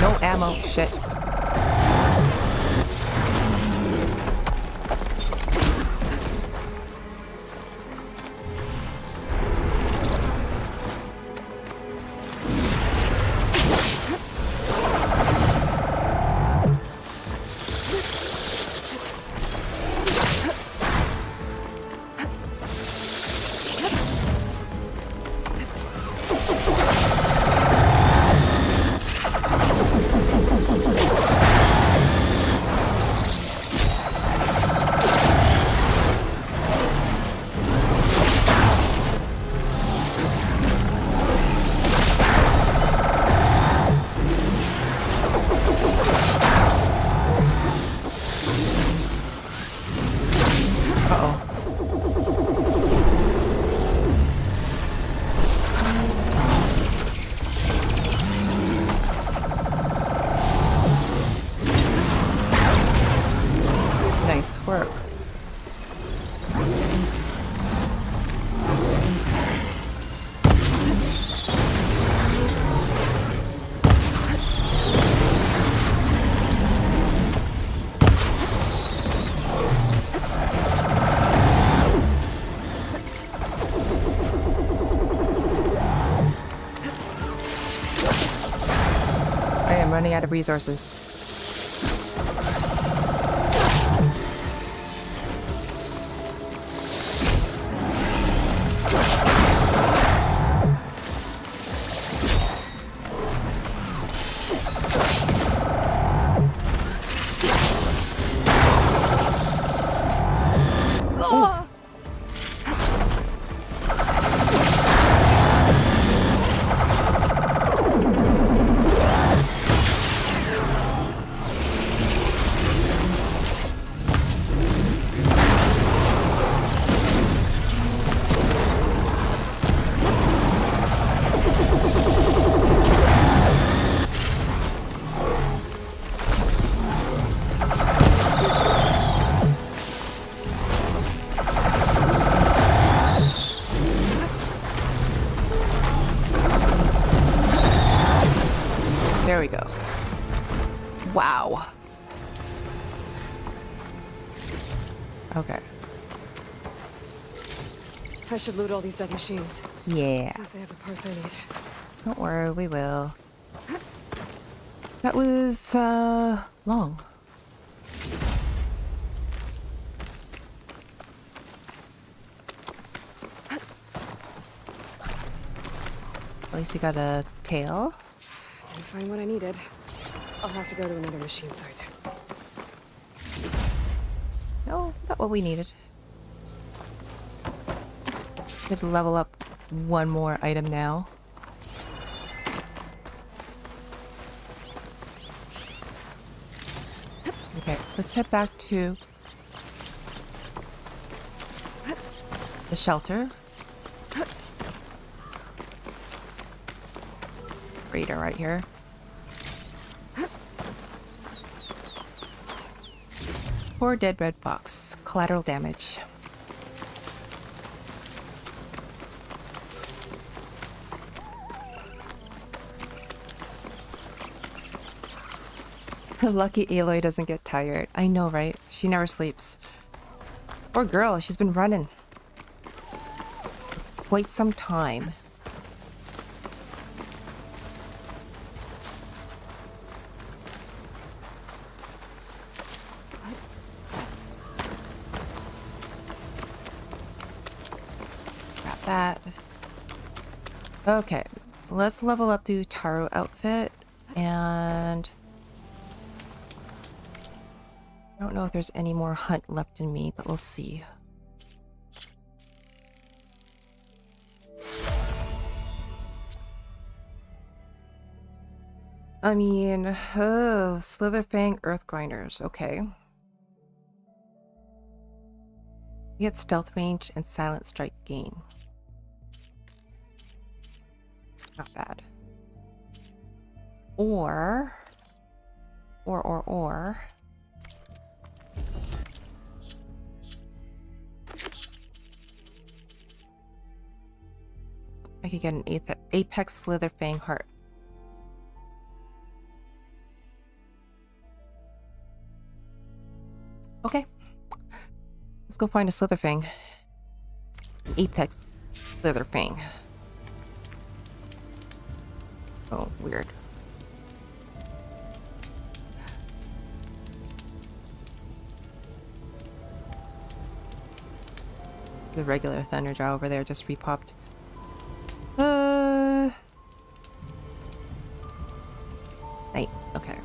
No ammo, shit. Nice work. I am running out of resources. There we go. Wow. Okay. I should loot all these dead machines. Yeah. See if they have the parts I need. Don't worry, we will. That was, long. At least we got a tail. Didn't find what I needed. I'll have to go to another machine site. No, got what we needed. Should level up one more item now. Okay, let's head back to the shelter. Reader right here. Poor dead red fox. Collateral damage. Lucky Aloy doesn't get tired. I know, right? She never sleeps. Poor girl, she's been running quite some time. Got that. Okay, let's level up the Taro outfit, and I don't know if there's any more hunt left in me, but we'll see. I mean, Slitherfang Earth Grinders, okay. You get stealth range and silent strike gain. Not bad. Or I could get an Apex Slitherfang heart. Okay. Let's go find a Slitherfang. An Apex Slitherfang. Oh, weird. The regular Thunderjaw over there just repopped. Night. Okay.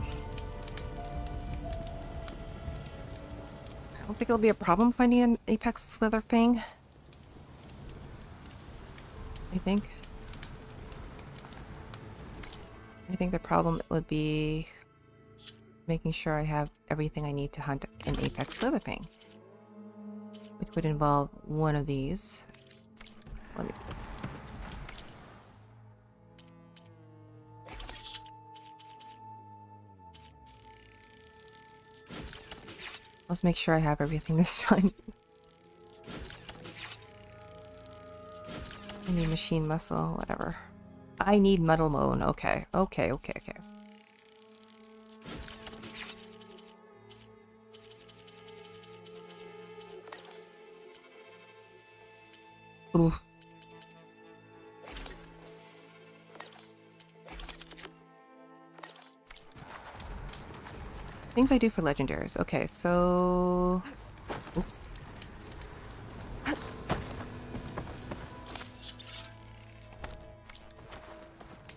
I don't think it'll be a problem finding an Apex Slitherfang. I think the problem would be making sure I have everything I need to hunt an Apex Slitherfang, which would involve one of these. Let me... Let's make sure I have everything this time. I need machine muscle, whatever. I need metal bone. Okay. Okay. Ooh. Things I do for legendaries. Okay, so... Oops.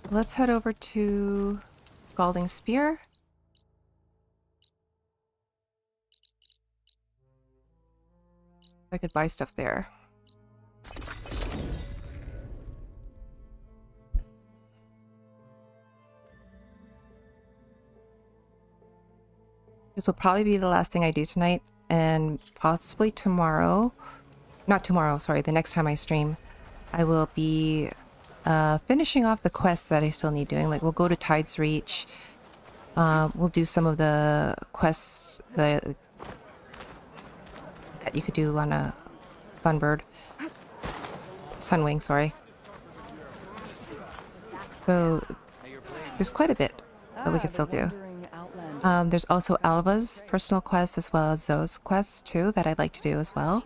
Let's head over to Scalding Spear. I could buy stuff there. This will probably be the last thing I do tonight, and possibly tomorrow. Not tomorrow, sorry, the next time I stream, I will be finishing off the quests that I still need doing. Like, we'll go to Tide's Reach. We'll do some of the quests that you could do on a Sunwing, sorry. So, there's quite a bit that we could still do. There's also Alva's personal quests as well as Zoe's quests too that I'd like to do as well.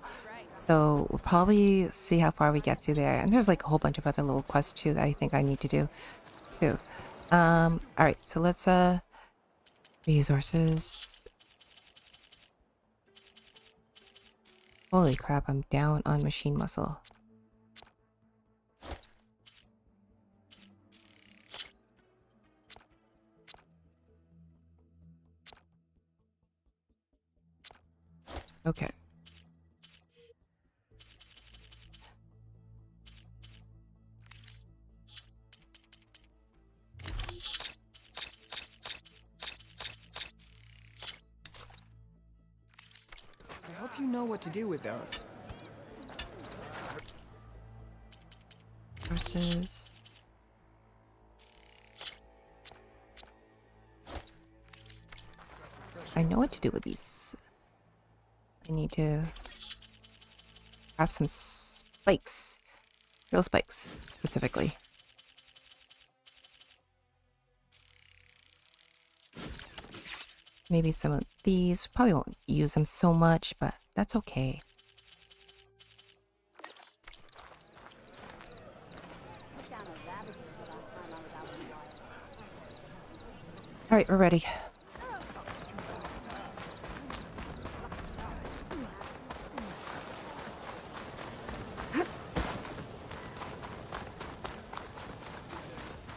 So we'll probably see how far we get through there. And there's like a whole bunch of other little quests too that I think I need to do too. Alright, so let's resources. Holy crap, I'm down on machine muscle. Okay. know what to do with those. Horses. I know what to do with these. I need to have some spikes. Real spikes, specifically. Maybe some of these. Probably won't use them so much, but that's okay. Alright, we're ready.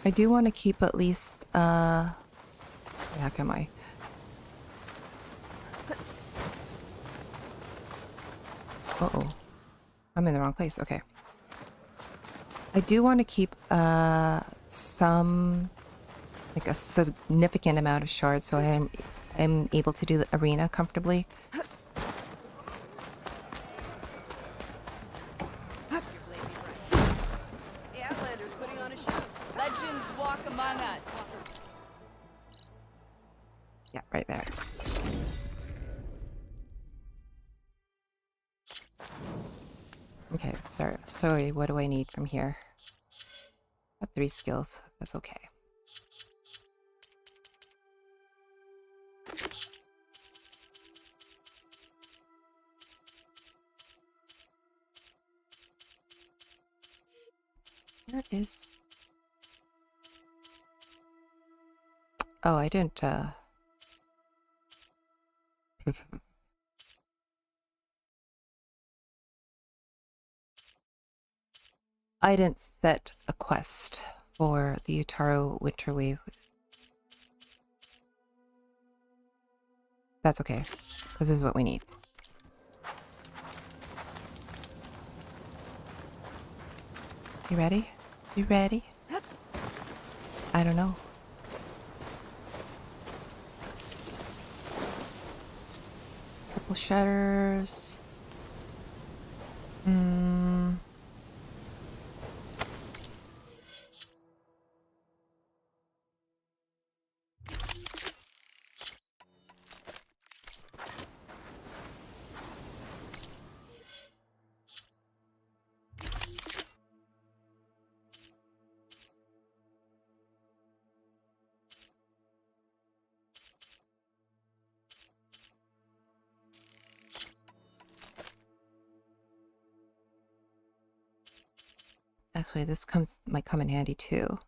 I do want to keep at least, where the heck am I? Uh-oh. I'm in the wrong place. Okay. I do want to keep, some, like a significant amount of shards so I'm able to do the arena comfortably. Yeah, right there. Okay, sorry, what do I need from here? Got 3 skills, that's okay. There it is. Oh, I didn't, I didn't set a quest for the Utaro Winter Wave. That's okay, because this is what we need. You ready? You ready? I don't know. Triple shutters. Actually, this might come in handy too.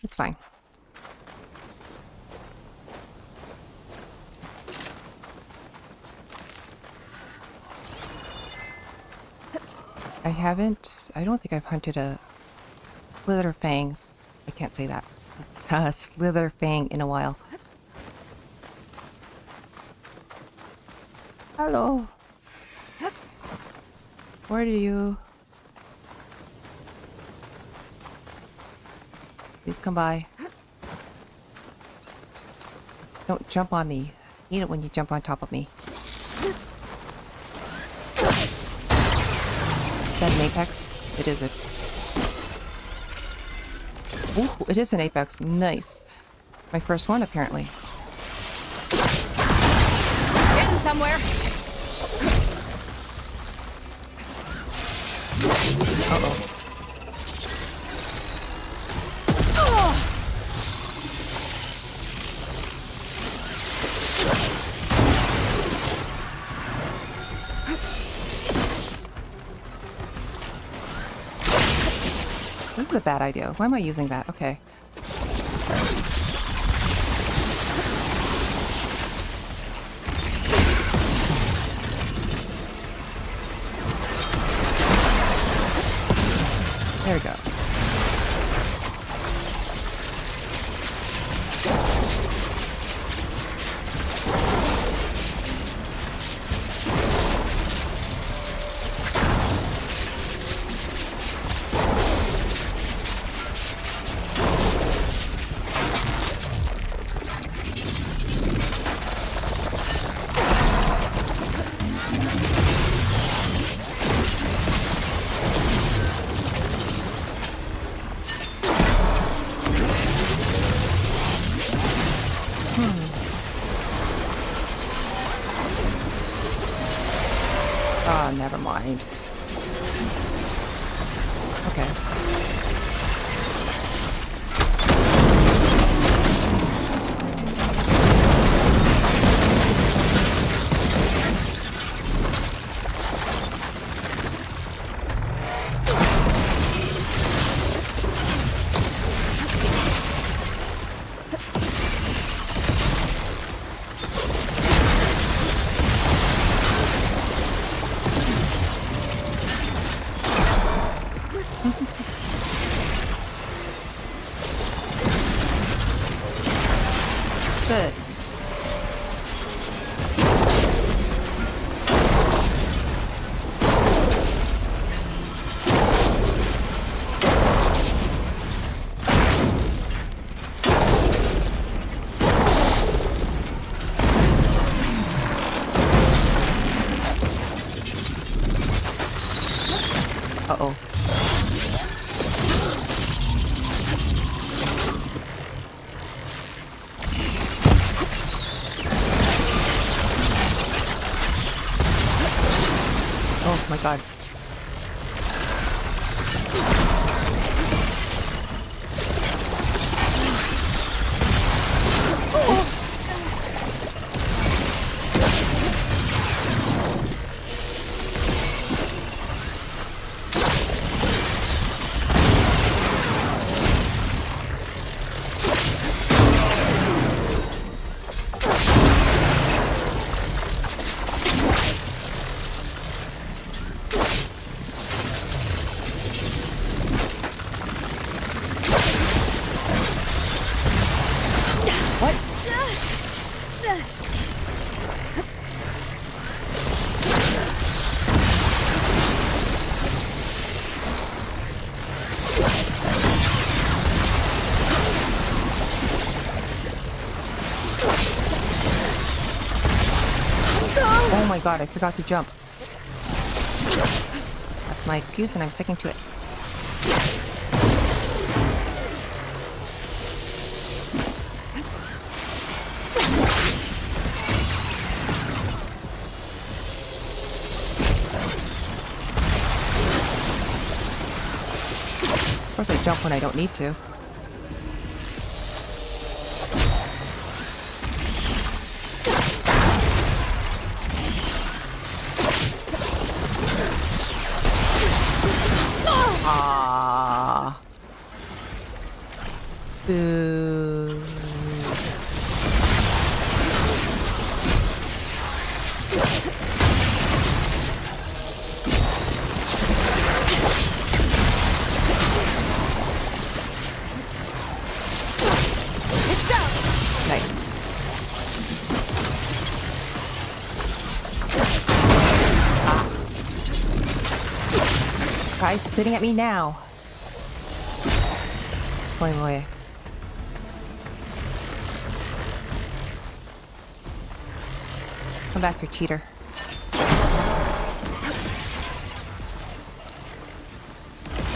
It's fine. I don't think I've hunted a Slitherfang. I can't say that. Slitherfang in a while. Hello. Where do you? Please come by. Don't jump on me. I hate it when you jump on top of me. Is that an apex? It is it. Ooh, it is an apex. Nice. My first one, apparently. Getting somewhere. Uh-oh. This is a bad idea. Why am I using that? Okay. There we go. mind. Okay. Good. Uh-oh. Oh my god. Oh my god, I forgot to jump. That's my excuse and I'm sticking to it. Of course I jump when I don't need to. Ah. Boo. Nice. Ah. Guy's spitting at me now. Going away. Come back, you cheater.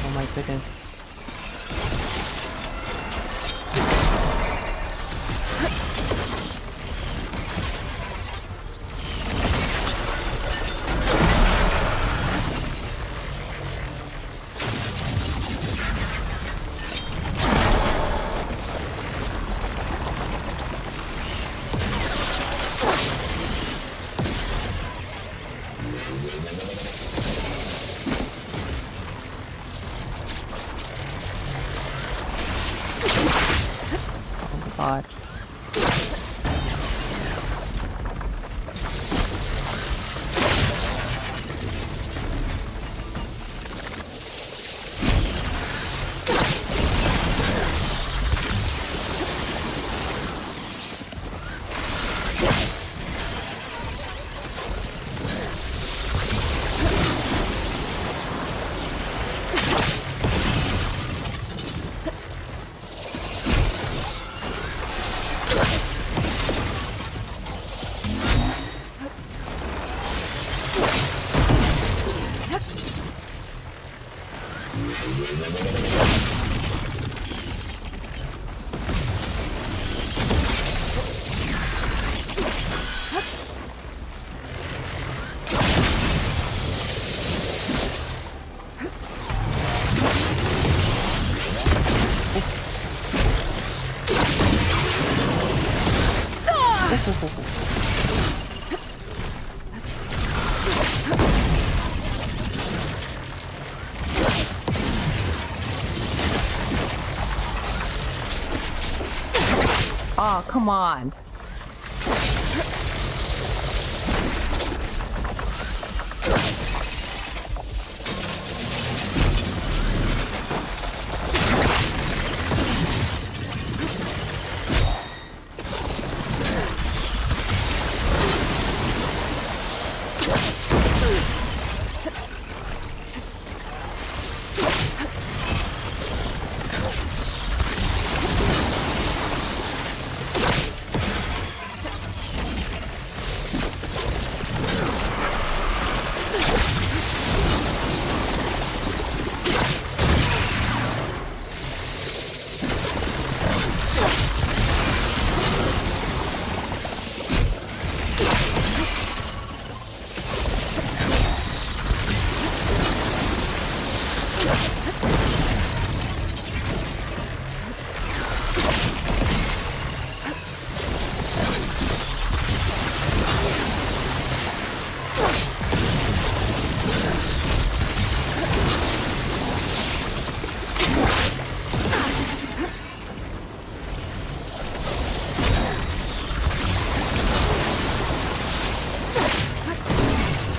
Oh my goodness. God. Oh, come on.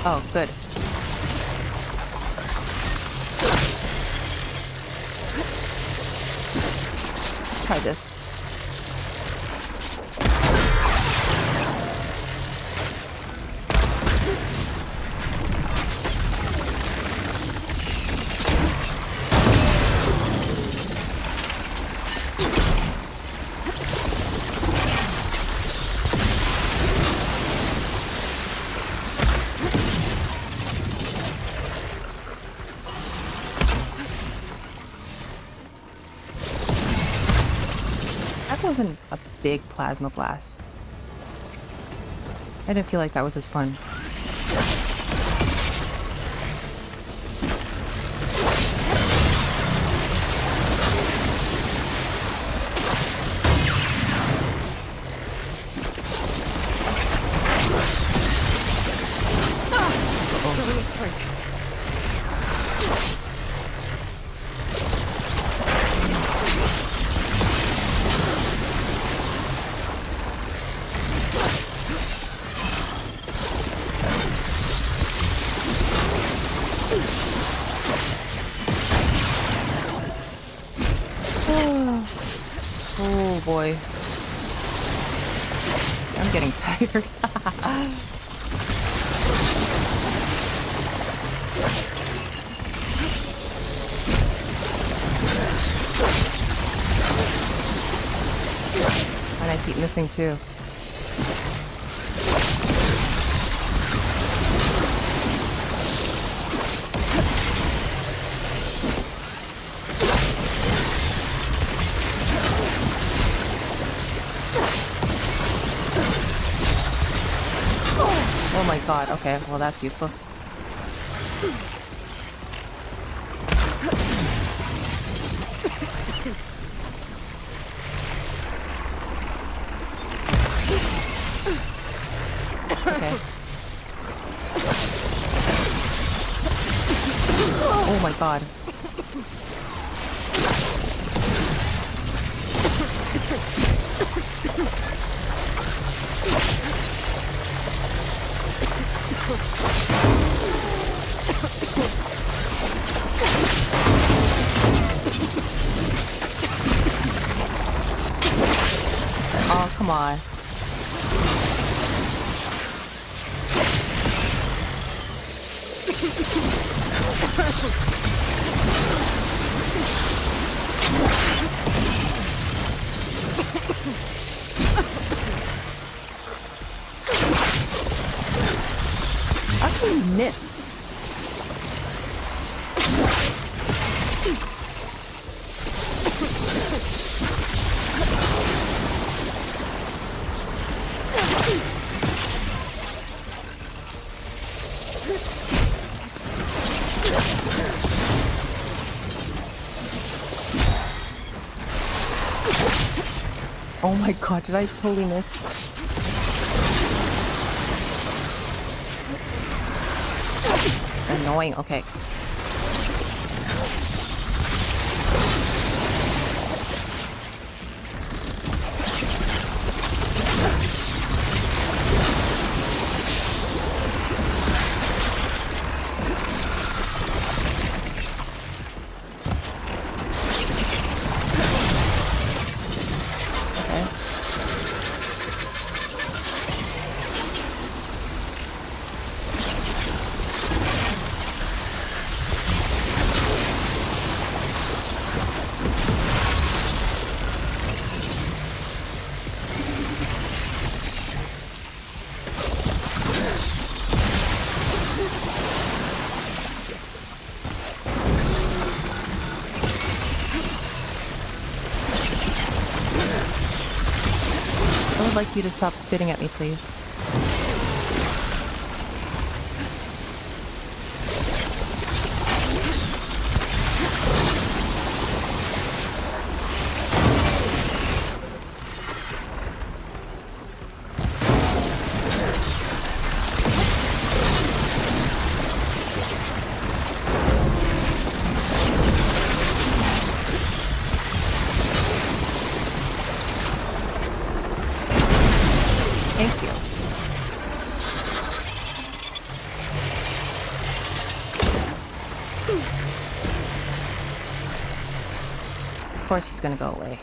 Oh, good. Let's try this. Wasn't a big plasma blast. I didn't feel like that was as fun. Oh boy. I'm getting tired. And I keep missing too. Oh my god, okay, well that's useless. Okay. Oh my god. Oh, come on. How can you miss? Oh my god, did I totally miss? annoying. Okay. I would like you to stop spitting at me, please. Thank you. Of course he's gonna go away.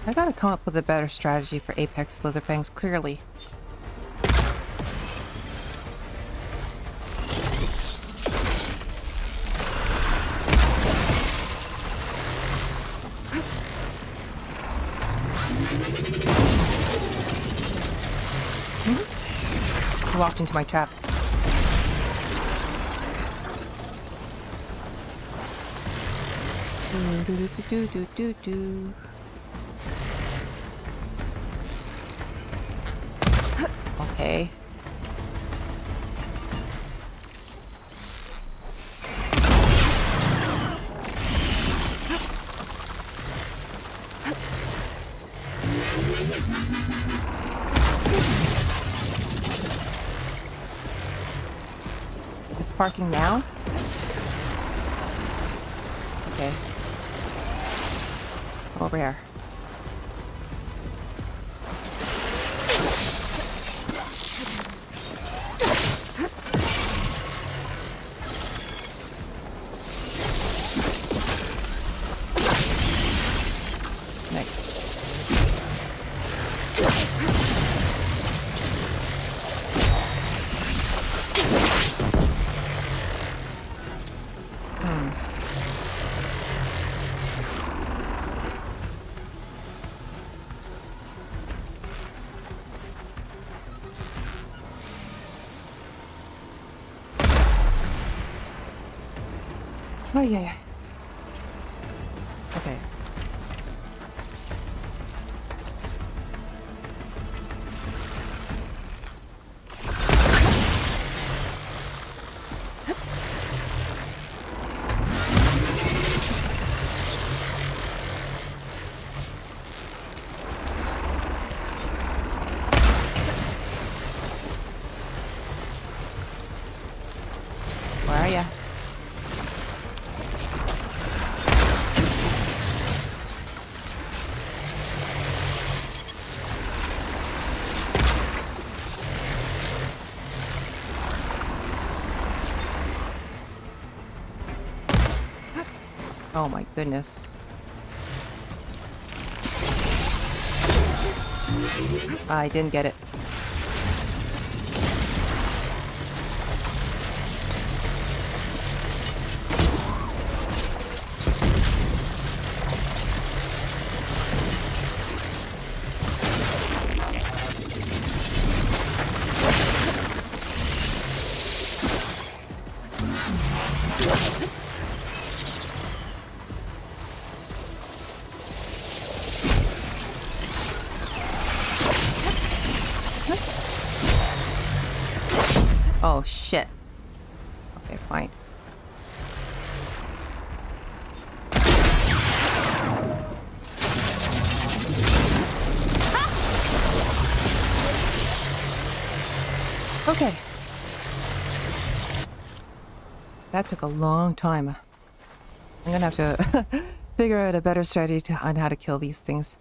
I gotta come up with a better strategy for Apex Slitherfangs, clearly. He walked into my trap. Okay. Is it sparking now? Okay. Over here. Oh, yeah. Okay. Where are ya? Oh my goodness. I didn't get it. Oh shit. Okay, fine. Okay. That took a long time. I'm gonna have to figure out a better strategy on how to kill these things.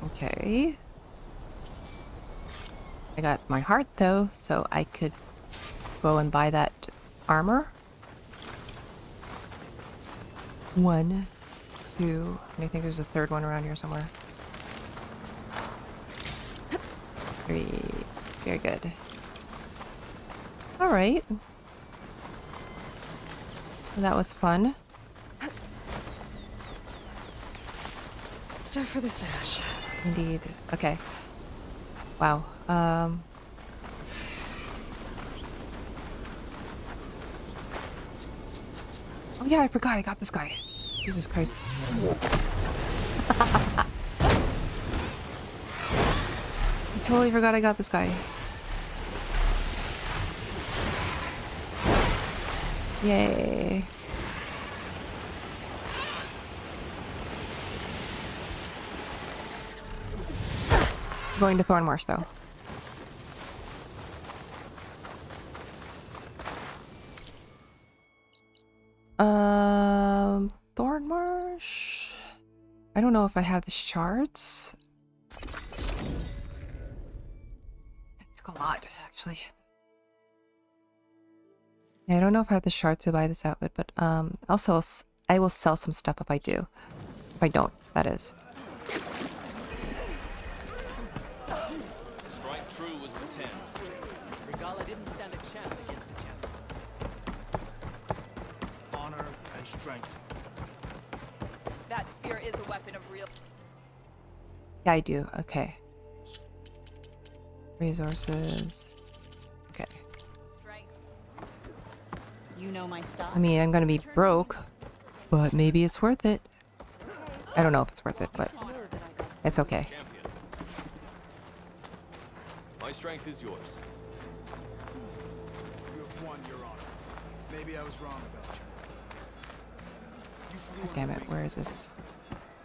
Okay. I got my heart though, so I could go and buy that armor. 1, 2, and I think there's a third one around here somewhere. 3. Very good. Alright. That was fun. Stuff for the stash. Indeed. Okay. Wow. Oh yeah, I forgot I got this guy. Jesus Christ. I totally forgot I got this guy. Yay. Going to Thornmarsh though. Thornmarsh? I don't know if I have the shards. It took a lot, actually. Yeah, I don't know if I have the shards to buy this outfit, but also I will sell some stuff if I do. If I don't, that is. Strike true was the 10. Regalla didn't stand a chance against the champion. Honor and strength. That spear is a weapon of real. Yeah, I do. Okay. Resources. Okay. You know my style. I mean, I'm gonna be broke, but maybe it's worth it. I don't know if it's worth it, but it's okay. My strength is yours. You have won, Your Honor. Maybe I was wrong about you. God damn it, where is this?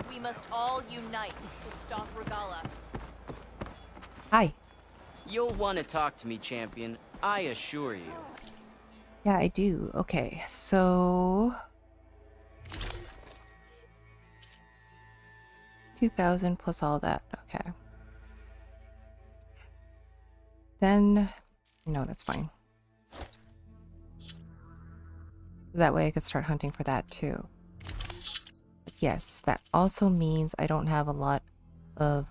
We must all unite to stop Regalla. Hi. You'll want to talk to me, champion. I assure you. Yeah, I do. Okay, so 2,000 plus all that. Okay. Then, no, that's fine. That way I could start hunting for that too. But yes, that also means I don't have a lot of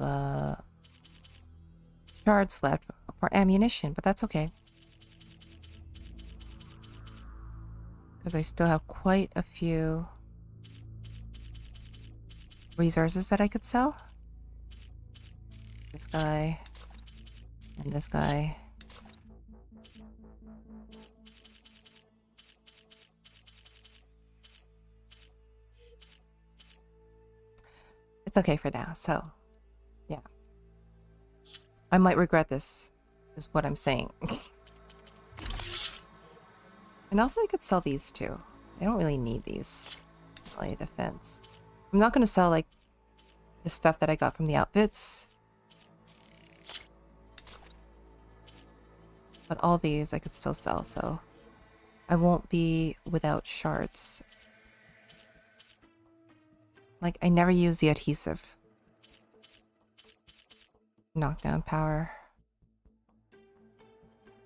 shards left for ammunition, but that's okay. Because I still have quite a few resources that I could sell. This guy and this guy. It's okay for now, so yeah. I might regret this, is what I'm saying. And also I could sell these too. I don't really need these. Melee defense. I'm not going to sell like the stuff that I got from the outfits. But all these I could still sell, so I won't be without shards. Like, I never use the adhesive. Knockdown power.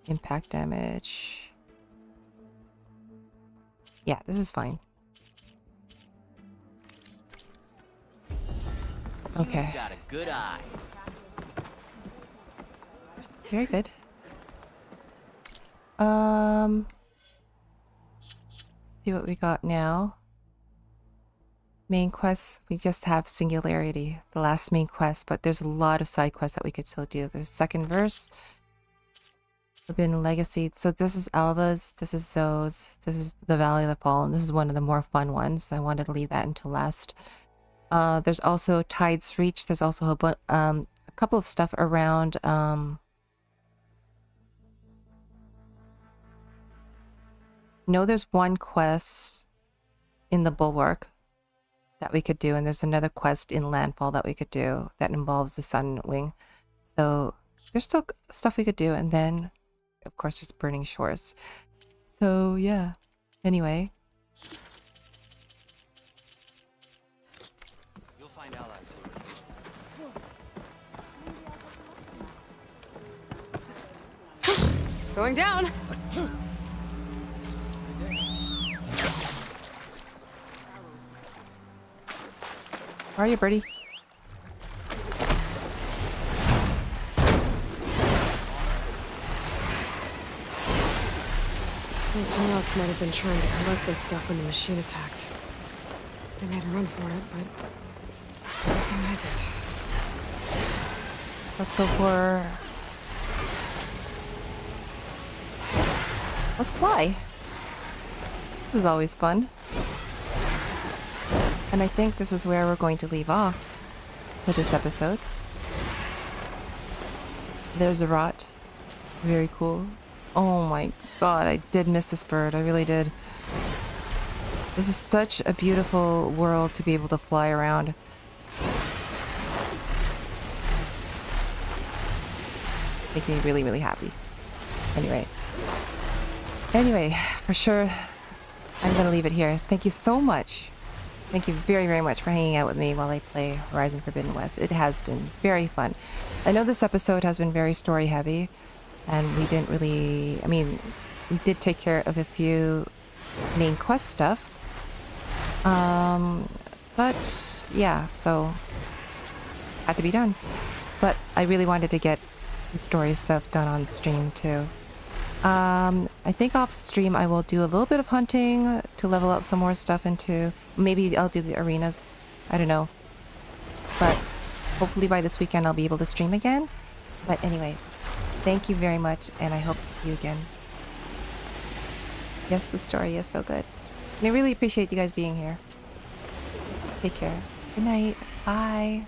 Impact damage. Yeah, this is fine. Okay. You've got a good eye. Very good. See what we got now. Main quests, we just have Singularity, the last main quest, but there's a lot of side quests that we could still do. There's second verse, Forbidden Legacy. So this is Alva's, this is Zoe's, this is the Valley of the Fallen. This is one of the more fun ones. I wanted to leave that until last. There's also Tide's Reach. There's also a couple of stuff around no, there's one quest in the Bulwark that we could do, and there's another quest in Landfall that we could do that involves the Sunwing. So there's still stuff we could do, and then of course there's Burning Shores. So yeah. Anyway. You'll find allies here. Going down. How are you, birdie? Those Tanakh might have been trying to collect this stuff when the machine attacked. They made a run for it, but they didn't make it. Let's go for... Let's fly. This is always fun. And I think this is where we're going to leave off for this episode. There's a rot. Very cool. Oh my god, I did miss this bird. I really did. This is such a beautiful world to be able to fly around. Make me really, really happy. Anyway, for sure, I'm gonna leave it here. Thank you so much. Thank you very, very much for hanging out with me while I play Horizon Forbidden West. It has been very fun. I know this episode has been very story heavy, and we didn't really... I mean, we did take care of a few main quest stuff. But yeah, so had to be done. But I really wanted to get the story stuff done on stream too. I think off stream I will do a little bit of hunting to level up some more stuff into... Maybe I'll do the arenas. I don't know. But hopefully by this weekend I'll be able to stream again. But anyway, thank you very much, and I hope to see you again. Yes, the story is so good. And I really appreciate you guys being here. Take care. Good night. Bye.